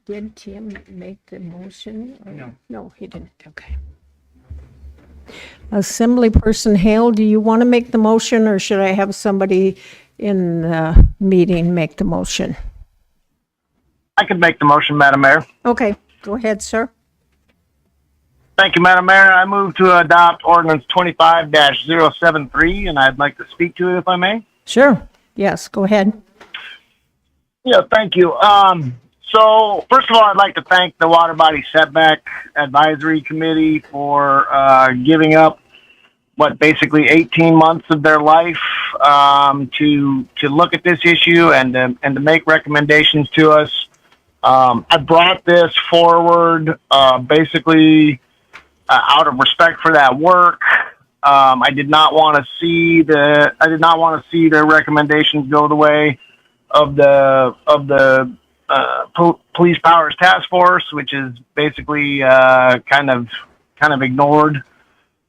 Did Tim make the motion? No. No, he didn't. Okay. Assemblyperson Hale, do you want to make the motion, or should I have somebody in the meeting make the motion? I could make the motion, Madam Mayor. Okay, go ahead, sir. Thank you, Madam Mayor. I move to adopt ordinance 25-073, and I'd like to speak to it if I may. Sure. Yes, go ahead. Yeah, thank you. So first of all, I'd like to thank the Water Body Setback Advisory Committee for giving up basically 18 months of their life to look at this issue and to make recommendations to us. I brought this forward basically out of respect for that work. I did not want to see their recommendations go the way of the Police Powers Task Force, which is basically kind of ignored.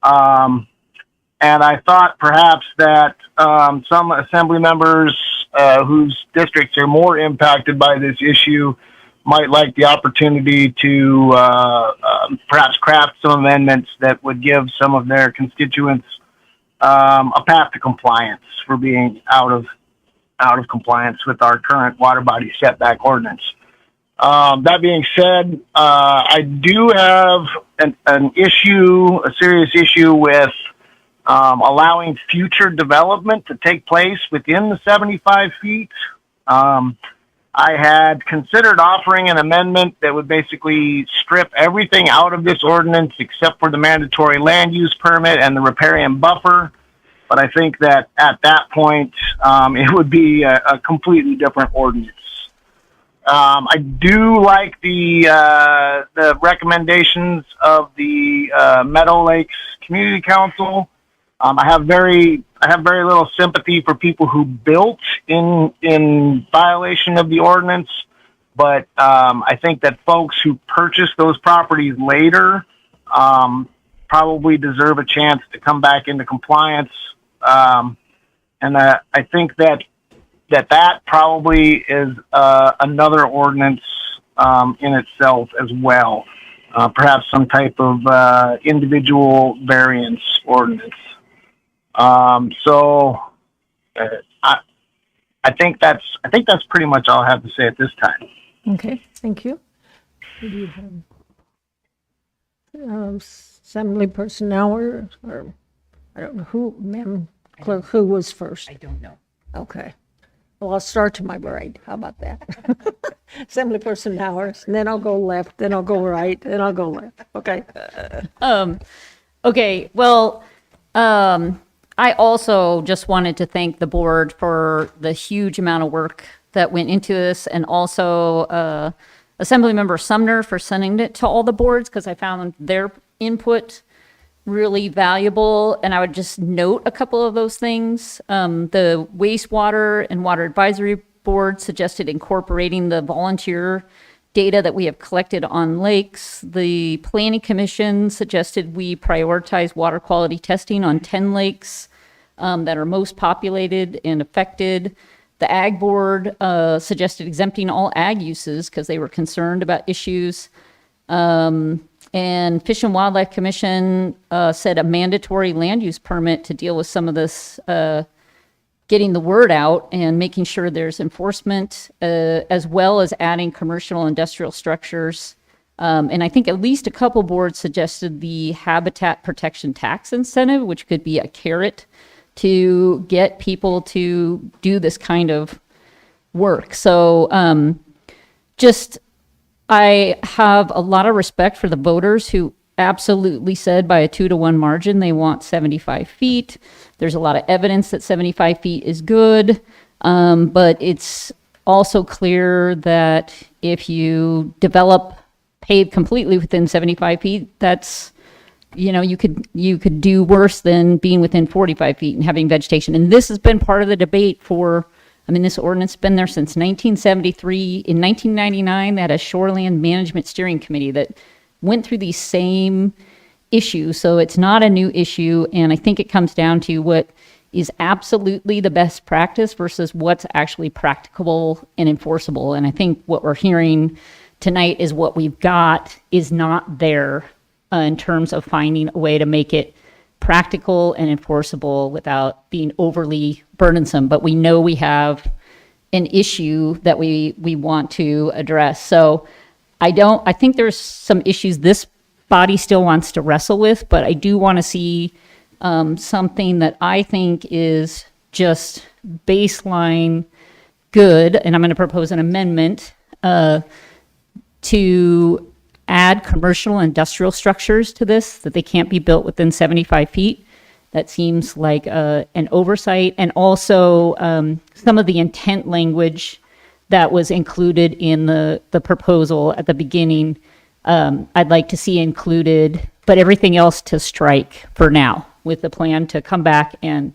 And I thought perhaps that some assembly members whose districts are more impacted by this issue might like the opportunity to perhaps craft some amendments that would give some of their constituents a path to compliance for being out of compliance with our current water body setback ordinance. That being said, I do have a serious issue with allowing future development to take place within the 75 feet. I had considered offering an amendment that would basically strip everything out of this ordinance except for the mandatory land use permit and the riparian buffer. But I think that at that point, it would be a completely different ordinance. I do like the recommendations of the Meadow Lakes Community Council. I have very little sympathy for people who built in violation of the ordinance, but I think that folks who purchased those properties later probably deserve a chance to come back into compliance. And I think that probably is another ordinance in itself as well, perhaps some type of individual variance ordinance. So I think that's pretty much all I have to say at this time. Okay, thank you. Who do you have? Assemblyperson now, or I don't know who, Madam Clerk, who was first? I don't know. Okay. Well, I'll start to my right. How about that? Assemblyperson Howard, and then I'll go left, then I'll go right, then I'll go left. Okay. Okay, well, I also just wanted to thank the board for the huge amount of work that went into this, and also Assemblymember Sumner for sending it to all the boards, because I found their input really valuable. And I would just note a couple of those things. The wastewater and water advisory board suggested incorporating the volunteer data that we have collected on lakes. The planning commission suggested we prioritize water quality testing on 10 lakes that are most populated and affected. The ag board suggested exempting all ag uses because they were concerned about issues. And Fish and Wildlife Commission said a mandatory land use permit to deal with some of this, getting the word out and making sure there's enforcement, as well as adding commercial industrial structures. And I think at least a couple boards suggested the habitat protection tax incentive, which could be a carrot to get people to do this kind of work. So I have a lot of respect for the voters who absolutely said by a 2-to-1 margin they want 75 feet. There's a lot of evidence that 75 feet is good, but it's also clear that if you develop paved completely within 75 feet, that's, you could do worse than being within 45 feet and having vegetation. And this has been part of the debate for I mean, this ordinance has been there since 1973. In 1999, they had a shoreland management steering committee that went through these same issues. So it's not a new issue. And I think it comes down to what is absolutely the best practice versus what's actually practicable and enforceable. And I think what we're hearing tonight is what we've got is not there in terms of finding a way to make it practical and enforceable without being overly burdensome. But we know we have an issue that we want to address. So I think there's some issues this body still wants to wrestle with, but I do want to see something that I think is just baseline good. And I'm going to propose an amendment to add commercial industrial structures to this, that they can't be built within 75 feet. That seems like an oversight. And also some of the intent language that was included in the proposal at the beginning, I'd like to see included, but everything else to strike for now, with the plan to come back and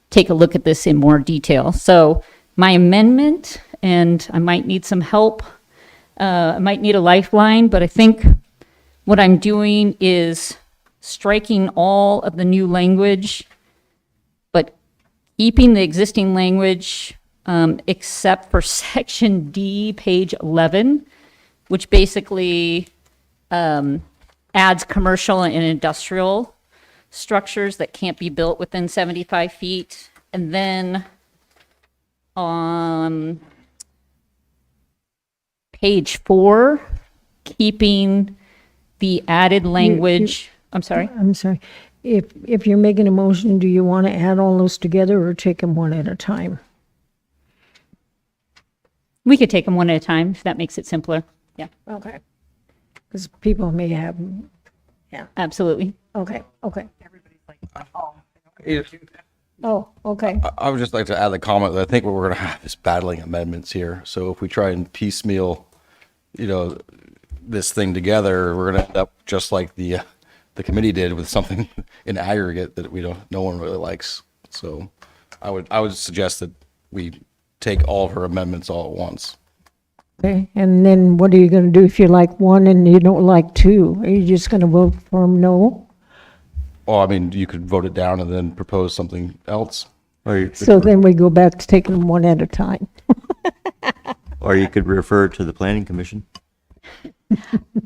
take a look at this in more detail. So my amendment, and I might need some help, I might need a lifeline, but I think what I'm doing is striking all of the new language, but keeping the existing language except for section D, page 11, which basically adds commercial and industrial structures that can't be built within 75 feet. And then on page 4, keeping the added language. I'm sorry. I'm sorry. If you're making a motion, do you want to add all those together or take them one at a time? We could take them one at a time if that makes it simpler. Yeah. Okay. Because people may have, yeah. Absolutely. Okay, okay. Yeah. Oh, okay. I would just like to add the comment that I think what we're going to have is battling amendments here. So if we try and piecemeal, this thing together, we're going to end up just like the committee did with something in aggregate that no one really likes. So I would suggest that we take all of her amendments all at once. Okay, and then what are you going to do if you like one and you don't like two? Are you just going to vote for them no? Well, I mean, you could vote it down and then propose something else. So then we go back to taking them one at a time. Or you could refer to the planning commission.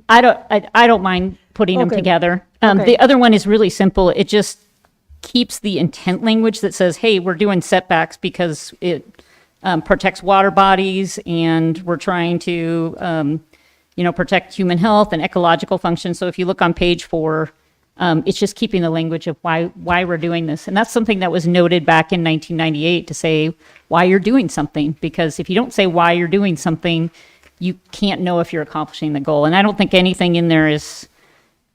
I don't mind putting them Okay. together. Okay. The other one is really simple. It just keeps the intent language that says, hey, we're doing setbacks because it protects water bodies and we're trying to, protect human health and ecological functions. So if you look on page 4, it's just keeping the language of why we're doing this. And that's something that was noted back in 1998 to say why you're doing something. Because if you don't say why you're doing something, you can't know if you're accomplishing the goal. And I don't think anything in there is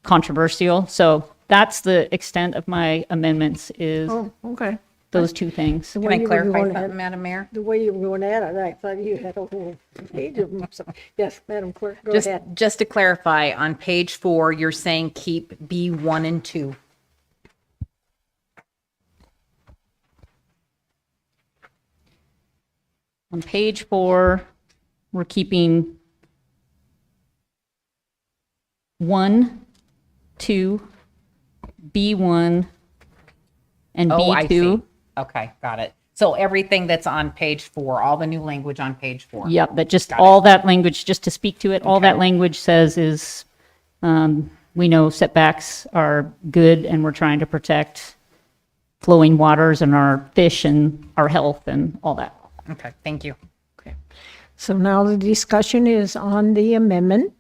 controversial. So that's the extent of my amendments is Oh, okay. those two things. The Can way I you were clarify going something, at- Madam Mayor? The way you were going at it, I thought you had a whole page of them. So, yes, Madam Clerk, go Just, ahead. just to clarify, on page 4, you're saying keep B1 and 2. On page 4, we're keeping 1, 2, B1, and Oh, I see. B2. Okay, got it. So everything that's on page 4, all the new language on page 4. Yep, that just Got all that language, just to speak to it, all that Okay. language says is, we know setbacks are good and we're trying to protect flowing waters and our fish and our health and all that. Okay, thank you. So now the discussion is on the amendment.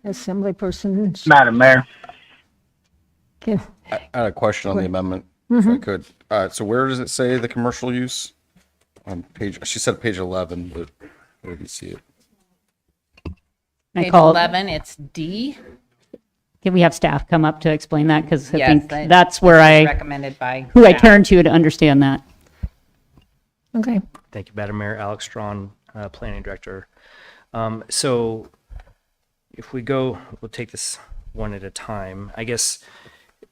Assemblyperson. Madam Mayor. Can, I had a question on the amendment, if I could. So where does it say the commercial use? On page, she said page 11, but where do you see it? I Page call 11, it's D. Can we have staff come up to explain that? Because I Yes, think that- that's where this is I, recommended by who I staff. turn to understand that. okay. Thank you, Madam Mayor. Alex Strawn, Planning Director. So if we go, we'll take this one at a time. I guess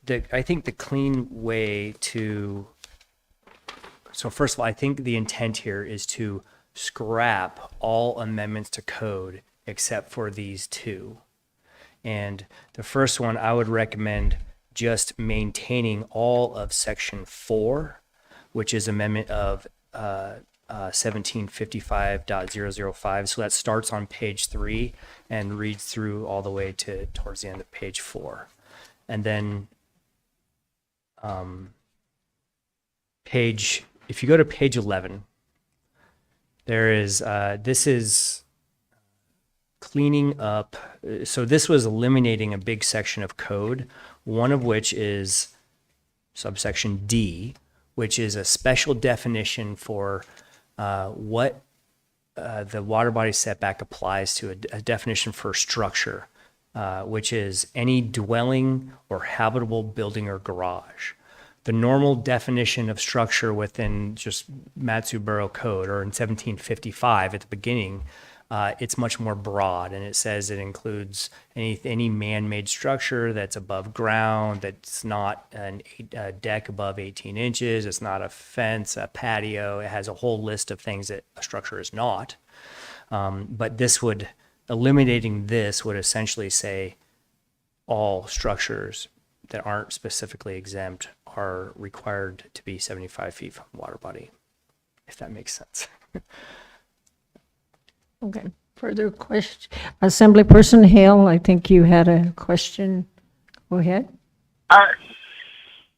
I think the clean way to So first of all, I think the intent here is to scrap all amendments to code except for these two. And the first one, I would recommend just maintaining all of section 4, which is amendment of 1755.005. So that starts on page 3 and reads through all the way to towards the end of page 4. And then if you go to page 11, there is, this is cleaning up. So this was eliminating a big section of code, one of which is subsection D, which is a special definition for what the water body setback applies to, a definition for structure, which is any dwelling or habitable building or garage. The normal definition of structure within just Matsu Borough Code, or in 1755 at the beginning, it's much more broad, and it says it includes any man-made structure that's above ground, that's not a deck above 18 inches, it's not a fence, a patio. It has a whole list of things that a structure is not. But eliminating this would essentially say all structures that aren't specifically exempt are required to be 75 feet from the water body, if that makes sense. Okay, further question? Assemblyperson Hale, I think you had a question. Go ahead.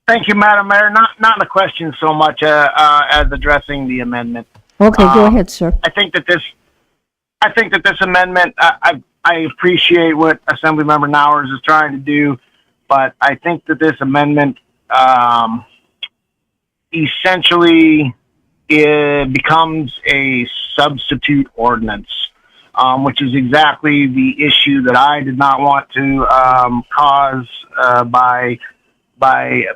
Thank you, Madam Mayor. Not a question so much as addressing the amendment. Okay, go ahead, sir. I think that this amendment, I appreciate what Assemblymember Nowers is trying to do, but I think that this amendment essentially it becomes a substitute ordinance, which is exactly the issue that I did not want to cause by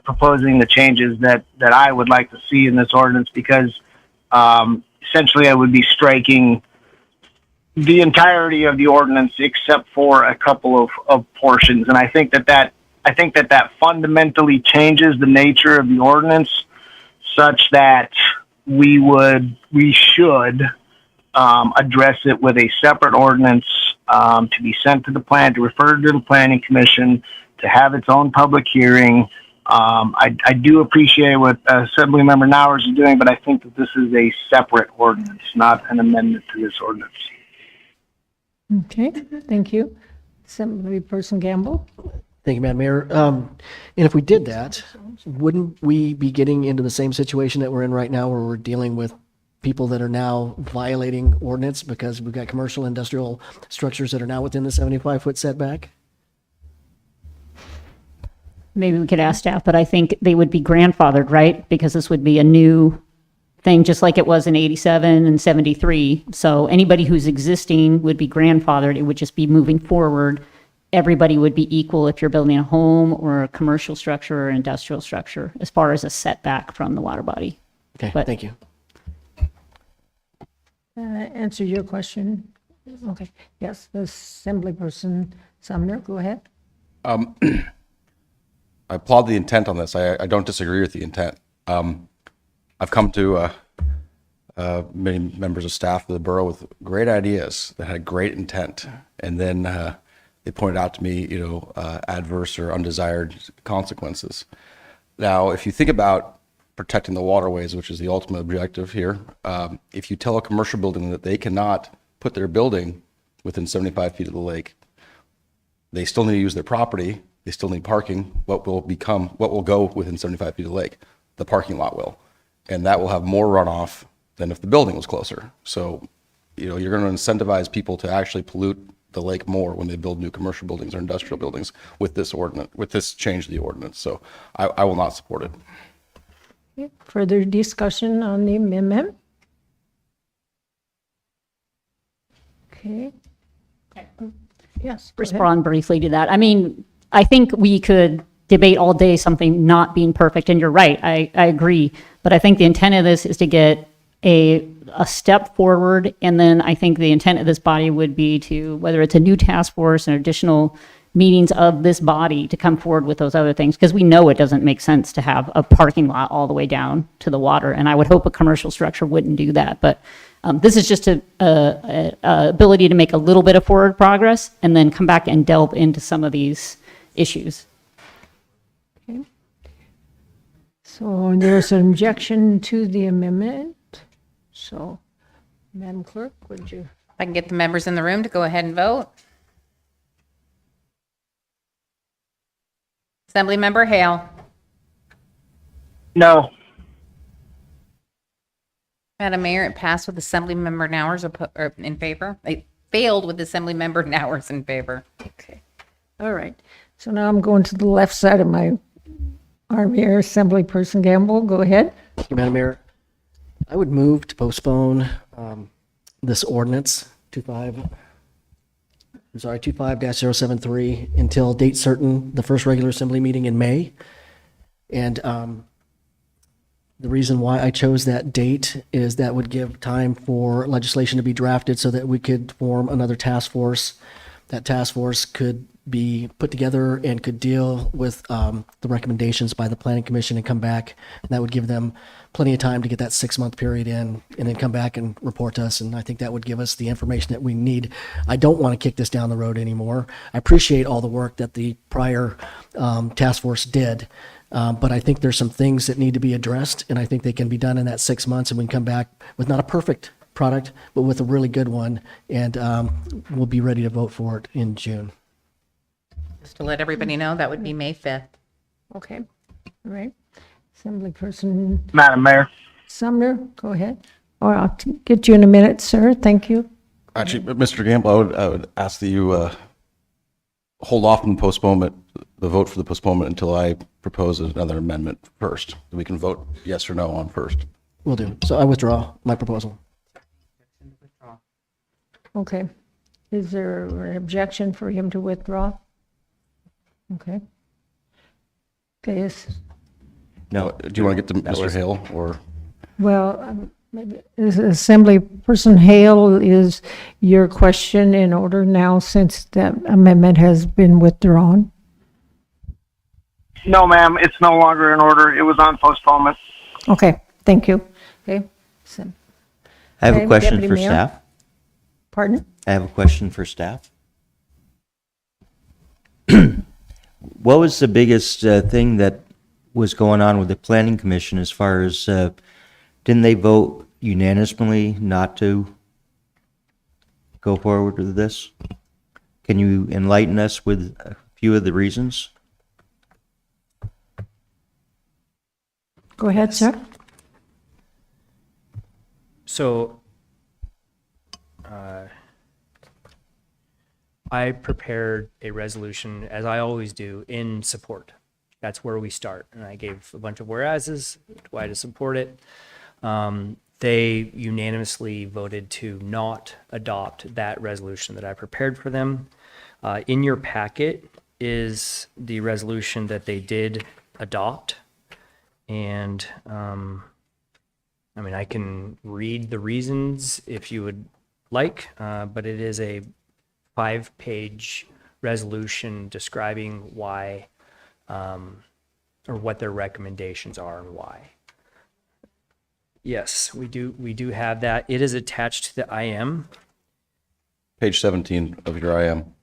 proposing the changes that I would like to see in this ordinance, because essentially I would be striking the entirety of the ordinance except for a couple of portions. And I think that fundamentally changes the nature of the ordinance such that we should address it with a separate ordinance to be sent to the plan, to refer to the Planning Commission, to have its own public hearing. I do appreciate what Assemblymember Nowers is doing, but I think that this is a separate ordinance, not an amendment to this ordinance. Okay, thank you. Assemblyperson Gamble? Thank you, Madam Mayor. And if we did that, wouldn't we be getting into the same situation that we're in right now, where we're dealing with people that are now violating ordinance because we've got commercial industrial structures that are now within the 75-foot setback? Maybe we could ask staff, but I think they would be grandfathered, right? Because this would be a new thing, just like it was in 87 and 73. So anybody who's existing would be grandfathered. It would just be moving forward. Everybody would be equal if you're building a home or a commercial structure or industrial structure as far as a setback from the water body. Okay, But- thank you. Answer your question. Okay, yes, Assemblyperson Sumner, go ahead. I applaud the intent on this. I don't disagree with the intent. I've come to many members of staff of the borough with great ideas that had great intent, and then they pointed out to me, adverse or undesired consequences. Now, if you think about protecting the waterways, which is the ultimate objective here, if you tell a commercial building that they cannot put their building within 75 feet of the lake, they still need to use their property. They still need parking. What will go within 75 feet of the lake? The parking lot will. And that will have more runoff than if the building was closer. So, you're going to incentivize people to actually pollute the lake more when they build new commercial buildings or industrial buildings with this change to the ordinance. So I will not support it. Okay, further discussion on the amendment? Okay. Yes. go ahead. Respond briefly to that. I mean, I think we could debate all day something not being perfect, and you're right, I agree. But I think the intent of this is to get a step forward, and then I think the intent of this body would be to, whether it's a new task force, an additional meetings of this body to come forward with those other things, because we know it doesn't make sense to have a parking lot all the way down to the water. And I would hope a commercial structure wouldn't do that. But this is just a ability to make a little bit of forward progress and then come back and delve into some of these issues. Okay. So there's an objection to the amendment. So, Madam Clerk, would you? I can get the members in the room to go ahead and vote. Assemblymember Hale. No. Madam Mayor, it passed with Assemblymember Nowers in favor. It failed with Assemblymember Nowers in favor. Okay. All right. So now I'm going to the left side of my arm here. Assemblyperson Gamble, go ahead. Thank you, Madam Mayor. I would move to postpone this ordinance 25-073 until date certain, the first regular assembly meeting in May. And the reason why I chose that date is that would give time for legislation to be drafted so that we could form another task force. That task force could be put together and could deal with the recommendations by the Planning Commission and come back. And that would give them plenty of time to get that 6-month period in and then come back and report to us. And I think that would give us the information that we need. I don't want to kick this down the road anymore. I appreciate all the work that the prior task force did. But I think there's some things that need to be addressed, and I think they can be done in that 6 months, and we can come back with not a perfect product, but with a really good one, and we'll be ready to vote for it in June. Just to let everybody know, that would be May 5th. Okay. All right. Assemblyperson Madam Mayor. Sumner, go ahead. Or I'll get you in a minute, sir. Thank you. Actually, Mr. Gamble, I would ask that you hold off on the vote for the postponement until I propose another amendment first. We can vote yes or no on first. Will do. So I withdraw my proposal. Okay. Is there an objection for him to withdraw? Okay. Okay. No. Do you want to get to Mr. Hale or? Well, maybe Assemblyperson Hale, is your question in order now since that amendment has been withdrawn? No, ma'am, it's no longer in order. It was on postponement. Okay, thank you. Okay. I have Okay, a question Deputy for Mayor? staff. Pardon? I have a question for staff. What was the biggest thing that was going on with the Planning Commission as far as, didn't they vote unanimously not to go forward with this? Can you enlighten us with a few of the reasons? Go ahead, sir. So I prepared a resolution, as I always do, in support. That's where we start. And I gave a bunch of whereases, why to support it. They unanimously voted to not adopt that resolution that I prepared for them. In your packet is the resolution that they did adopt. And I mean, I can read the reasons if you would like, but it is a 5-page resolution describing why, or what their recommendations are and why. Yes, we do have that. It is attached to the IM. Page 17 of your IM.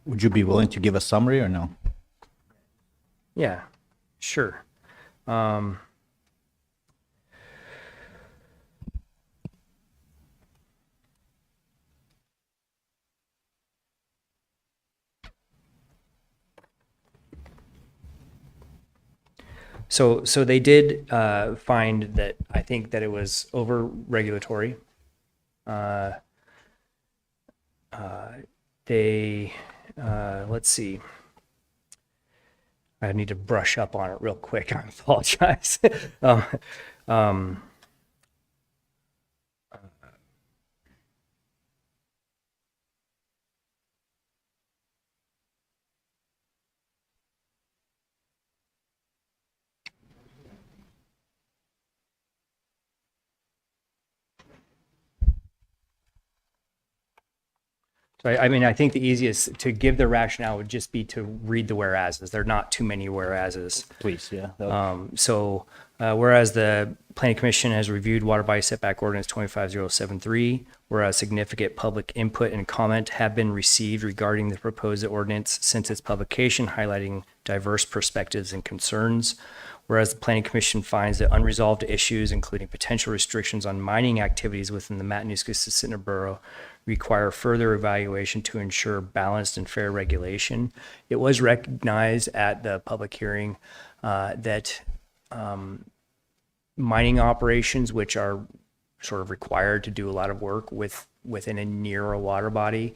Would you be willing to give a summary or no? Yeah, sure. So they did find that, I think that it was over regulatory. Let's see. I need to brush up on it real quick. I apologize. So I mean, I think the easiest to give the rationale would just be to read the whereases. There are not too many whereases. Please, yeah. Whereas the Planning Commission has reviewed Water Body Setback Ordinance 25073, whereas significant public input and comment have been received regarding the proposed ordinance since its publication, highlighting diverse perspectives and concerns. Whereas the Planning Commission finds that unresolved issues, including potential restrictions on mining activities within the Matanuska-Susitna Borough, require further evaluation to ensure balanced and fair regulation. It was recognized at the public hearing that mining operations, which are sort of required to do a lot of work within a near a water body,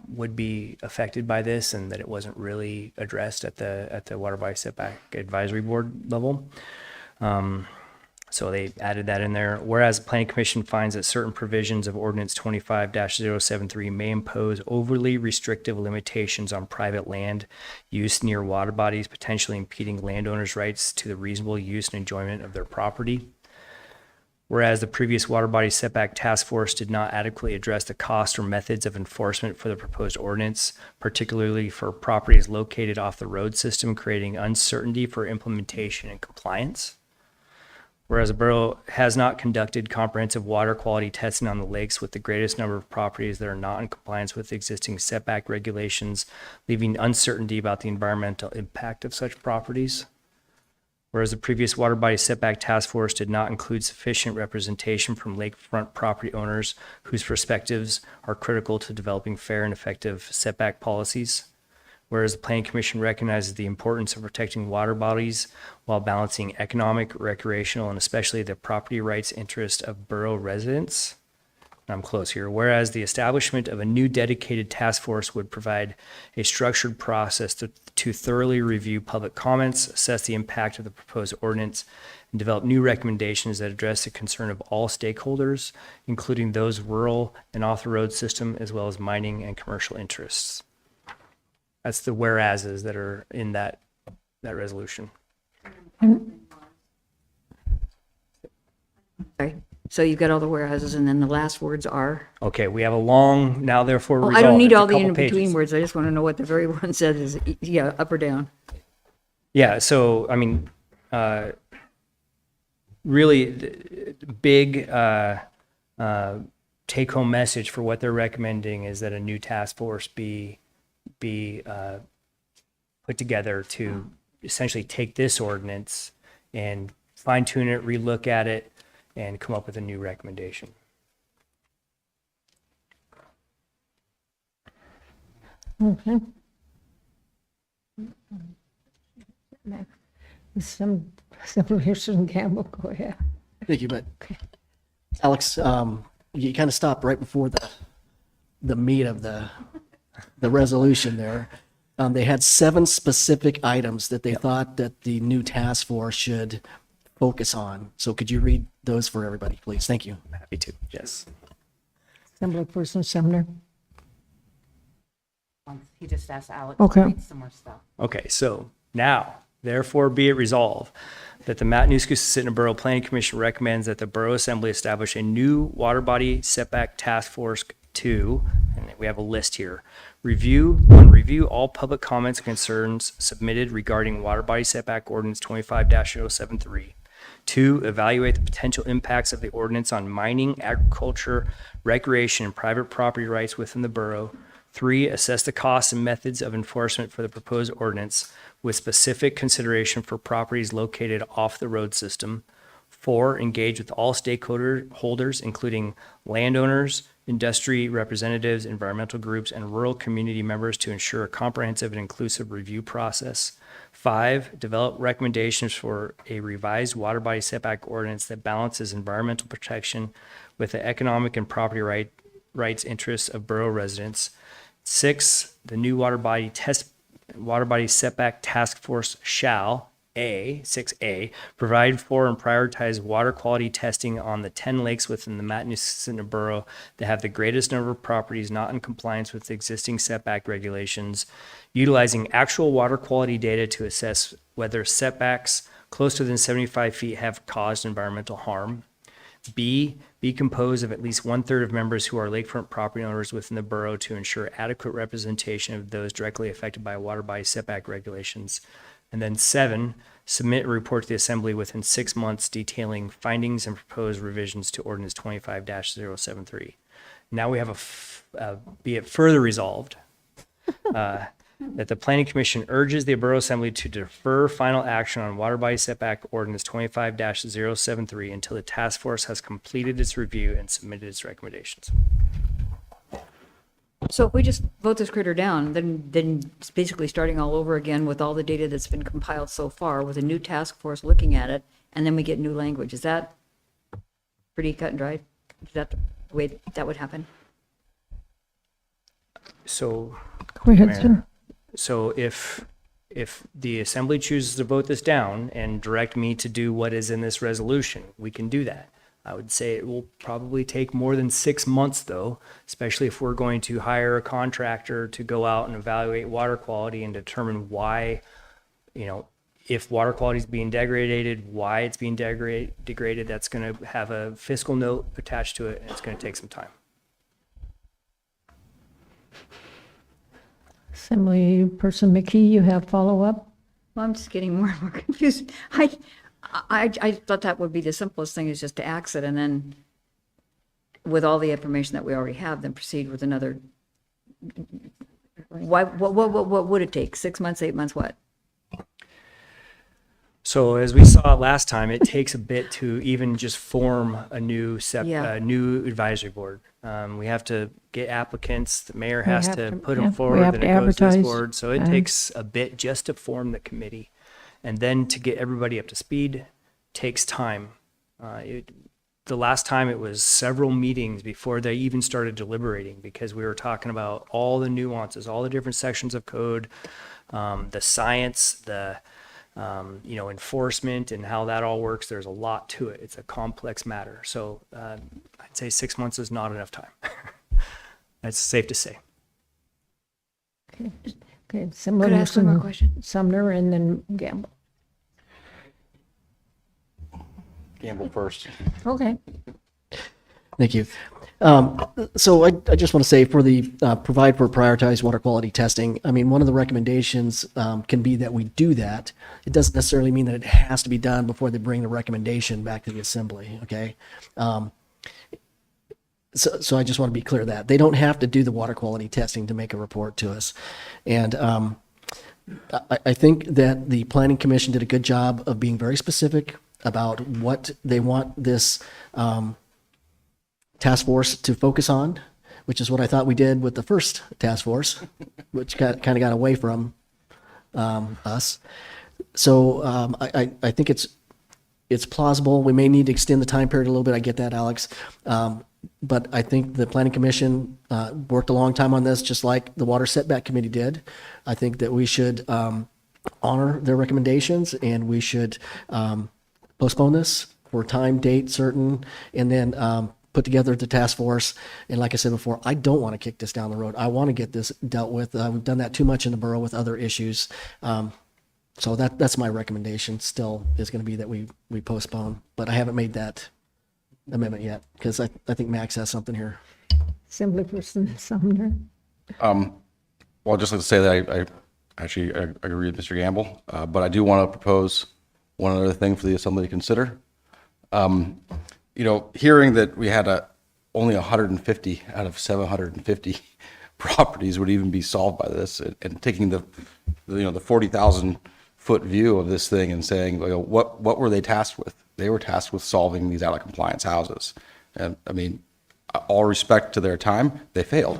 would be affected by this, and that it wasn't really addressed at the Water Body Setback Advisory Board level. So they added that in there. Whereas the Planning Commission finds that certain provisions of Ordinance 25-073 may impose overly restrictive limitations on private land use near water bodies, potentially impeding landowners' rights to the reasonable use and enjoyment of their property. Whereas the previous Water Body Setback Task Force did not adequately address the cost or methods of enforcement for the proposed ordinance, particularly for properties located off the road system, creating uncertainty for implementation and compliance. Whereas the borough has not conducted comprehensive water quality testing on the lakes, with the greatest number of properties that are not in compliance with existing setback regulations, leaving uncertainty about the environmental impact of such properties. Whereas the previous Water Body Setback Task Force did not include sufficient representation from lakefront property owners whose perspectives are critical to developing fair and effective setback policies. Whereas the Planning Commission recognizes the importance of protecting water bodies while balancing economic, recreational, and especially the property rights interest of borough residents. I'm close here. Whereas the establishment of a new dedicated task force would provide a structured process to thoroughly review public comments, assess the impact of the proposed ordinance, and develop new recommendations that address the concern of all stakeholders, including those rural and off the road system, as well as mining and commercial interests. That's the whereases that are in that resolution. Sorry. So you've got all the whereases, and then the last words are? Okay, we have a long, now therefore Oh, resolved. I don't need It's a all the couple in-between pages. words. I just want to know what the very one says is, yeah, up or down. Yeah, so, I mean, really the big take-home message for what they're recommending is that a new task force be put together to essentially take this ordinance and fine-tune it, relook at it, and come up with a new recommendation. Okay. Some Pearson Campbell, go ahead. Thank you, but Alex, you kind of stopped right before the meat of the resolution there. They had 7 specific items that they thought that the new task force should focus on. So could you read those for everybody, please? Thank you. Happy to, yes. Assemblyperson Sumner. He just asked Alex Okay. to read some more stuff. Okay, so now, therefore be it resolved that the Matanuska-Susitna Borough Planning Commission recommends that the Borough Assembly establish a new water body setback task force to, and we have a list here, review all public comments and concerns submitted regarding water body setback ordinance 25-073. 2, evaluate the potential impacts of the ordinance on mining, agriculture, recreation, and private property rights within the borough. 3, assess the costs and methods of enforcement for the proposed ordinance with specific consideration for properties located off the road system. 4, engage with all stakeholders, including landowners, industry representatives, environmental groups, and rural community members to ensure a comprehensive and inclusive review process. 5, develop recommendations for a revised water body setback ordinance that balances environmental protection with the economic and property rights interests of borough residents. 6, the new water body setback task force shall, 6A, provide for and prioritize water quality testing on the 10 lakes within the Matanuska-Susitna Borough that have the greatest number of properties not in compliance with existing setback regulations, utilizing actual water quality data to assess whether setbacks closer than 75 feet have caused environmental harm. B, be composed of at least 1/3 of members who are lakefront property owners within the borough to ensure adequate representation of those directly affected by water body setback regulations. And then 7, submit a report to the assembly within 6 months detailing findings and proposed revisions to ordinance 25-073. Now we have be it further resolved that the planning commission urges the borough assembly to defer final action on water body setback ordinance 25-073 until the task force has completed its review and submitted its recommendations. So if we just vote this critter down, then it's basically starting all over again with all the data that's been compiled so far with a new task force looking at it, and then we get new language. Is that pretty cut and dried? Is that the way that would happen? So, Go ahead, Mayor, sir. so if the assembly chooses to vote this down and direct me to do what is in this resolution, we can do that. I would say it will probably take more than 6 months though, especially if we're going to hire a contractor to go out and evaluate water quality and determine why, if water quality is being degraded, why it's being degraded, that's going to have a fiscal note attached to it, and it's going to take some time. Assemblyperson McKee, you have follow-up? Well, I'm just getting more and more confused. I thought that would be the simplest thing, is just to ax it, and then with all the information that we already have, then proceed with another. What would it take? 6 months, 8 months, what? So as we saw last time, it takes a bit to even just form a new new advisory board. We have to get applicants. The mayor has to put them forward, have then to it goes to this advertise. board. So it takes a bit just to form the committee, and then to get everybody up to speed takes time. The last time it was several meetings before they even started deliberating, because we were talking about all the nuances, all the different sections of code, the science, the enforcement, and how that all works. There's a lot to it. It's a complex matter. So I'd say 6 months is not enough time. That's safe to say. Okay, Could I ask one more question? Sumner and then Gamble. Gamble first. Okay. Thank you. So I just want to say for the provide for prioritized water quality testing, I mean, one of the recommendations can be that we do that. It doesn't necessarily mean that it has to be done before they bring the recommendation back to the assembly, okay? So I just want to be clear that they don't have to do the water quality testing to make a report to us. And I think that the Planning Commission did a good job of being very specific about what they want this task force to focus on, which is what I thought we did with the first task force, which kind of got away from us. So I think it's plausible. We may need to extend the time period a little bit. I get that, Alex. But I think the Planning Commission worked a long time on this, just like the Water Setback Committee did. I think that we should honor their recommendations, and we should postpone this for time, date certain, and then put together the task force. And like I said before, I don't want to kick this down the road. I want to get this dealt with. We've done that too much in the borough with other issues. So that's my recommendation still, is going to be that we postpone. But I haven't made that amendment yet, because I think Max has something here. Assemblyperson Sumner. Well, I'd just like to say that I agree with Mr. Gamble, but I do want to propose one other thing for the assembly to consider. Hearing that we had only 150 out of 750 properties would even be solved by this, and taking the 40,000 foot view of this thing and saying, what were they tasked with? They were tasked with solving these out of compliance houses. And I mean, all respect to their time, they failed.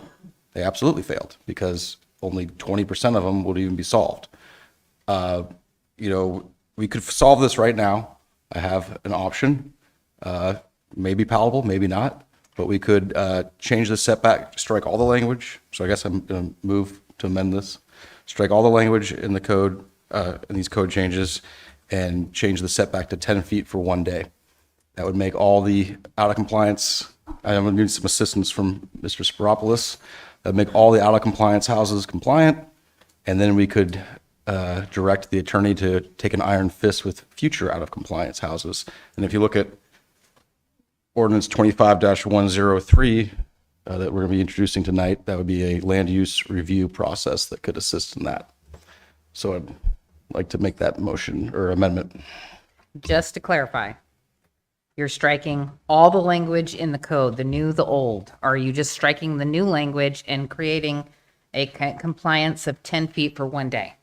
They absolutely failed, because only 20% of them would even be solved. We could solve this right now. I have an option, maybe palatable, maybe not, but we could change the setback, strike all the language. So I guess I'm going to move to amend this, strike all the language in the code, in these code changes, and change the setback to 10 feet for 1 day. That would make all the out of compliance, I'm going to need some assistance from Mr. Spiropoulos, that would make all the out of compliance houses compliant, and then we could direct the attorney to take an iron fist with future out of compliance houses. And if you look at ordinance 25-103 that we're going to be introducing tonight. That would be a land use review process that could assist in that. So I'd like to make that motion or amendment. Just to clarify, you're striking all the language in the code, the new, the old. Are you just striking the new language and creating a compliance of 10 feet for 1 day?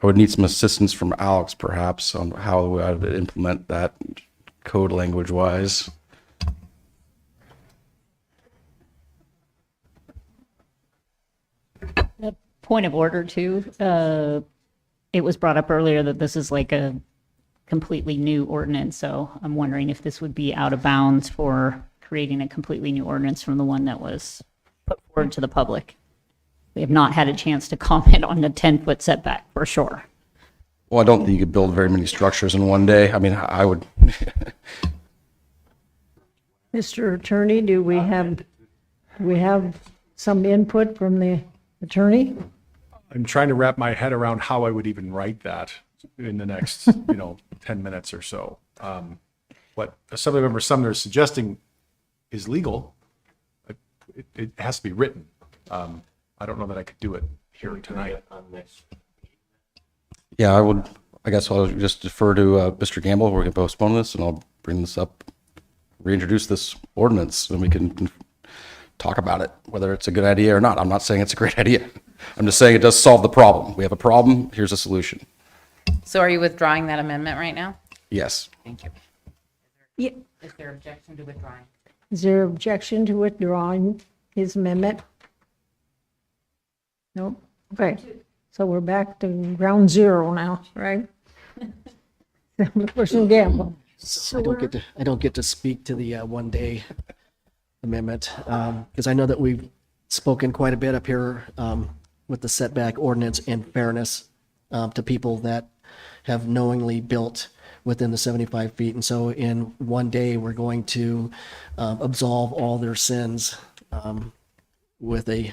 I would need some assistance from Alex perhaps on how I would implement that code language wise. Point of order too, it was brought up earlier that this is like a completely new ordinance, so I'm wondering if this would be out of bounds for creating a completely new ordinance from the one that was put forward to the public. We have not had a chance to comment on the 10-foot setback for sure. Well, I don't think you could build very many structures in 1 day. I mean, I would. Mr. Attorney, do we have some input from the attorney? I'm trying to wrap my head around how I would even write that in the next, 10 minutes or so. What Assemblymember Sumner is suggesting is legal. It has to be written. I don't know that I could do it here tonight. Yeah, I guess I'll just defer to Mr. Gamble. We're going to postpone this and I'll bring this up, reintroduce this ordinance, and we can talk about it, whether it's a good idea or not. I'm not saying it's a great idea. I'm just saying it does solve the problem. We have a problem. Here's a solution. So are you withdrawing that amendment right now? Yes. Thank you. Yeah. Is there objection to withdrawing? Is there objection to withdrawing his amendment? Nope. Okay. So we're back to ground zero now, right? Person Gamble. I don't get to speak to the 1 day amendment because I know that we've spoken quite a bit up here with the setback ordinance and fairness to people that have knowingly built within the 75 feet. And so in 1 day, we're going to absolve all their sins with a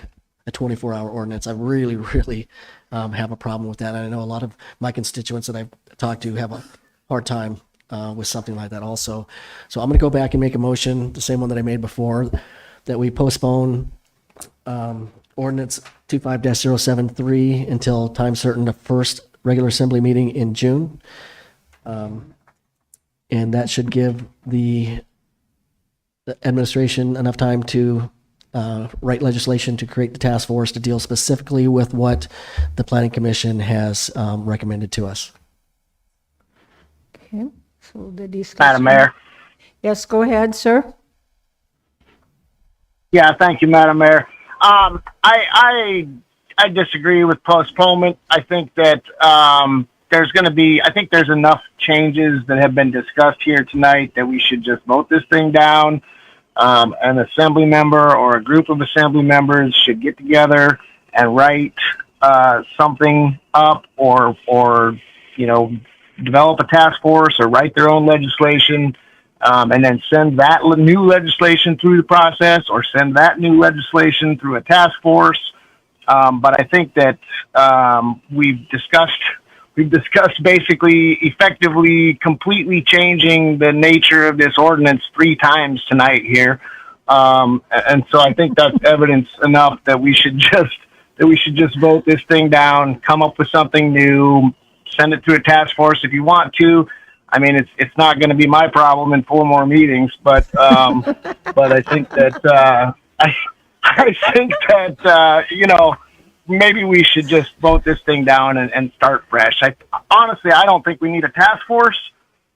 24-hour ordinance. I really, really have a problem with that. And I know a lot of my constituents that I've talked to have a hard time with something like that also. So I'm going to go back and make a motion, the same one that I made before, that we postpone ordinance 25-073 until time certain, the first regular assembly meeting in June. And that should give the administration enough time to write legislation to create the task force to deal specifically with what the Planning Commission has recommended to us. Okay, so the discussion. Madam Mayor. Yes, go ahead, sir. Yeah, thank you, Madam Mayor. I disagree with postponement. I think that there's enough changes that have been discussed here tonight that we should just vote this thing down. An assembly member or a group of assembly members should get together and write something up or develop a task force or write their own legislation, and then send that new legislation through the process or send that new legislation through a task force. But I think that we've discussed basically effectively completely changing the nature of this ordinance 3 times tonight here. And so I think that's evidence enough that we should just vote this thing down, come up with something new, send it to a task force if you want to. I mean, it's not going to be my problem in 4 more meetings, but but I think that I think that maybe we should just vote this thing down and start fresh. Honestly, I don't think we need a task force.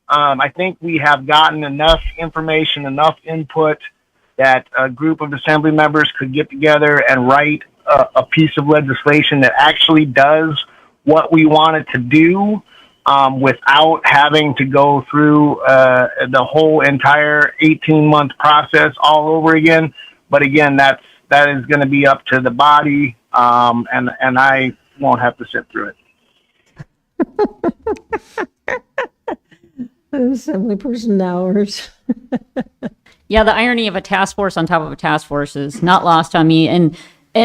I think we have gotten enough information, enough input that a group of assembly members could get together and write a piece of legislation that actually does what we want it to do, without having to go through the whole entire 18-month process all over again. But again, that is going to be up to the body, and I won't have to sit through it. Assembly person hours. Yeah, the irony of a task force on top of a task force is not lost on me. And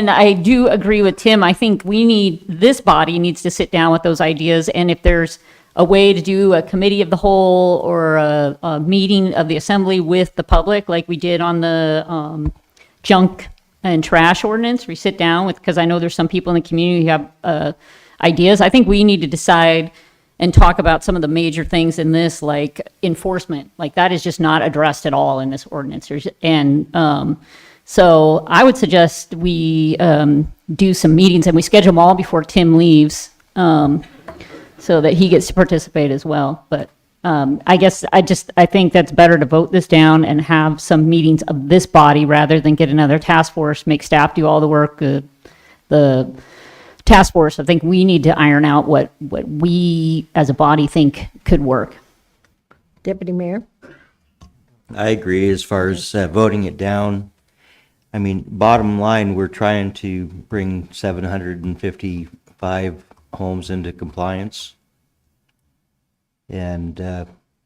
I do agree with Tim. I think this body needs to sit down with those ideas. And if there's a way to do a committee of the whole or a meeting of the assembly with the public, like we did on the junk and trash ordinance. We sit down with, because I know there's some people in the community who have ideas. I think we need to decide and talk about some of the major things in this, like enforcement. Like that is just not addressed at all in this ordinance. So I would suggest we do some meetings and we schedule them all before Tim leaves, so that he gets to participate as well. But I guess I think that's better to vote this down and have some meetings of this body rather than get another task force, make staff do all the work. The task force, I think we need to iron out what we as a body think could work. Deputy Mayor? I agree as far as voting it down. I mean, bottom line, we're trying to bring 755 homes into compliance. And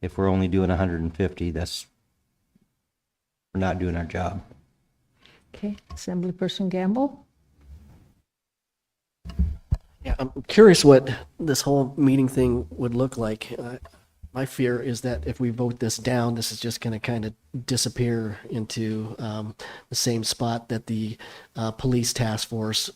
if we're only doing 150, we're not doing our job. Okay, Assemblyperson Gamble? Yeah, I'm curious what this whole meeting thing would look like. My fear is that if we vote this down, this is just going to kind of disappear into the same spot that the police task force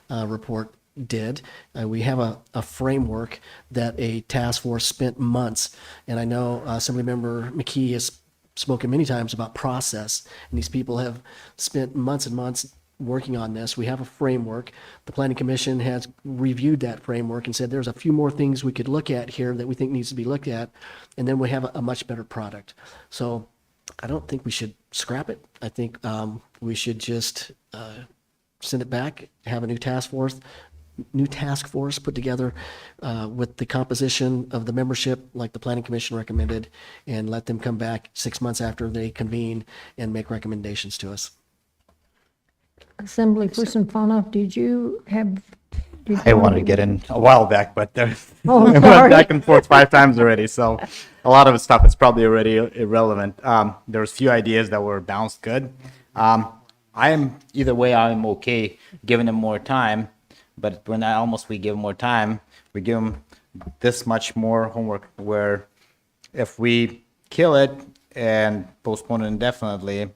report did. We have a framework that a task force spent months, and I know Assemblymember McKee has spoken many times about process, and these people have spent months and months working on this. We have a framework. The Planning Commission has reviewed that framework and said there's a few more things we could look at here that we think needs to be looked at, and then we have a much better product. So I don't think we should scrap it. I think we should just send it back, have a new task force put together with the composition of the membership like the Planning Commission recommended, and let them come back 6 months after they convene and make recommendations to us. Assemblyperson Fauna, did you have? I wanted to get in a while back, but we sorry. went back and forth 5 times already. So a lot of the stuff is probably already irrelevant. There was a few ideas that were bounced good. I am either way. I'm okay giving them more time, but when we give them more time, we give them this much more homework. Where if we kill it and postpone it indefinitely,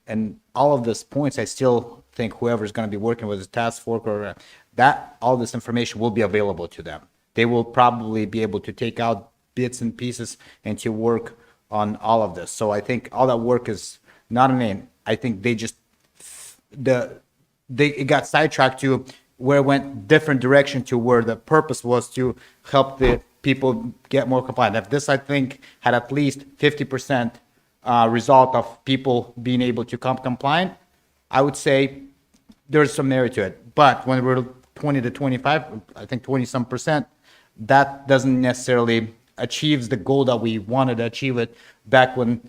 and all of these points, I still think whoever's going to be working with the task force or that, all this information will be available to them. They will probably be able to take out bits and pieces and to work on all of this. So I think all that work is not in vain. I think they just it got sidetracked to where it went different direction to where the purpose was to help the people get more compliant. If this, I think, had at least 50% result of people being able to come compliant, I would say there's some merit to it. But when we're 20 to 25, I think 20 some percent, that doesn't necessarily achieve the goal that we wanted to achieve it back when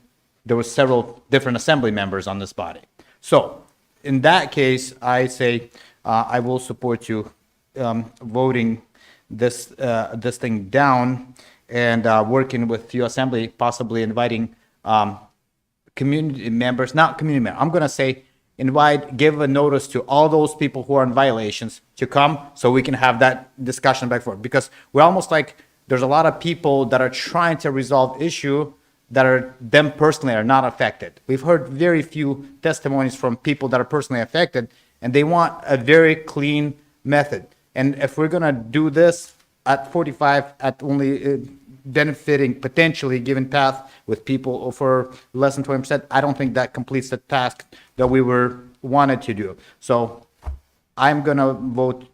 there were several different assembly members on this body. So in that case, I say I will support you voting this thing down and working with your assembly, possibly inviting community members, not community members. I'm going to say give a notice to all those people who are in violations to come so we can have that discussion back and forth. Because we're almost like there's a lot of people that are trying to resolve issue that are them personally are not affected. We've heard very few testimonies from people that are personally affected, and they want a very clean method. And if we're going to do this at 45, at only benefiting potentially given path with people for less than 20%, I don't think that completes the task that we wanted to do. So I'm going to vote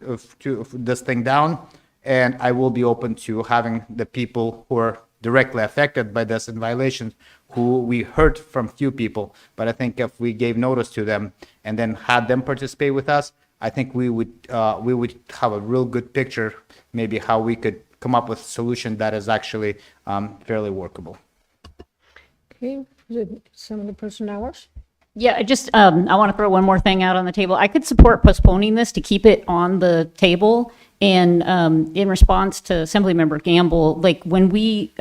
this thing down, and I will be open to having the people who are directly affected by this in violations, who we heard from few people. But I think if we gave notice to them and then had them participate with us, I think we would have a real good picture, maybe how we could come up with a solution that is actually fairly workable. Okay, is it some of the person hours? Yeah, I want to throw one more thing out on the table. I could support postponing this to keep it on the table. And in response to Assemblymember Gamble, like when we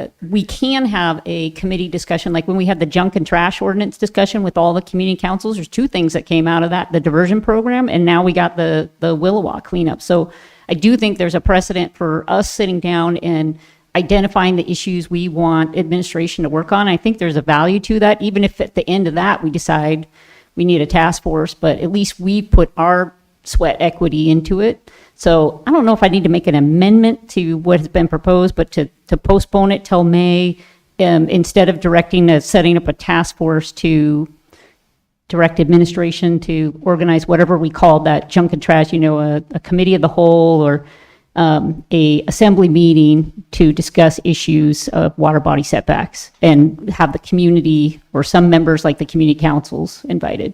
can have a committee discussion, like when we had the junk and trash ordinance discussion with all the community councils, there's 2 things that came out of that: the diversion program, and now we got the Willowa cleanup. So I do think there's a precedent for us sitting down and identifying the issues we want administration to work on. I think there's a value to that, even if at the end of that we decide we need a task force, but at least we put our sweat equity into it. So I don't know if I need to make an amendment to what has been proposed, but to postpone it till May, instead of setting up a task force to direct administration to organize whatever we call that junk and trash, a committee of the whole or a assembly meeting to discuss issues of water body setbacks and have the community or some members like the community councils invited.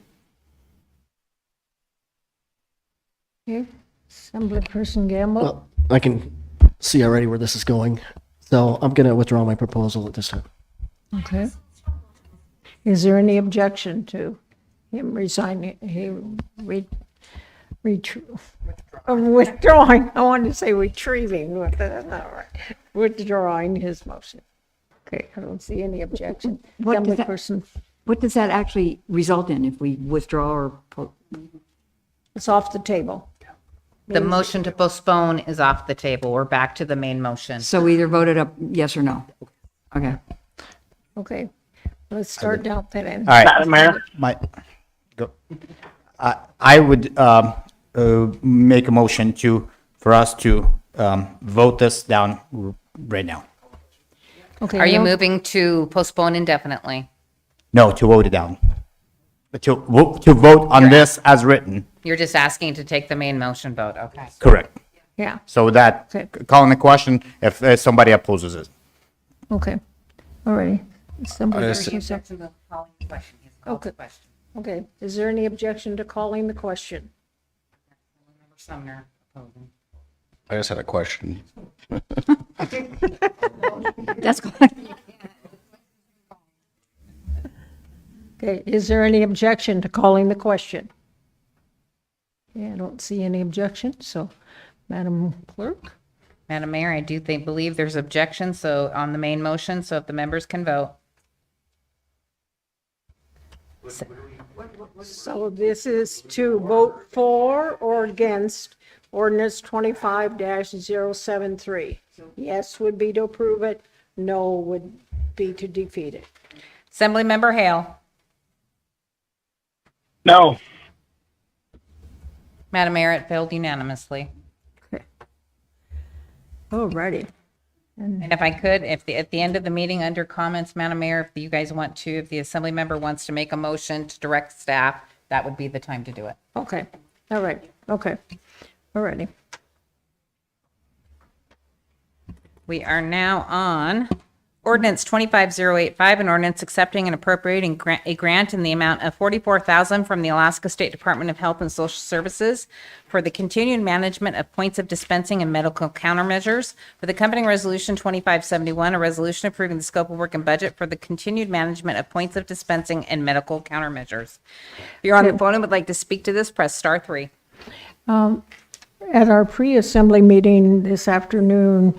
Okay, Assemblyperson Gamble. Well, I can see already where this is going, so I'm going to withdraw my proposal at this time. Okay. Is there any objection to him resigning, withdrawing, I wanted to say retrieving, but that's not right. Withdrawing his motion. Okay, I don't see any objection. What does that- Assemblyperson, What does that actually result in if we withdraw or? it's off the table. The motion to postpone is off the table. We're back to the main motion. So we either voted up yes or no? Okay. Okay, let's start down that end. All right. Madam Mayor? Go. I would make a motion for us to vote this down right now. Okay. Are you no- moving to postpone indefinitely? No, to vote it down. To vote on this as written. You're just asking to take the main motion vote, okay. Correct. Yeah, So that, Okay. calling the question, if somebody opposes it. okay, all righty. Assemblyperson Okay. Okay, is there any objection to calling the question? Sumner opposing. I just had a question. That's good. Okay, is there any objection to calling the question? Yeah, I don't see any objection, so Madam Clerk? Madam Mayor, I do believe there's objection, so on the main motion, so if the members can vote. So this is to vote for or against ordinance 25-073. Yes would be to approve it, no would be to defeat it. Assemblymember Hale. No. Madam Mayor, it failed unanimously. All righty. And if I could, at the end of the meeting, under comments, Madam Mayor, if you guys want to, if the assembly member wants to make a motion to direct staff, that would be the time to do it. Okay, all right, okay, all righty. We are now on ordinance 25085, an ordinance accepting and appropriating a grant in the amount of $44,000 from the Alaska State Department of Health and Social Services for the continued management of points of dispensing and medical countermeasures. For the accompanying resolution 2571, a resolution approving the scope of work and budget for the continued management of points of dispensing and medical countermeasures. If you're on the phone and would like to speak to this, press *3. At our pre-assembly meeting this afternoon,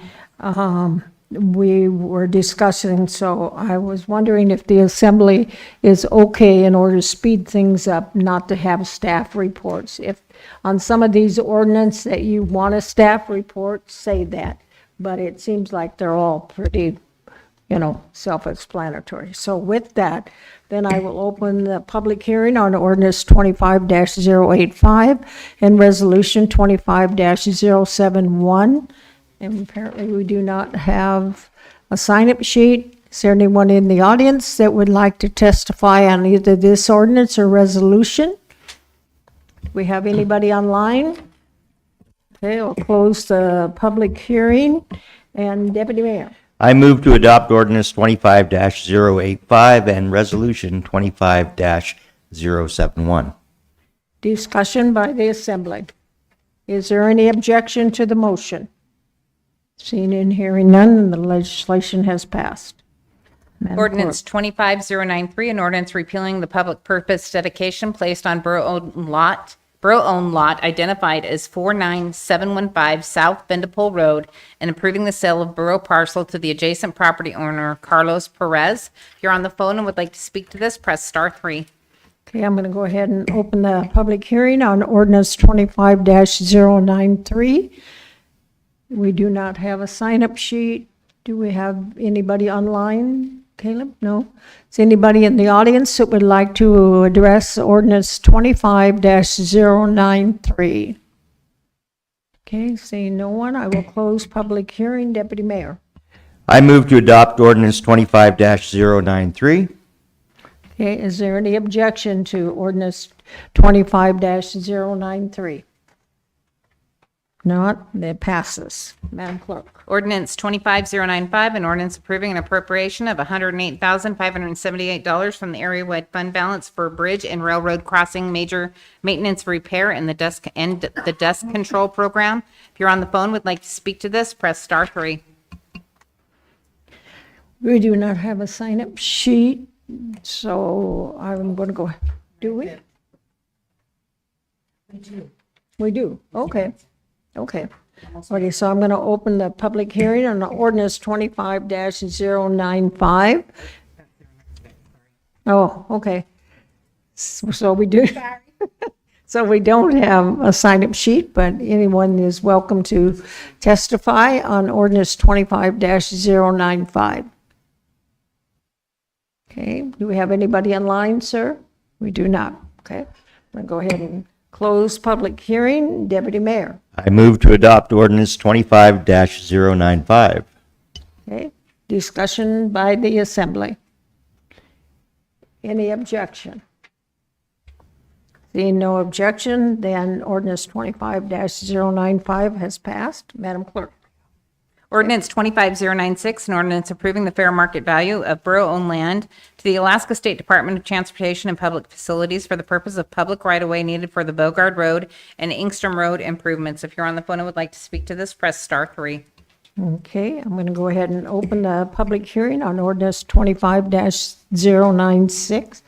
we were discussing, so I was wondering if the assembly is okay in order to speed things up, not to have staff reports. If on some of these ordinance that you want a staff report, say that. But it seems like they're all pretty, self-explanatory. So with that, then I will open the public hearing on ordinance 25-085 and resolution 25-071. And apparently we do not have a sign-up sheet. Is there anyone in the audience that would like to testify on either this ordinance or resolution? Do we have anybody online? Okay, we'll close the public hearing. And Deputy Mayor? I move to adopt ordinance 25-085 and resolution 25-071. Discussion by the assembly. Is there any objection to the motion? Seeing and hearing none, and the legislation has passed. Madam Ordinance Clerk. 25093, an ordinance repealing the public purpose dedication placed on borough-owned lot identified as 49715 South Bendapole Road and approving the sale of borough parcel to the adjacent property owner, Carlos Perez. If you're on the phone and would like to speak to this, press *3. Okay, I'm going to go ahead and open the public hearing on ordinance 25-093. We do not have a sign-up sheet. Do we have anybody online, Caleb? No? Is anybody in the audience that would like to address ordinance 25-093? Okay, seeing no one, I will close public hearing. Deputy Mayor. I move to adopt ordinance 25-093. Okay, is there any objection to ordinance 25-093? Not, it passes. Madam Clerk. Ordinance 25095, an ordinance approving an appropriation of $108,578 from the area-wide fund balance for bridge and railroad crossing major maintenance repair and the dust control program. If you're on the phone, would like to speak to this, press star 3. We do not have a sign-up sheet, so I'm going to go, do we? We do, okay. Okay. Okay, so I'm going to open the public hearing on ordinance 25-095. Oh, okay. So we do, so we don't have a sign-up sheet, but anyone is welcome to testify on ordinance 25-095. Okay, do we have anybody online, sir? We do not. Okay, I'm going to go ahead and close public hearing. Deputy Mayor. I move to adopt ordinance 25-095. Okay, discussion by the assembly. Any objection? Seeing no objection, then ordinance 25-095 has passed. Madam Clerk. Ordinance 25096, an ordinance approving the fair market value of borough-owned land to the Alaska State Department of Transportation and Public Facilities for the purpose of public right-of-way needed for the Bogard Road and Ingstrom Road improvements. If you're on the phone and would like to speak to this, press star 3. Okay, I'm going to go ahead and open the public hearing on ordinance 25-096.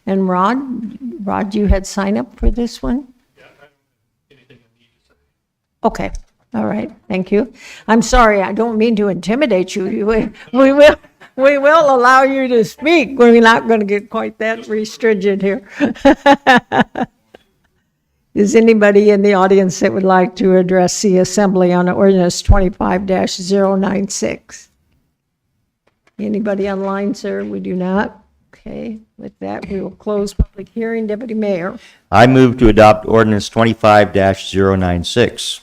And Rod, you had signed up for this one? Yeah, I don't have anything I need to say. Okay. All right, thank you. I'm sorry, I don't mean to intimidate you. We will allow you to speak. We're not going to get quite that restricted here. Is anybody in the audience that would like to address the assembly on ordinance 25-096? Anybody online, sir? We do not. Okay, with that, we will close public hearing. Deputy Mayor. I move to adopt ordinance 25-096.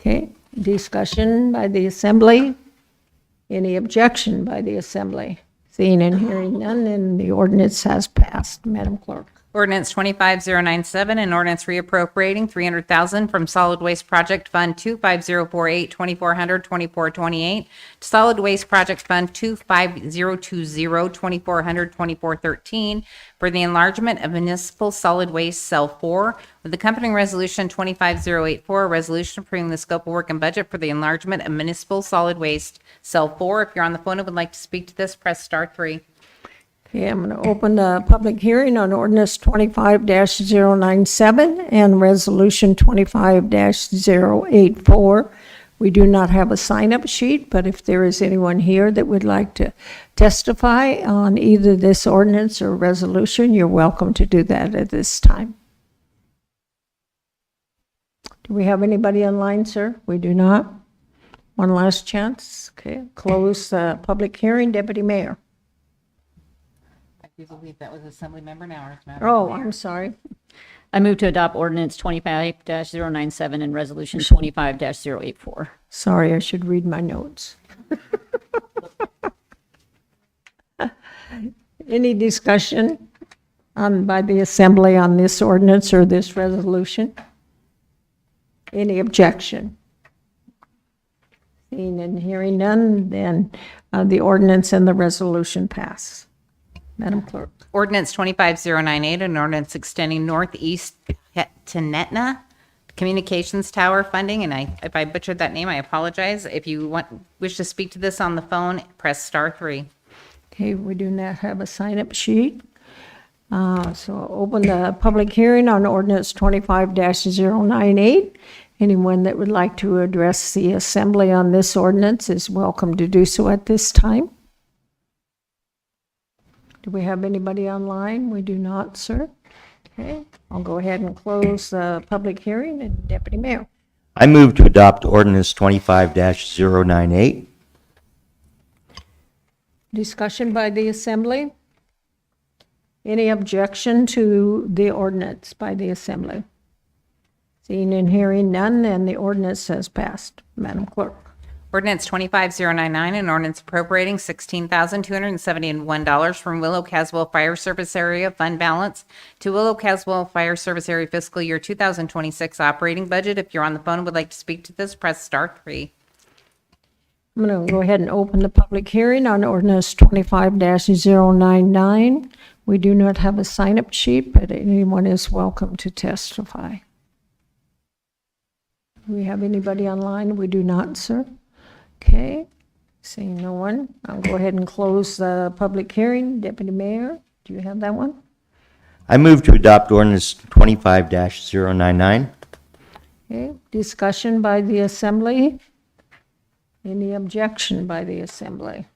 Okay, discussion by the assembly. Any objection by the assembly? Seeing and hearing none, and the ordinance has passed. Madam Clerk. Ordinance 25097, an ordinance reappropriating $300,000 from Solid Waste Project Fund 25048 2400 2428 to Solid Waste Project Fund 25020 2400 2413 for the enlargement of municipal solid waste cell 4 with accompanying resolution 25084, a resolution approving the scope of work and budget for the enlargement of municipal solid waste cell 4. If you're on the phone and would like to speak to this, press star 3. Okay, I'm going to open the public hearing on ordinance 25-097 and resolution 25-084. We do not have a sign-up sheet, but if there is anyone here that would like to testify on either this ordinance or resolution, you're welcome to do that at this time. Do we have anybody online, sir? We do not. One last chance. Okay, close the public hearing. Deputy Mayor. I do believe that was Assembly Member Nowers. Oh, I'm sorry. I move to adopt ordinance 25-097 and resolution 25-084. Sorry, I should read my notes. Any discussion by the assembly on this ordinance or this resolution? Any objection? Seeing and hearing none, then the ordinance and the resolution pass. Madam Clerk. Ordinance 25098, an ordinance extending northeast to Netna Communications Tower funding, and if I butchered that name, I apologize. If you wish to speak to this on the phone, press star 3. Okay, we do not have a sign-up sheet. So I'll open the public hearing on ordinance 25-098. Anyone that would like to address the assembly on this ordinance is welcome to do so at this time. Do we have anybody online? We do not, sir. Okay, I'll go ahead and close the public hearing. And Deputy Mayor. I move to adopt ordinance 25-098. Discussion by the Assembly? Any objection to the ordinance by the Assembly? Seeing and hearing none, and the ordinance has passed. Madam Clerk. Ordinance 25099, an ordinance appropriating $16,271 from Willow Caswell Fire Service Area fund balance to Willow Caswell Fire Service Area fiscal year 2026 operating budget. If you're on the phone and would like to speak to this, press *3. I'm going to go ahead and open the public hearing on ordinance 25-099. We do not have a sign-up sheet, but anyone is welcome to testify. Do we have anybody online? We do not, sir. Okay, seeing no one, I'll go ahead and close the public hearing. Deputy Mayor, do you have that one? I move to adopt ordinance 25-099. Okay, discussion by the Assembly? Any objection by the Assembly?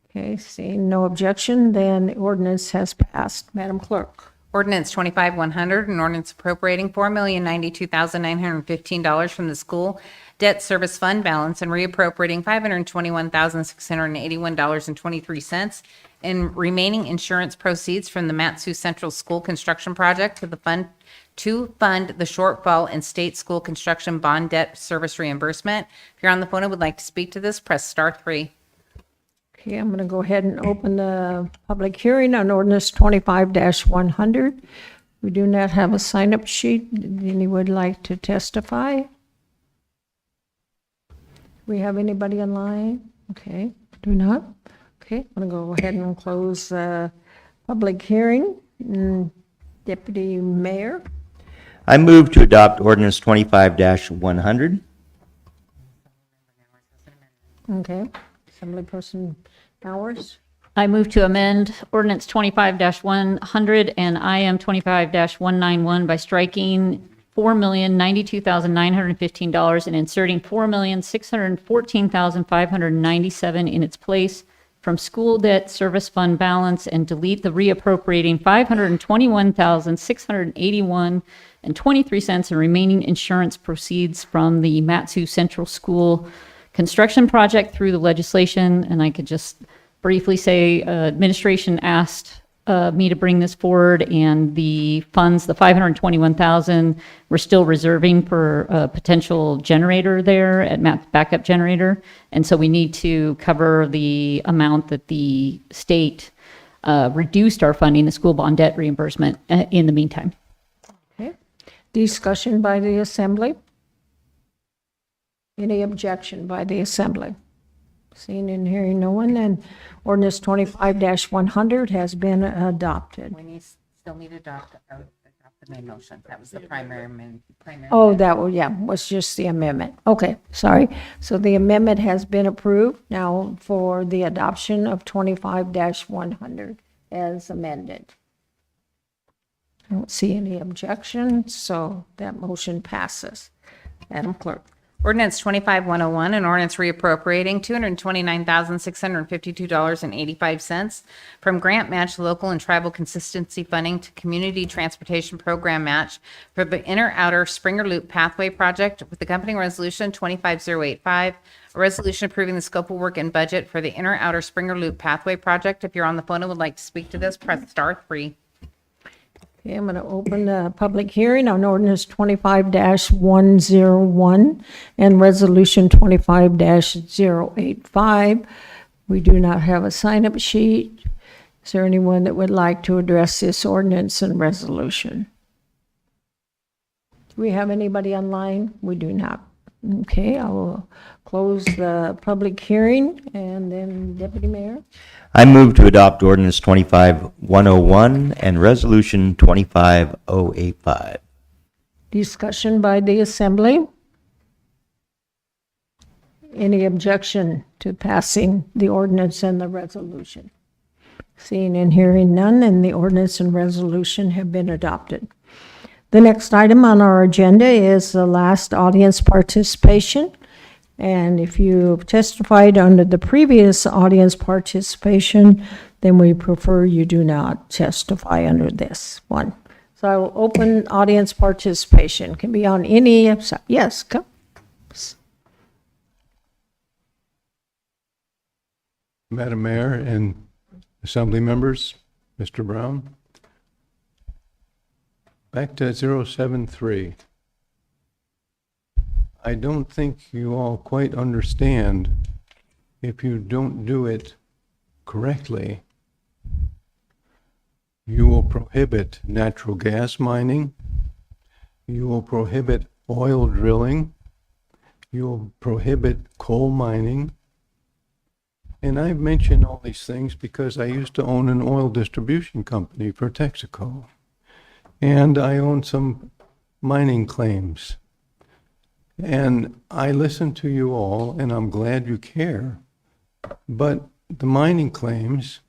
Okay, seeing no objection, then the ordinance has passed. Madam Clerk. Ordinance 25100, an ordinance appropriating $4,092,915 from the school debt service fund balance and reappropriating $521,681.23 in remaining insurance proceeds from the Matsu Central School construction project to fund the shortfall in state school construction bond debt service reimbursement. If you're on the phone and would like to speak to this, press *3. Okay, I'm going to go ahead and open the public hearing on ordinance 25-100. We do not have a sign-up sheet. Did anyone like to testify? Do we have anybody online? Okay, do not? Okay, I'm going to go ahead and close the public hearing. Deputy Mayor? I move to adopt ordinance 25-100. Okay, Assemblyperson Powers? I move to amend ordinance 25-100 and IM 25-191 by striking $4,092,915 and inserting $4,614,597 in its place from school debt service fund balance and delete the reappropriating $521,681.23 in remaining insurance proceeds from the Matsu Central School construction project through the legislation. And I could just briefly say administration asked me to bring this forward, and the funds, the $521,000, we're still reserving for a potential generator there at backup generator. And so we need to cover the amount that the state reduced our funding, the school bond debt reimbursement in the meantime. Okay, discussion by the Assembly? Any objection by the Assembly? Seeing and hearing no one, then ordinance 25-100 has been adopted. We still need to adopt the main motion. That was the primary. Oh, that was, yeah, was just the amendment. Okay, sorry. So the amendment has been approved. Now for the adoption of 25-100 as amended. I don't see any objections, so that motion passes. Madam Clerk. Ordinance 25101, an ordinance reappropriating $229,652.85 from grant match local and tribal consistency funding to community transportation program match for the inner-outer Springer Loop Pathway Project with accompanying resolution 25085, a resolution approving the scope of work and budget for the inner-outer Springer Loop Pathway Project. If you're on the phone and would like to speak to this, press *3. Okay, I'm going to open the public hearing on ordinance 25-101 and resolution 25-085. We do not have a sign-up sheet. Is there anyone that would like to address this ordinance and resolution? Do we have anybody online? We do not. Okay, I will close the public hearing, and then Deputy Mayor. I move to adopt ordinance 25-101 and resolution 25-085. Discussion by the Assembly. Any objection to passing the ordinance and the resolution? Seeing and hearing none, and the ordinance and resolution have been adopted. The next item on our agenda is the last audience participation. And if you testified under the previous audience participation, then we prefer you do not testify under this one. So I will open audience participation. Can be on any, yes, come. Madam Mayor and Assembly members, Mr. Brown. Back to 073. I don't think you all quite understand, if you don't do it correctly, you will prohibit natural gas mining, you will prohibit oil drilling, you will prohibit coal mining. And I've mentioned all these things because I used to own an oil distribution company for Texaco. And I own some mining claims. And I listen to you all, and I'm glad you care. But the mining claims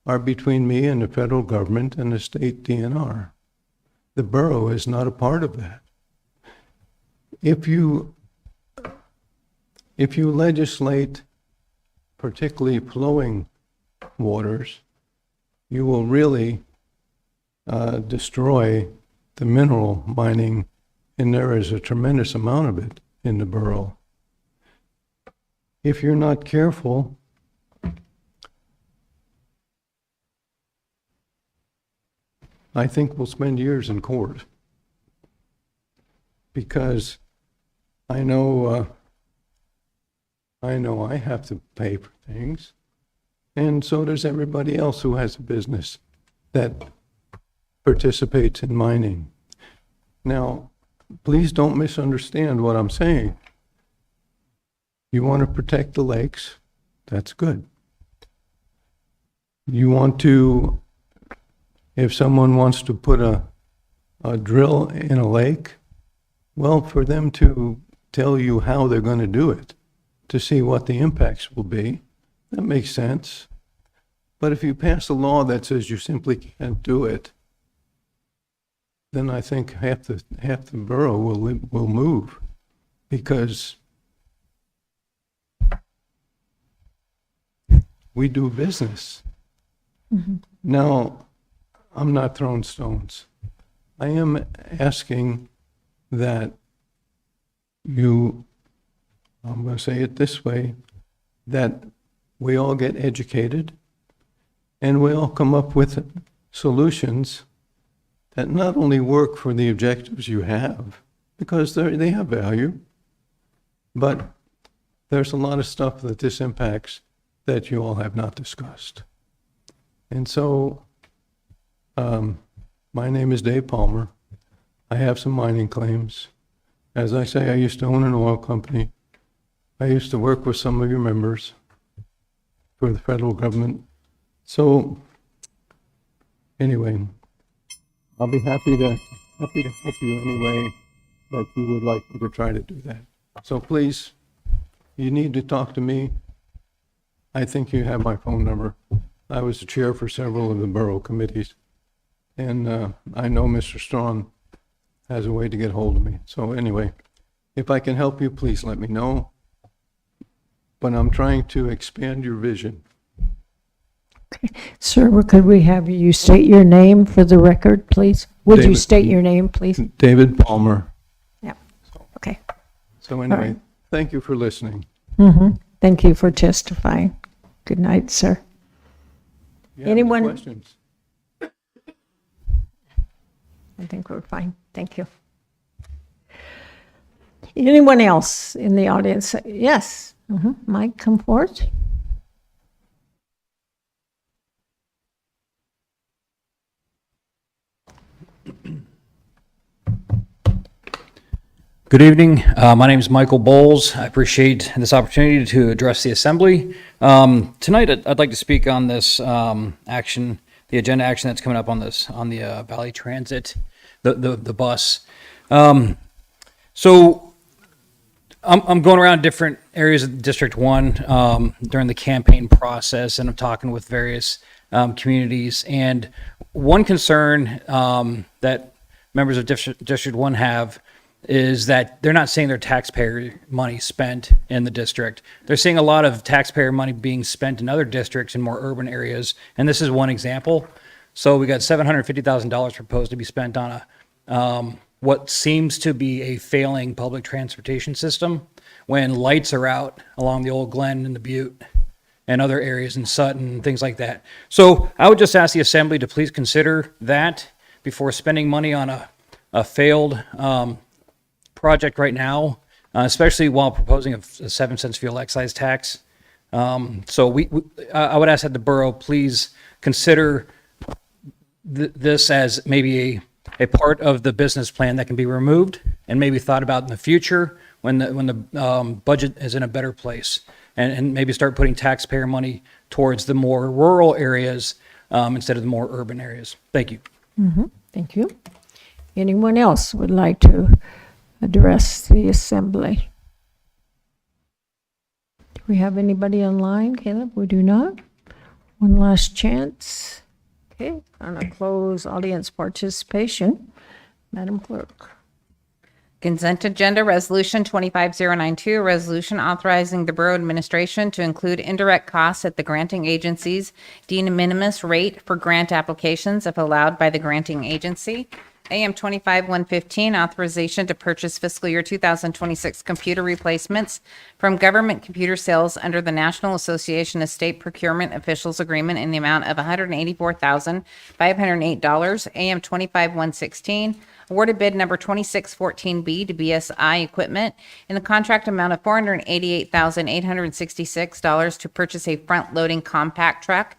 are between me and the federal government and the state DNR. The borough is not a part of that. If you legislate particularly flowing waters, you will really destroy the mineral mining, and there is a tremendous amount of it in the borough. If you're not careful, I think we'll spend years in court, because I know I have to pay for things, and so does everybody else who has a business that participates in mining. Now, please don't misunderstand what I'm saying. You want to protect the lakes, that's good. You want to, if someone wants to put a drill in a lake, well, for them to tell you how they're going to do it, to see what the impacts will be, that makes sense. But if you pass a law that says you simply can't do it, then I think half the borough will move, because we do business. Mm-hmm. Now, I'm not throwing stones. I am asking that you, I'm going to say it this way, that we all get educated and we all come up with solutions that not only work for the objectives you have, because they have value, but there's a lot of stuff that this impacts that you all have not discussed. And so, my name is Dave Palmer. I have some mining claims. As I say, I used to own an oil company. I used to work with some of your members for the federal government. So, anyway, I'll be happy to help you any way that you would like me to try to do that. So please, you need to talk to me. I think you have my phone number. I was the chair for several of the borough committees, and I know Mr. Strawn has a way to get hold of me. So anyway, if I can help you, please let me know. But I'm trying to expand your vision. Sir, could we have you state your name for the record, please? Would you state your name, please? David Palmer. Yeah, okay. So anyway, right. Thank you for listening. Mm-hmm. Thank you for testifying. Good night, sir. You have any Anyone? questions? I think we're fine. Thank you. Anyone else in the audience? Yes. Mike, come forward. Good evening. My name is Michael Bowles. I appreciate this opportunity to address the Assembly. Tonight, I'd like to speak on this action, the agenda action that's coming up on this, on the Valley Transit, the bus. So I'm going around different areas of District 1 during the campaign process, and I'm talking with various communities. And one concern that members of District 1 have is that they're not seeing their taxpayer money spent in the district. They're seeing a lot of taxpayer money being spent in other districts in more urban areas, and this is one example. So we got $750,000 proposed to be spent on a what seems to be a failing public transportation system when lights are out along the old Glen and the Butte, and other areas in Sutton, things like that. So I would just ask the assembly to please consider that before spending money on a failed project right now, especially while proposing a 7 cents fuel excise tax. So I would ask that the borough please consider this as maybe a part of the business plan that can be removed and maybe thought about in the future when the budget is in a better place, and maybe start putting taxpayer money towards the more rural areas instead of the more urban areas. Thank you. Thank you. Anyone else would like to address the assembly? Do we have anybody online, Caleb? We do not. One last chance. Okay, I'm gonna close audience participation. Madam Clerk. Consent agenda resolution 25092, a resolution authorizing the borough administration to include indirect costs at the granting agency's de minimis rate for grant applications if allowed by the granting agency. AM 25115, authorization to purchase fiscal year 2026 computer replacements from government computer sales under the National Association of State Procurement Officials Agreement in the amount of $184,508. AM 25116, awarded bid number 2614B to BSI Equipment in the contract amount of $488,866 to purchase a front-loading compact truck.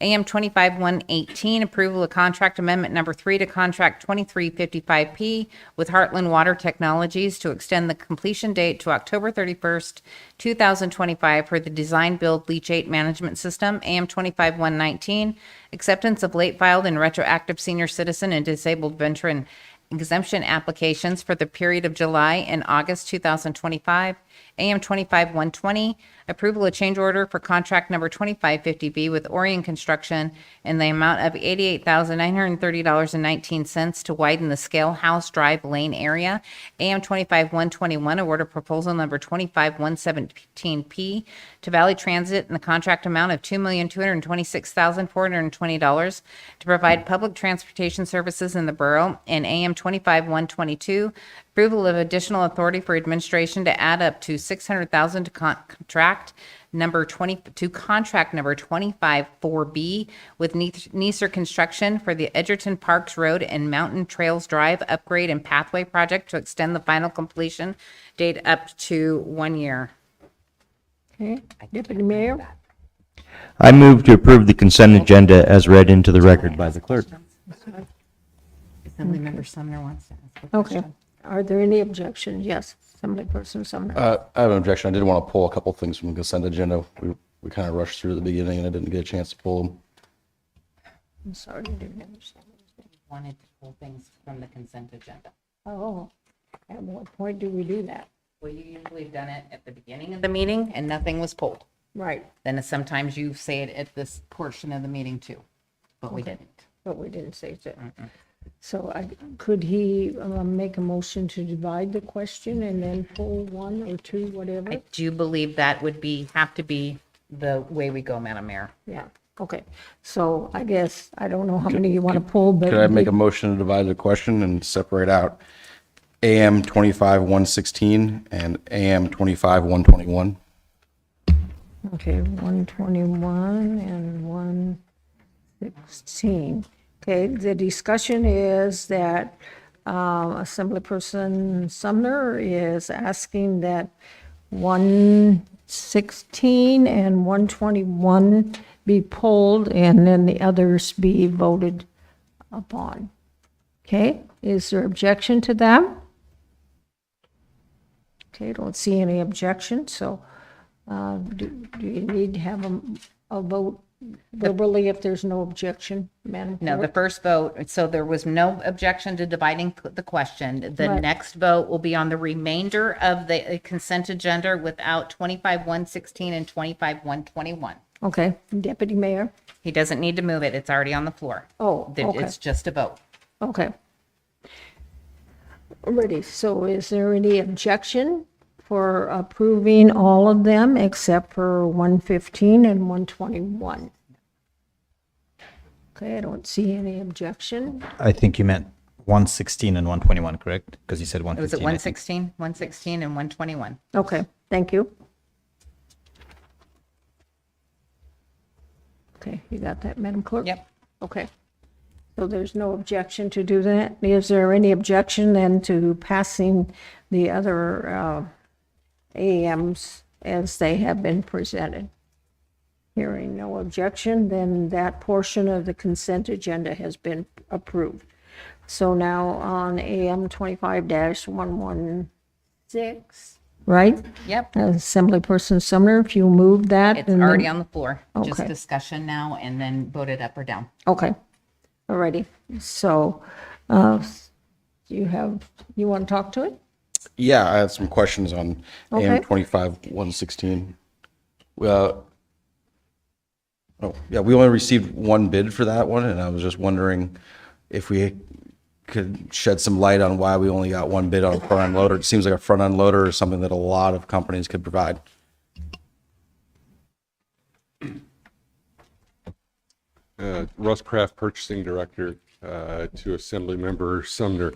AM 25118, approval of contract amendment number 3 to contract 2355P with Heartland Water Technologies to extend the completion date to October 31st, 2025 for the design build leachate management system. AM 25119, acceptance of late filed and retroactive senior citizen and disabled veteran exemption applications for the period of July and August 2025. AM 25120, approval of change order for contract number 2550B with Orion Construction in the amount of $88,930.19 to widen the Scale House Drive lane area. AM 25121, award of proposal number 25117P to Valley Transit in the contract amount of $2,226,420 to provide public transportation services in the borough. And AM 25122, approval of additional authority for administration to add up to $600,000 to contract number 254B with Neeser Construction for the Edgerton Parks Road and Mountain Trails Drive upgrade and pathway project to extend the final completion date up to 1 year. Okay, Deputy Mayor. I move to approve the consent agenda as read into the record by the clerk. Assemblymember Sumner wants to ask a Okay. question. Are there any objections? Yes, Assemblyperson Sumner. I have an objection. I did want to pull a couple things from the consent agenda. We kind of rushed through the beginning and I didn't get a chance to pull them. I'm sorry, I didn't understand. Wanted to pull things from the consent agenda. Oh, at what point do we do that? Well, you usually have done it at the beginning of the meeting and nothing was pulled. Right, Then sometimes you say it at this portion of the meeting too, but we Okay. didn't. but we didn't say so. So could he make a motion to divide the question and then pull one or two, whatever? I do believe that would have to be the way we go, Madam Mayor. Yeah, okay. So I guess, I don't know how many you want to pull, but. Could I make a motion to divide the question and separate out AM 25116 and AM 25121? Okay, 121 and 116. Okay, the discussion is that Assemblyperson Sumner is asking that 116 and 121 be pulled and then the others be voted upon. Okay, is there objection to that? Okay, don't see any objection, so do you need to have a vote verbally if there's no objection, Madam Clerk? No, the first vote, so there was no objection to dividing the question. The Right. next vote will be on the remainder of the consent agenda without 25-116 and 25-121. Okay, Deputy Mayor? He doesn't need to move it. It's already on the floor. Oh, okay. It's just a vote. Okay. Ready, so is there any objection for approving all of them except for 115 and 121? Okay, I don't see any objection. I think you meant 116 and 121, correct? Because you said It was 115. at 116, 116, and 121. Okay, thank you. Okay, you got that, Madam Clerk? Yep. Okay. So there's no objection to do that. Is there any objection then to passing the other AMs as they have been presented? Hearing no objection, then that portion of the consent agenda has been approved. So now on AM 25-116, right? Yep. Assemblyperson Sumner, if you move that. It's and already then- on the floor. Just Okay. discussion now and then vote it up or down. Okay, alrighty. So, you want to talk to it? Yeah, I had some questions on Okay. AM 25-116. Well, oh, yeah, we only received one bid for that one, and I was just wondering if we could shed some light on why we only got one bid on a front-end loader. It seems like a front-end loader is something that a lot of companies could provide. Russ Kraft, Purchasing Director, to Assemblymember Sumner.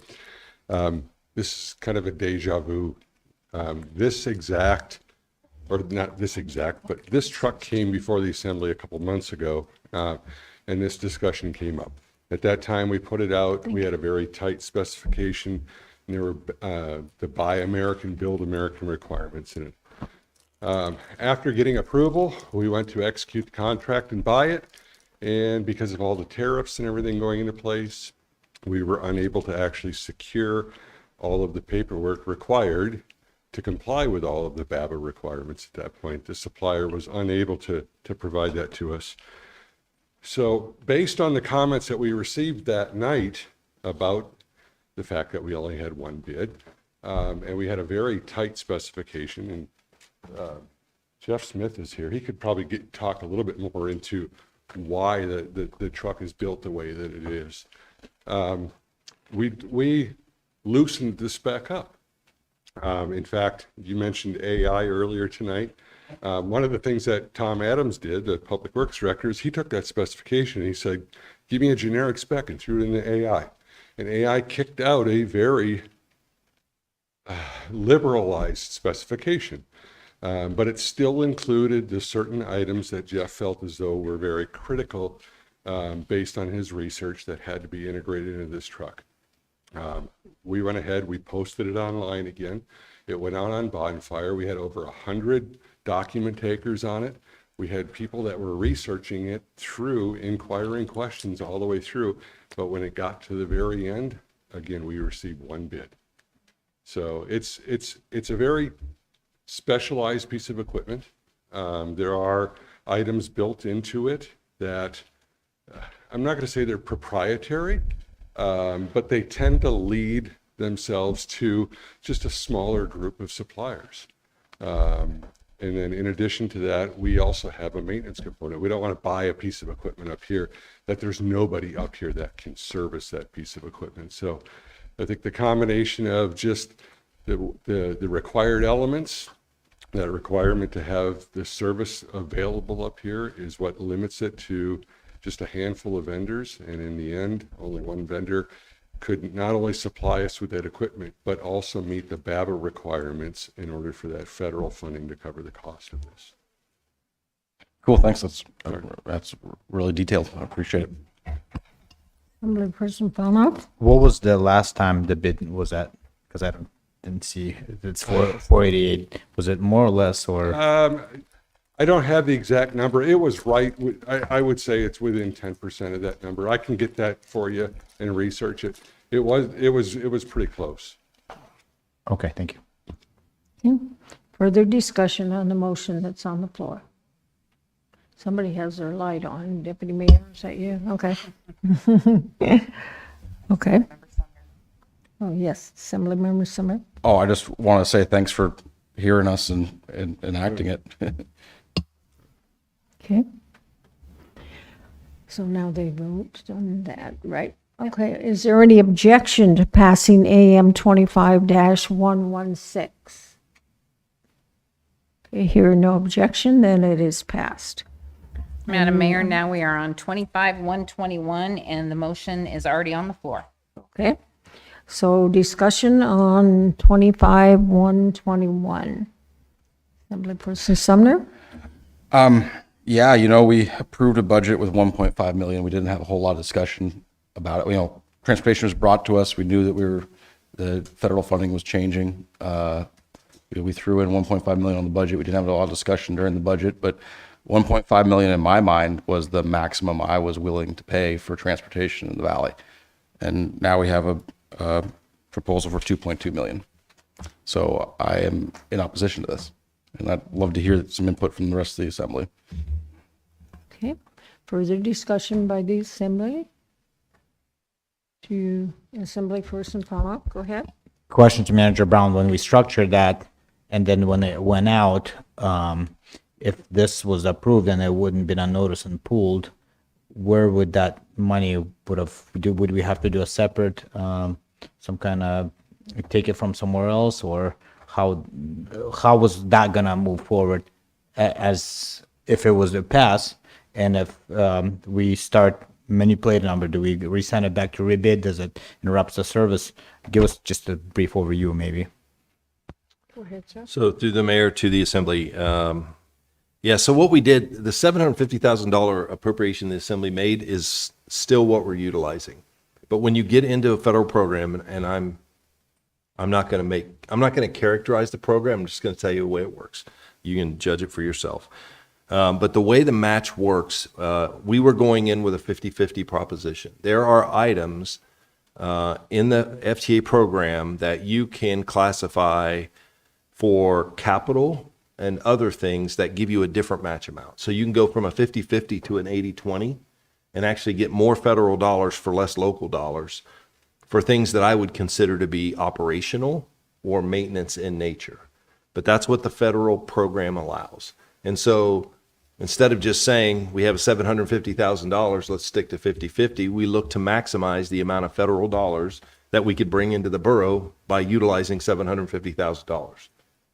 This is kind of a deja vu. This exact, or not this exact, but this truck came before the Assembly a couple months ago, and this discussion came up. At that time, we put it out, we had a very tight specification, and there were the Buy American, Build American requirements in it. After getting approval, we went to execute the contract and buy it. And because of all the tariffs and everything going into place, we were unable to actually secure all of the paperwork required to comply with all of the BABA requirements at that point. The supplier was unable to provide that to us. So based on the comments that we received that night about the fact that we only had one bid, and we had a very tight specification, and Jeff Smith is here. He could probably talk a little bit more into why the truck is built the way that it is. We loosened the spec up. In fact, you mentioned AI earlier tonight. One of the things that Tom Adams did, the Public Works Director, is he took that specification and he said, give me a generic spec, and threw it into AI. And AI kicked out a very liberalized specification. But it still included the certain items that Jeff felt as though were very critical based on his research that had to be integrated into this truck. We went ahead, we posted it online again. It went out on Bonfire. We had over 100 document takers on it. We had people that were researching it through, inquiring questions all the way through. But when it got to the very end, again, we received one bid. So it's a very specialized piece of equipment. There are items built into it that I'm not going to say they're proprietary, but they tend to lead themselves to just a smaller group of suppliers. And then in addition to that, we also have a maintenance component. We don't want to buy a piece of equipment up here that there's nobody up here that can service that piece of equipment. So I think the combination of just the required elements, that requirement to have the service available up here is what limits it to just a handful of vendors. And in the end, only one vendor could not only supply us with that equipment, but also meet the BABA requirements in order for that federal funding to cover the cost of this. Cool, thanks. That's really detailed. I appreciate it. Assemblyperson Falmouth? What was the last time the bid was at? Because didn't see. It's 488. Was it more or less, or? I don't have the exact number. It was right. I would say it's within 10% of that number. I can get that for you and research it. It was pretty close. Okay, thank you. Okay. Further discussion on the motion that's on the floor. Somebody has their light on. Deputy Mayor, is that you? Okay. Okay. Oh, yes, Assemblymember Summer. Oh, I just want to say thanks for hearing us and enacting it. Okay. So now they vote on that, right? Okay, is there any objection to passing AM 25-116? Okay, hearing no objection, then it is passed. Madam Mayor, now we are on 25-121, and the motion is already on the floor. Okay, so discussion on 25-121. Assemblyperson Sumner? Yeah, you know, we approved a budget with 1.5 million. We didn't have a whole lot of discussion about it. You know, transportation was brought to us. We knew that the federal funding was changing. We threw in 1.5 million on the budget. We didn't have a lot of discussion during the budget, but 1.5 million in my mind was the maximum I was willing to pay for transportation in the valley. And now we have a proposal for 2.2 million. So I am in opposition to this. And I'd love to hear some input from the rest of the assembly. Okay, further discussion by the assembly? To assembly person follow-up, go ahead. Question to Manager Brown, when we structured that, and then when it went out, if this was approved and it wouldn't been unnoticed and pooled, where would that money would we have to do a separate, some kind of, take it from somewhere else, or how was that gonna move forward as if it was to pass? And if we start manipulating number, do we resend it back to rebid? Does it interrupt the service? Give us just a brief overview, maybe. Go ahead, sir. So through the mayor to the assembly, yeah, so what we did, the $750,000 appropriation the assembly made is still what we're utilizing. But when you get into a federal program, and I'm not going to characterize the program, I'm just going to tell you the way it works. You can judge it for yourself. But the way the match works, we were going in with a 50-50 proposition. There are items in the FTA program that you can classify for capital and other things that give you a different match amount. So you can go from a 50-50 to an 80-20 and actually get more federal dollars for less local dollars for things that I would consider to be operational or maintenance in nature. But that's what the federal program allows. And so instead of just saying we have $750,000, let's stick to 50-50, we look to maximize the amount of federal dollars that we could bring into the borough by utilizing $750,000.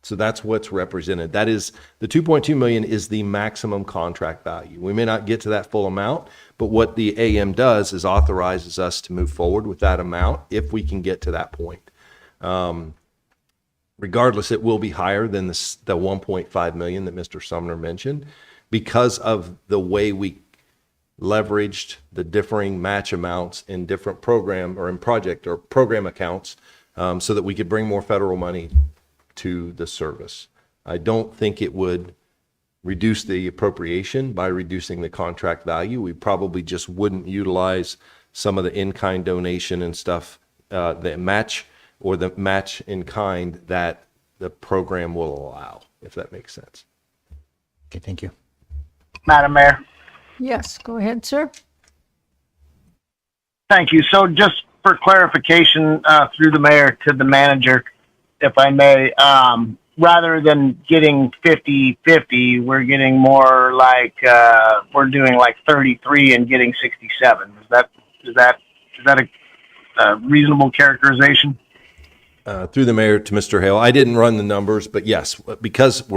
So that's what's represented. That is, the 2.2 million is the maximum contract value. We may not get to that full amount, but what the AM does is authorizes us to move forward with that amount if we can get to that point. Regardless, it will be higher than the 1.5 million that Mr. Sumner mentioned because of the way we leveraged the differing match amounts in different program or in project or program accounts so that we could bring more federal money to the service. I don't think it would reduce the appropriation by reducing the contract value. We probably just wouldn't utilize some of the in-kind donation and stuff, the match or the match in kind that the program will allow, if that makes sense. Okay, thank you. Madam Mayor. Yes, go ahead, sir. Thank you. So just for clarification, through the mayor to the manager, if I may, rather than getting 50-50, we're getting more like, we're doing like 33 and getting 67. Is that a reasonable characterization? Through the mayor to Mr. Hale, I didn't run the numbers, but yes, because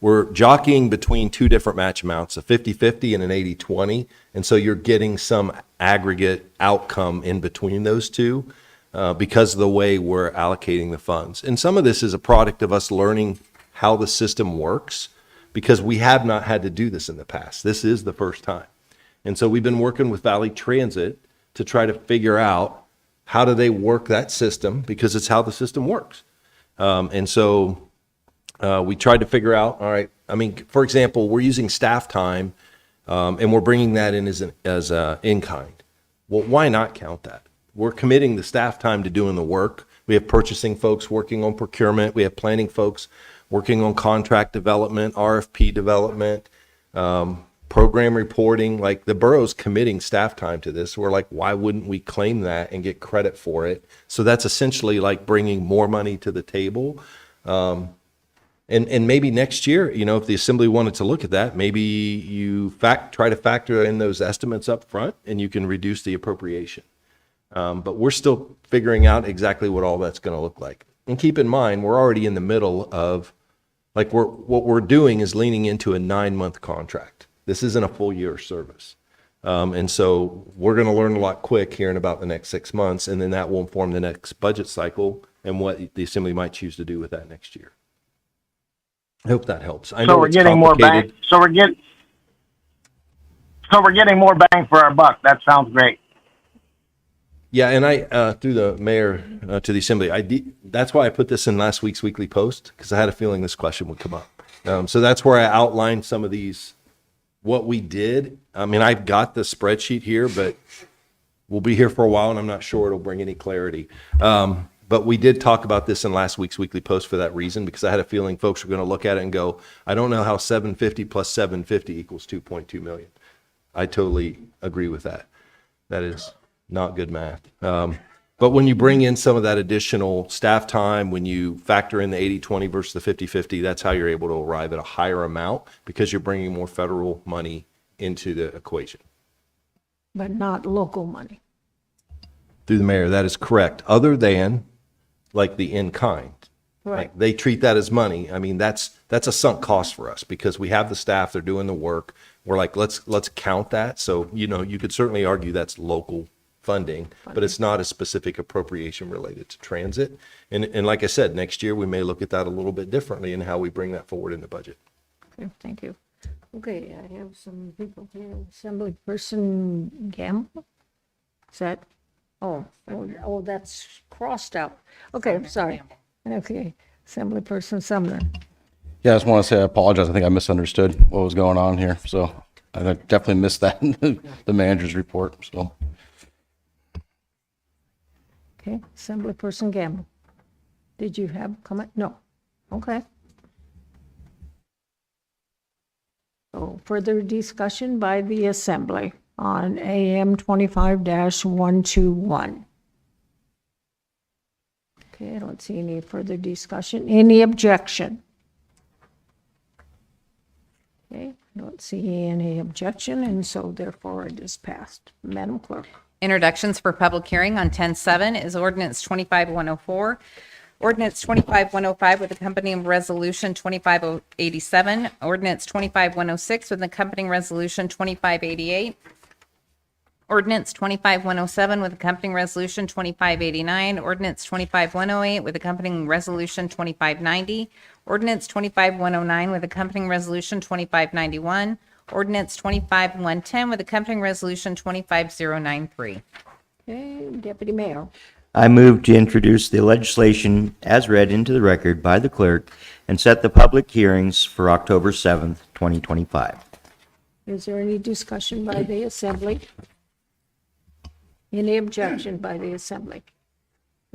we're jockeying between two different match amounts, a 50-50 and an 80-20, and so you're getting some aggregate outcome in between those two because of the way we're allocating the funds. And some of this is a product of us learning how the system works because we have not had to do this in the past. This is the first time. And so we've been working with Valley Transit to try to figure out how do they work that system because it's how the system works. And so we tried to figure out, all right, I mean, for example, we're using staff time and we're bringing that in as in-kind. Well, why not count that? We're committing the staff time to doing the work. We have purchasing folks working on procurement. We have planning folks working on contract development, RFP development, program reporting. Like the borough's committing staff time to this. We're like, why wouldn't we claim that and get credit for it? So that's essentially like bringing more money to the table. And maybe next year, you know, if the assembly wanted to look at that, maybe you try to factor in those estimates up front and you can reduce the appropriation. But we're still figuring out exactly what all that's going to look like. And keep in mind, we're already in the middle of, like, what we're doing is leaning into a 9-month contract. This isn't a full year service. And so we're going to learn a lot quick here in about the next 6 months, and then that will inform the next budget cycle and what the assembly might choose to do with that next year. I hope that helps. I know So we're it's getting more complicated. bang. So So we're getting more bang for our buck. That sounds great. Yeah, and I, through the mayor, to the assembly, that's why I put this in last week's weekly post, because I had a feeling this question would come up. So that's where I outlined some of these, what we did. I mean, I've got the spreadsheet here, but we'll be here for a while, and I'm not sure it'll bring any clarity. But we did talk about this in last week's weekly post for that reason, because I had a feeling folks were going to look at it and go, I don't know how 750 plus 750 equals 2.2 million. I totally agree with that. That is not good math. But when you bring in some of that additional staff time, when you factor in the 80-20 versus the 50-50, that's how you're able to arrive at a higher amount, because you're bringing more federal money into the equation. But not local money. Through the mayor, that is correct. Other than like the in-kind. Right. Like they treat that as money. I mean, that's a sunk cost for us, because we have the staff, they're doing the work. We're like, let's count that. So, you could certainly argue that's local funding, but it's not a specific appropriation related to transit. And like I said, next year we may look at that a little bit differently in how we bring that forward in the budget. Okay, thank you. Okay, I have some people here. Assemblyperson Gamble? Is that, oh, that's crossed out. Okay, I'm sorry. Okay, Assemblyperson Sumner. Yeah, I just want to say I apologize. I think I misunderstood what was going on here. So I definitely missed that in the manager's report. So. Okay, Assemblyperson Gamble. Did you have a comment? No. Okay. So further discussion by the Assembly on AM 25-121. Okay, I don't see any further discussion. Any objection? Okay, I don't see any objection, and so therefore it is passed. Madam Clerk. Introductions for public hearing on 10-7 is ordinance 25-104, ordinance 25-105 with accompanying resolution 25-087, ordinance 25-106 with accompanying resolution 25-88, ordinance 25-107 with accompanying resolution 25-89, ordinance 25-108 with accompanying resolution 25-90, ordinance 25-109 with accompanying resolution 25-91, ordinance 25-110 with accompanying resolution 25-093. Okay, Deputy Mayor. I move to introduce the legislation as read into the record by the clerk and set the public hearings for October 7th, 2025. Is there any discussion by the Assembly? Any objection by the Assembly?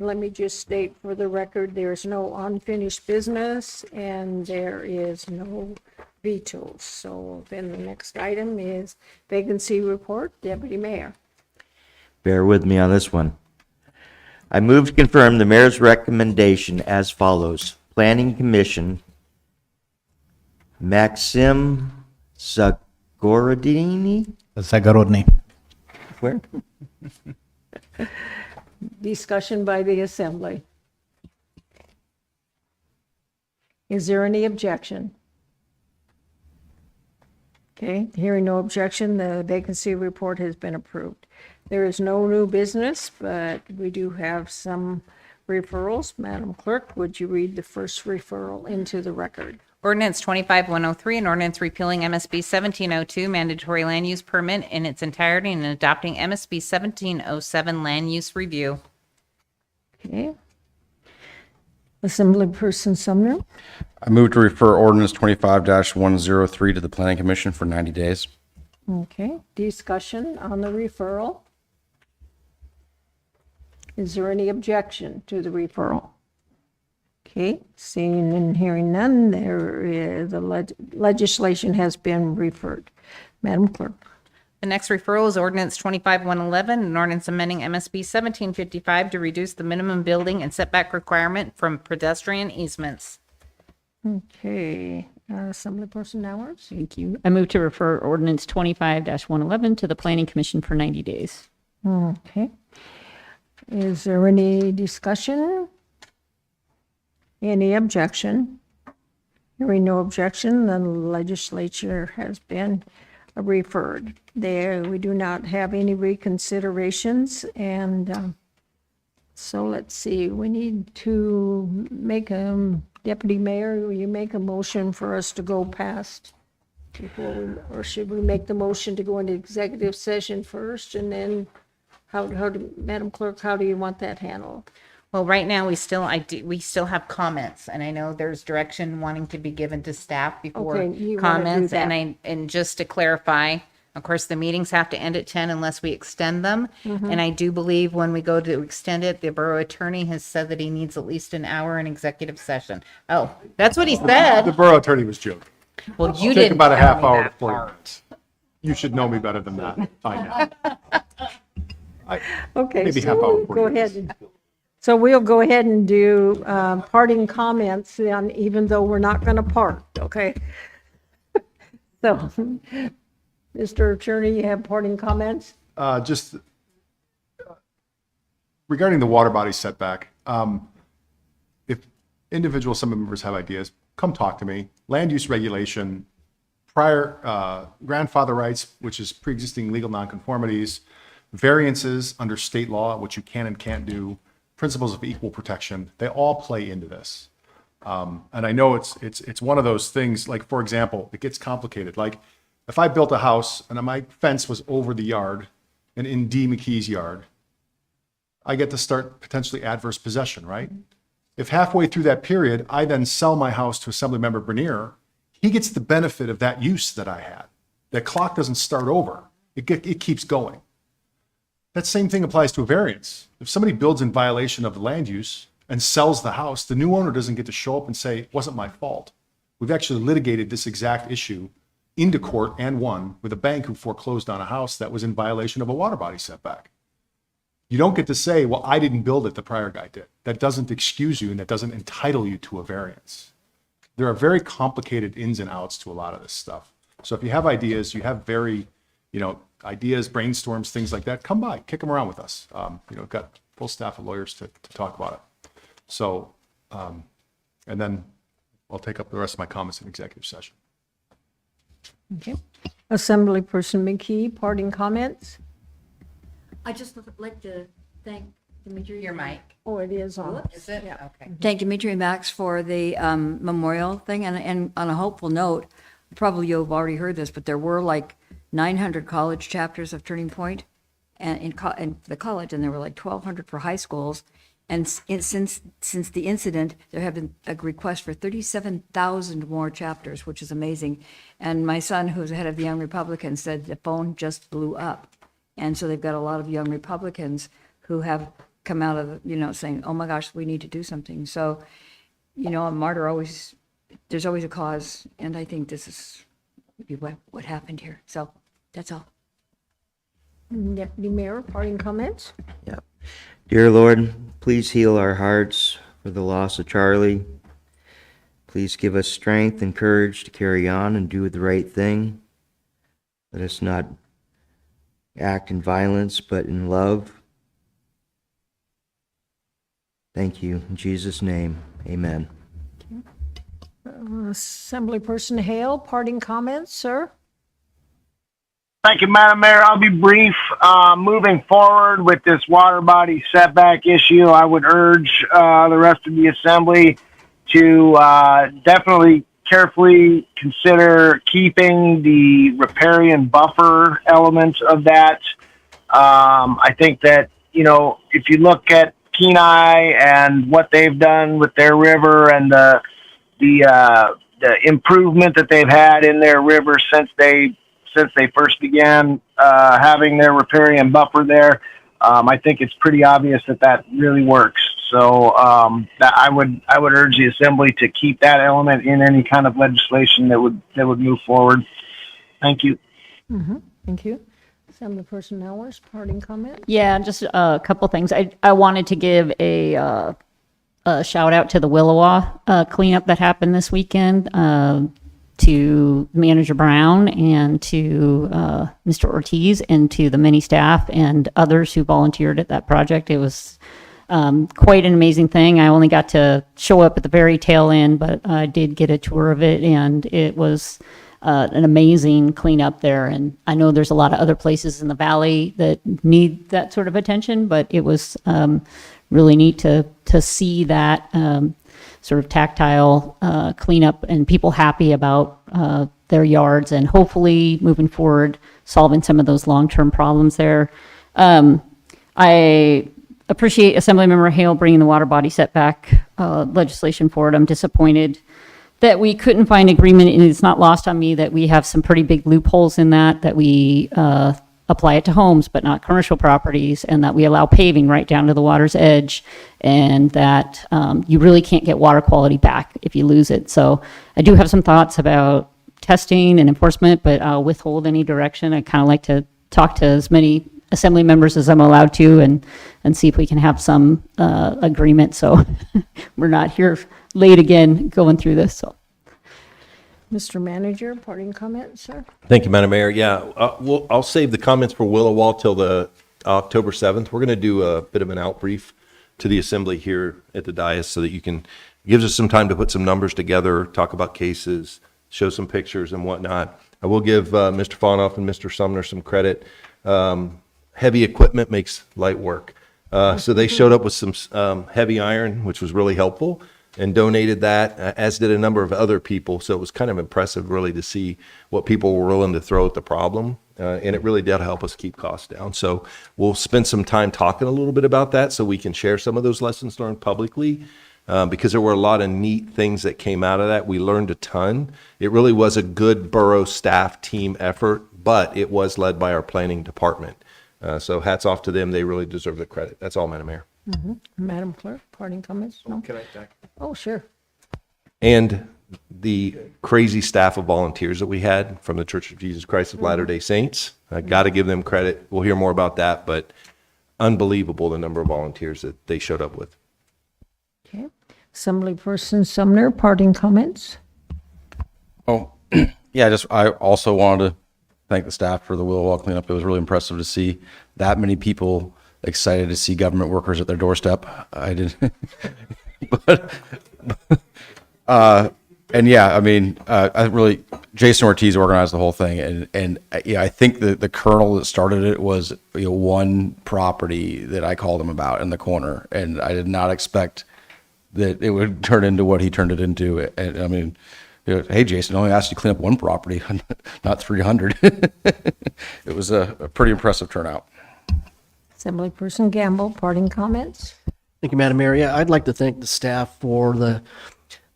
Let me just state for the record, there is no unfinished business and there is no vetoes. So then the next item is vacancy report. Deputy Mayor. Bear with me on this one. I move to confirm the mayor's recommendation as follows. Planning Commission, Maxim Zagorodny? Zagorodny. Where? Discussion by the Assembly. Is there any objection? Okay, hearing no objection, the vacancy report has been approved. There is no new business, but we do have some referrals. Madam Clerk, would you read the first referral into the record? Ordinance 25-103, an ordinance repealing MSB 1702 mandatory land use permit in its entirety and adopting MSB 1707 land use review. Okay. Assemblyperson Sumner. I move to refer ordinance 25-103 to the Planning Commission for 90 days. Okay, discussion on the referral. Is there any objection to the referral? Okay, seeing and hearing none, the legislation has been referred. Madam Clerk. The next referral is ordinance 25-111, an ordinance amending MSB 1755 to reduce the minimum building and setback requirement from pedestrian easements. Okay, Assemblyperson Nowers. Thank you. I move to refer ordinance 25-111 to the Planning Commission for 90 days. Okay. Is there any discussion? Any objection? Hearing no objection, the legislature has been referred. There, we do not have any reconsiderations, and so let's see, we need to make a, Deputy Mayor, will you make a motion for us to go past Or should we make the motion to go into executive session first and then Madam Clerk, how do you want that handled? Well, right now, we still have comments, and I know there's direction wanting to be given to staff before Okay, you wanna do comments, that. and just to clarify, of course, the meetings have to end at 10 unless we extend them. Mhm. And I do believe when we go to extend it, the borough attorney has said that he needs at least an hour in executive session. Oh, that's what he The said. borough attorney was joking. Well, you Take didn't about a tell half me hour that to 40 part. minutes. You should know me better than that. I know. Okay, Maybe so half hour, we'll 40 go minutes. ahead so we'll go ahead and do parting comments, even though we're not going to part, okay? So, Mr. Attorney, you have parting comments? Just regarding the water body setback, if individual assembly members have ideas, come talk to me. Land use regulation, prior grandfather rights, which is pre-existing legal nonconformities, variances under state law, what you can and can't do, principles of equal protection, they all play into this. And I know it's one of those things, like, for example, it gets complicated. Like, if I built a house and my fence was over the yard and in D. McKee's yard, I get to start potentially adverse possession, right? If halfway through that period, I then sell my house to Assemblymember Bernier, he gets the benefit of that use that I had. That clock doesn't start over. It keeps going. That same thing applies to a variance. If somebody builds in violation of the land use and sells the house, the new owner doesn't get to show up and say, it wasn't my fault. We've actually litigated this exact issue into court and won with a bank who foreclosed on a house that was in violation of a water body setback. You don't get to say, well, I didn't build it, the prior guy did. That doesn't excuse you and that doesn't entitle you to a variance. There are very complicated ins and outs to a lot of this stuff. So if you have ideas, you have very, ideas, brainstorms, things like that, come by, kick them around with us. We've got full staff of lawyers to talk about it. So, and then I'll take up the rest of my comments in executive session. Okay. Assemblyperson McKee, parting comments? I just would like to thank Dimitri. Your mic. Oh, it is on. Whoops. Is it? Okay. Thank Dimitri and Max for the memorial thing. And on a hopeful note, probably you've already heard this, but there were like 900 college chapters of Turning Point and in the college, and there were like 1,200 for high schools. And since the incident, there have been a request for 37,000 more chapters, which is amazing. And my son, who's the head of the Young Republicans, said the phone just blew up. And so they've got a lot of young Republicans who have come out of, saying, oh my gosh, we need to do something. So, a martyr always, there's always a cause. And I think this is what happened here. So that's all. Deputy Mayor, parting comments? Yep. Dear Lord, please heal our hearts for the loss of Charlie. Please give us strength and courage to carry on and do the right thing. Let us not act in violence, but in love. Thank you. In Jesus' name, amen. Assemblyperson Hale, parting comments, sir? Thank you, Madam Mayor. I'll be brief. Moving forward with this water body setback issue, I would urge the rest of the assembly to definitely carefully consider keeping the riparian buffer elements of that. I think that, if you look at Kenai and what they've done with their river and the improvement that they've had in their river since they first began having their riparian buffer there, I think it's pretty obvious that really works. So that I would urge the assembly to keep that element in any kind of legislation that would move forward. Thank you. Mm-hmm. Thank you. Assemblyperson Ellis, parting comment? Yeah, just a couple things. I wanted to give a shout out to the Willowa cleanup that happened this weekend, to Manager Brown and to Mr. Ortiz and to the many staff and others who volunteered at that project. It was quite an amazing thing. I only got to show up at the very tail end, but I did get a tour of it, and it was an amazing cleanup there. And I know there's a lot of other places in the valley that need that sort of attention, but it was really neat to see that sort of tactile cleanup and people happy about their yards, and hopefully moving forward, solving some of those long-term problems there. I appreciate Assemblymember Hale bringing the water body setback legislation forward. I'm disappointed that we couldn't find agreement, and it's not lost on me that we have some pretty big loopholes in that we apply it to homes but not commercial properties, and that we allow paving right down to the water's edge, and that you really can't get water quality back if you lose it. So I do have some thoughts about testing and enforcement, but I'll withhold any direction. I kind of like to talk to as many assembly members as I'm allowed to, and see if we can have some agreement, so we're not here late again going through this. So, Mr. Manager, parting comments, sir? Thank you, Madam Mayor. Yeah, I'll save the comments for Willow Wall till the October 7th. We're going to do a bit of an outbrief to the assembly here at the dais so that you can, gives us some time to put some numbers together, talk about cases, show some pictures and whatnot. I will give Mr. Fonoff and Mr. Sumner some credit. Heavy equipment makes light work. So they showed up with some heavy iron, which was really helpful, and donated that, as did a number of other people. So it was kind of impressive, really, to see what people were willing to throw at the problem. And it really did help us keep costs down. So we'll spend some time talking a little bit about that so we can share some of those lessons learned publicly, because there were a lot of neat things that came out of that. We learned a ton. It really was a good borough staff team effort, but it was led by our planning department. So hats off to them. They really deserve the credit. That's all, Madam Mayor. Madam Clerk, parting comments? No? Can I, Jack? Oh, sure. And the crazy staff of volunteers that we had from the Church of Jesus Christ of Latter-day Saints. I got to give them credit. We'll hear more about that, but unbelievable the number of volunteers that they showed up with. Okay. Assemblyperson Sumner, parting comments? Oh, yeah, I also wanted to thank the staff for the Willow Wall cleanup. It was really impressive to see that many people excited to see government workers at their doorstep. I didn't, and yeah, I mean, I really, Jason Ortiz organized the whole thing, and yeah, I think the kernel that started it was, one property that I called him about in the corner, and I did not expect that it would turn into what he turned it into. And I mean, hey, Jason, I only asked you to clean up one property, not 300. It was a pretty impressive turnout. Assemblyperson Gamble, parting comments? Thank you, Madam Mayor. Yeah, I'd like to thank the staff for the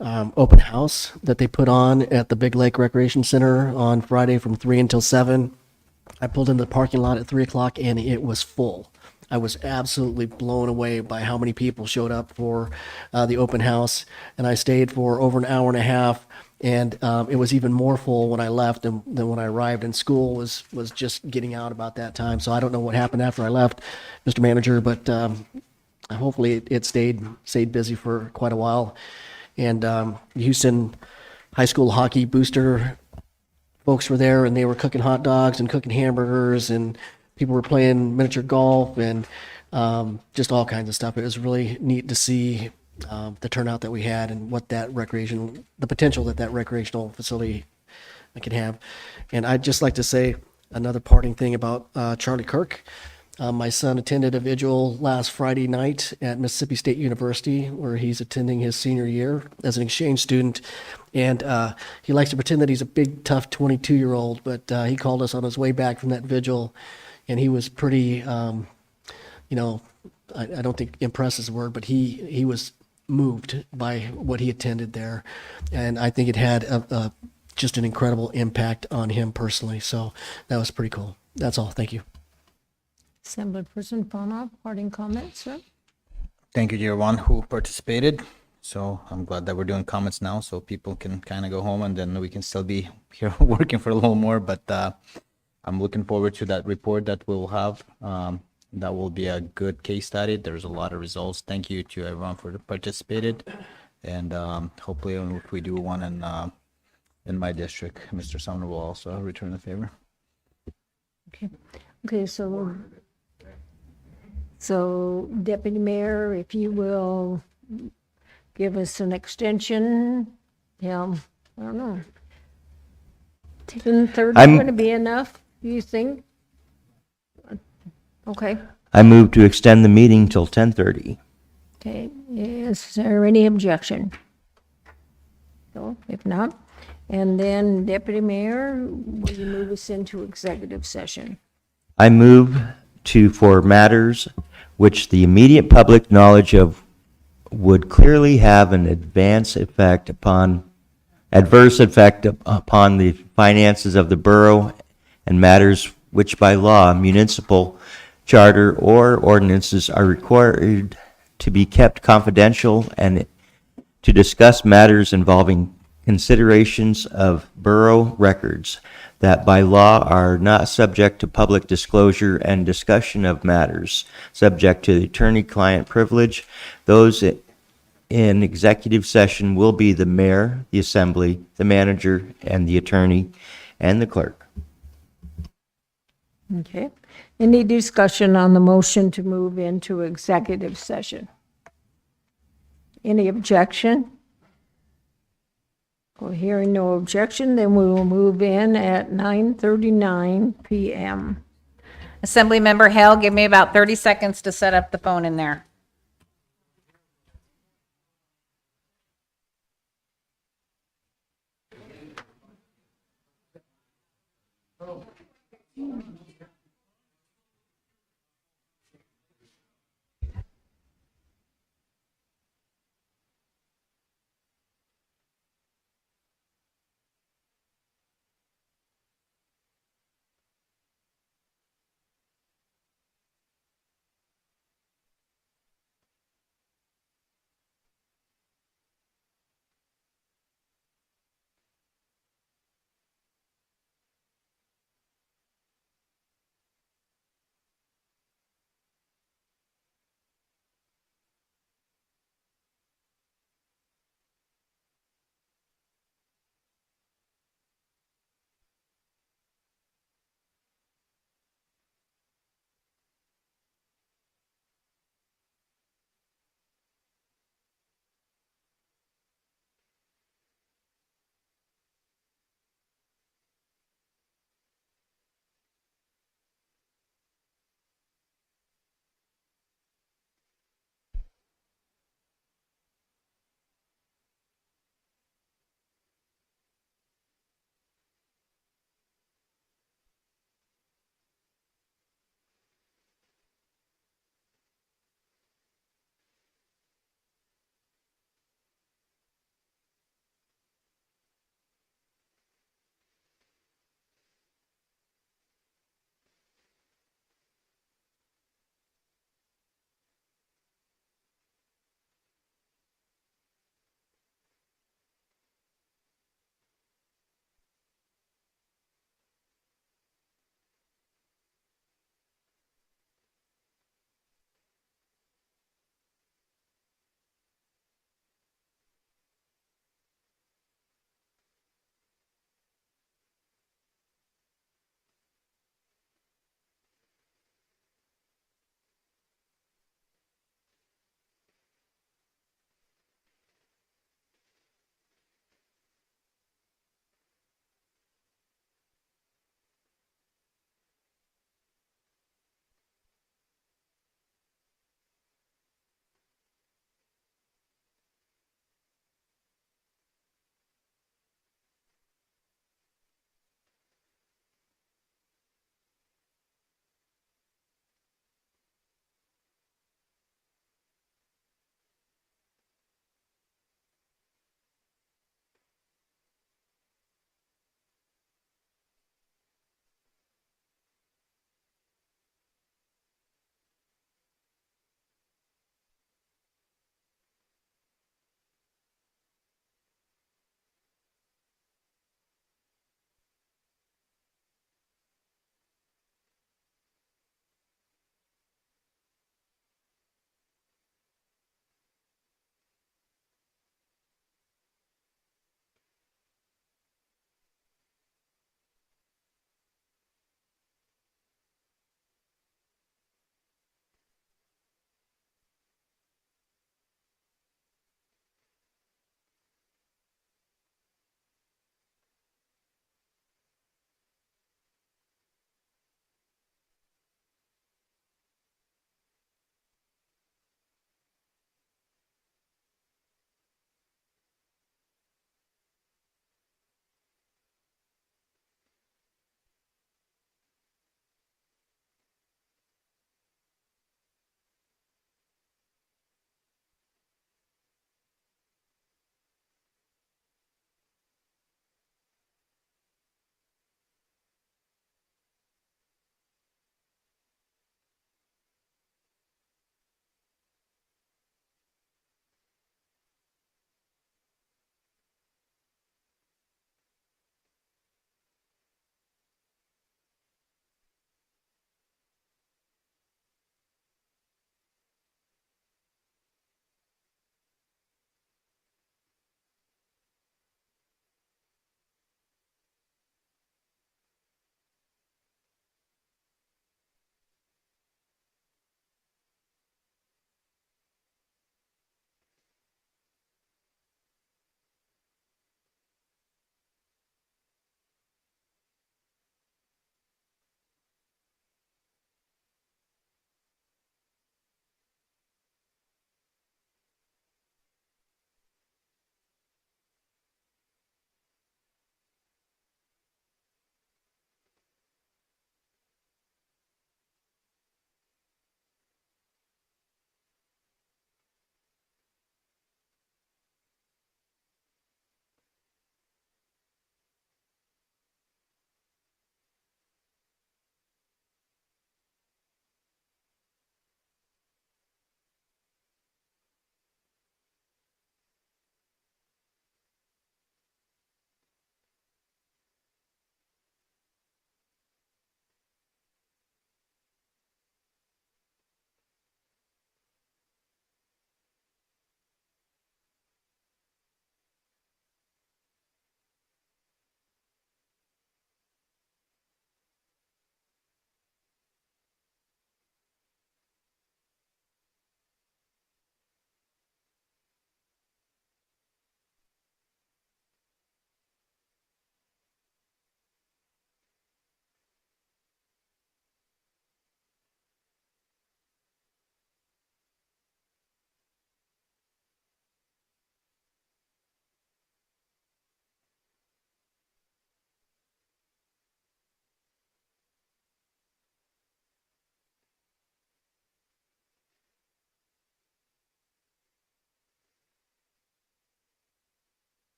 open house that they put on at the Big Lake Recreation Center on Friday from 3 until 7. I pulled into the parking lot at 3 o'clock and it was full. I was absolutely blown away by how many people showed up for the open house, and I stayed for over an hour and a half, and it was even more full when I left than when I arrived, and school was just getting out about that time. So I don't know what happened after I left, Mr. Manager, but hopefully it stayed busy for quite a while. And Houston High School hockey booster folks were there, and they were cooking hot dogs and cooking hamburgers, and people were playing miniature golf and just all kinds of stuff. It was really neat to see the turnout that we had and what the potential that recreational facility can have. And I'd just like to say another parting thing about Charlie Kirk. My son attended a vigil last Friday night at Mississippi State University, where he's attending his senior year as an exchange student. And he likes to pretend that he's a big, tough 22-year-old, but he called us on his way back from that vigil, and he was pretty, I don't think impressed is the word, but he was moved by what he attended there. And I think it had just an incredible impact on him personally. So that was pretty cool. That's all. Thank you. Assemblyperson Fonoff, parting comments, sir? Thank you to everyone who participated. So I'm glad that we're doing comments now so people can kind of go home and then we can still be here working for a little more. But I'm looking forward to that report that we'll have. That will be a good case study. There's a lot of results. Thank you to everyone for participated. And hopefully if we do one in my district, Mr. Sumner will also return the favor. Okay, so Deputy Mayor, if you will give us an extension, I don't know. 10:30 going to be enough, you think? Okay. I move to extend the meeting till 10:30. Okay, is there any objection? No, if not, And then Deputy Mayor, will you move us into executive session? I move for matters which the immediate public knowledge of would clearly have an adverse effect upon the finances of the borough, and matters which by law, municipal charter, or ordinances are required to be kept confidential, and to discuss matters involving considerations of borough records that by law are not subject to public disclosure, and discussion of matters subject to the attorney-client privilege. Those in executive session will be the mayor, the assembly, the manager, and the attorney, and the clerk. Okay. Any discussion on the motion to move into executive session? Any objection? Well, hearing no objection, then we will move in at 9:39 p.m. Assemblymember Hale, give me about 30 seconds to set up the phone in there.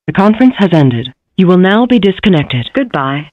The conference has ended. You will now be disconnected. Goodbye.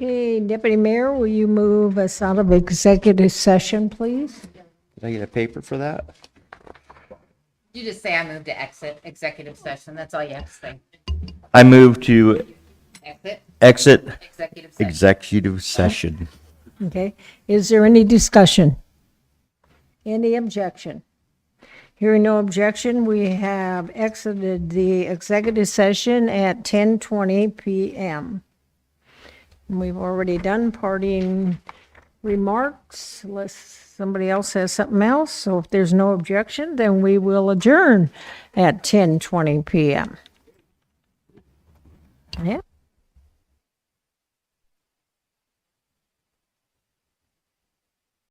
Okay, Deputy Mayor, will you move us out of executive session, please? Did I get a paper for that? You just say I move to exit executive session. That's all you have to say. I move to Exit exit executive session. executive session. Okay, is there any discussion? Any objection? Hearing no objection, we have exited the executive session at 10:20 PM. And we've already done parting remarks, unless somebody else has something else. So if there's no objection, then we will adjourn at 10:20 PM. Yeah.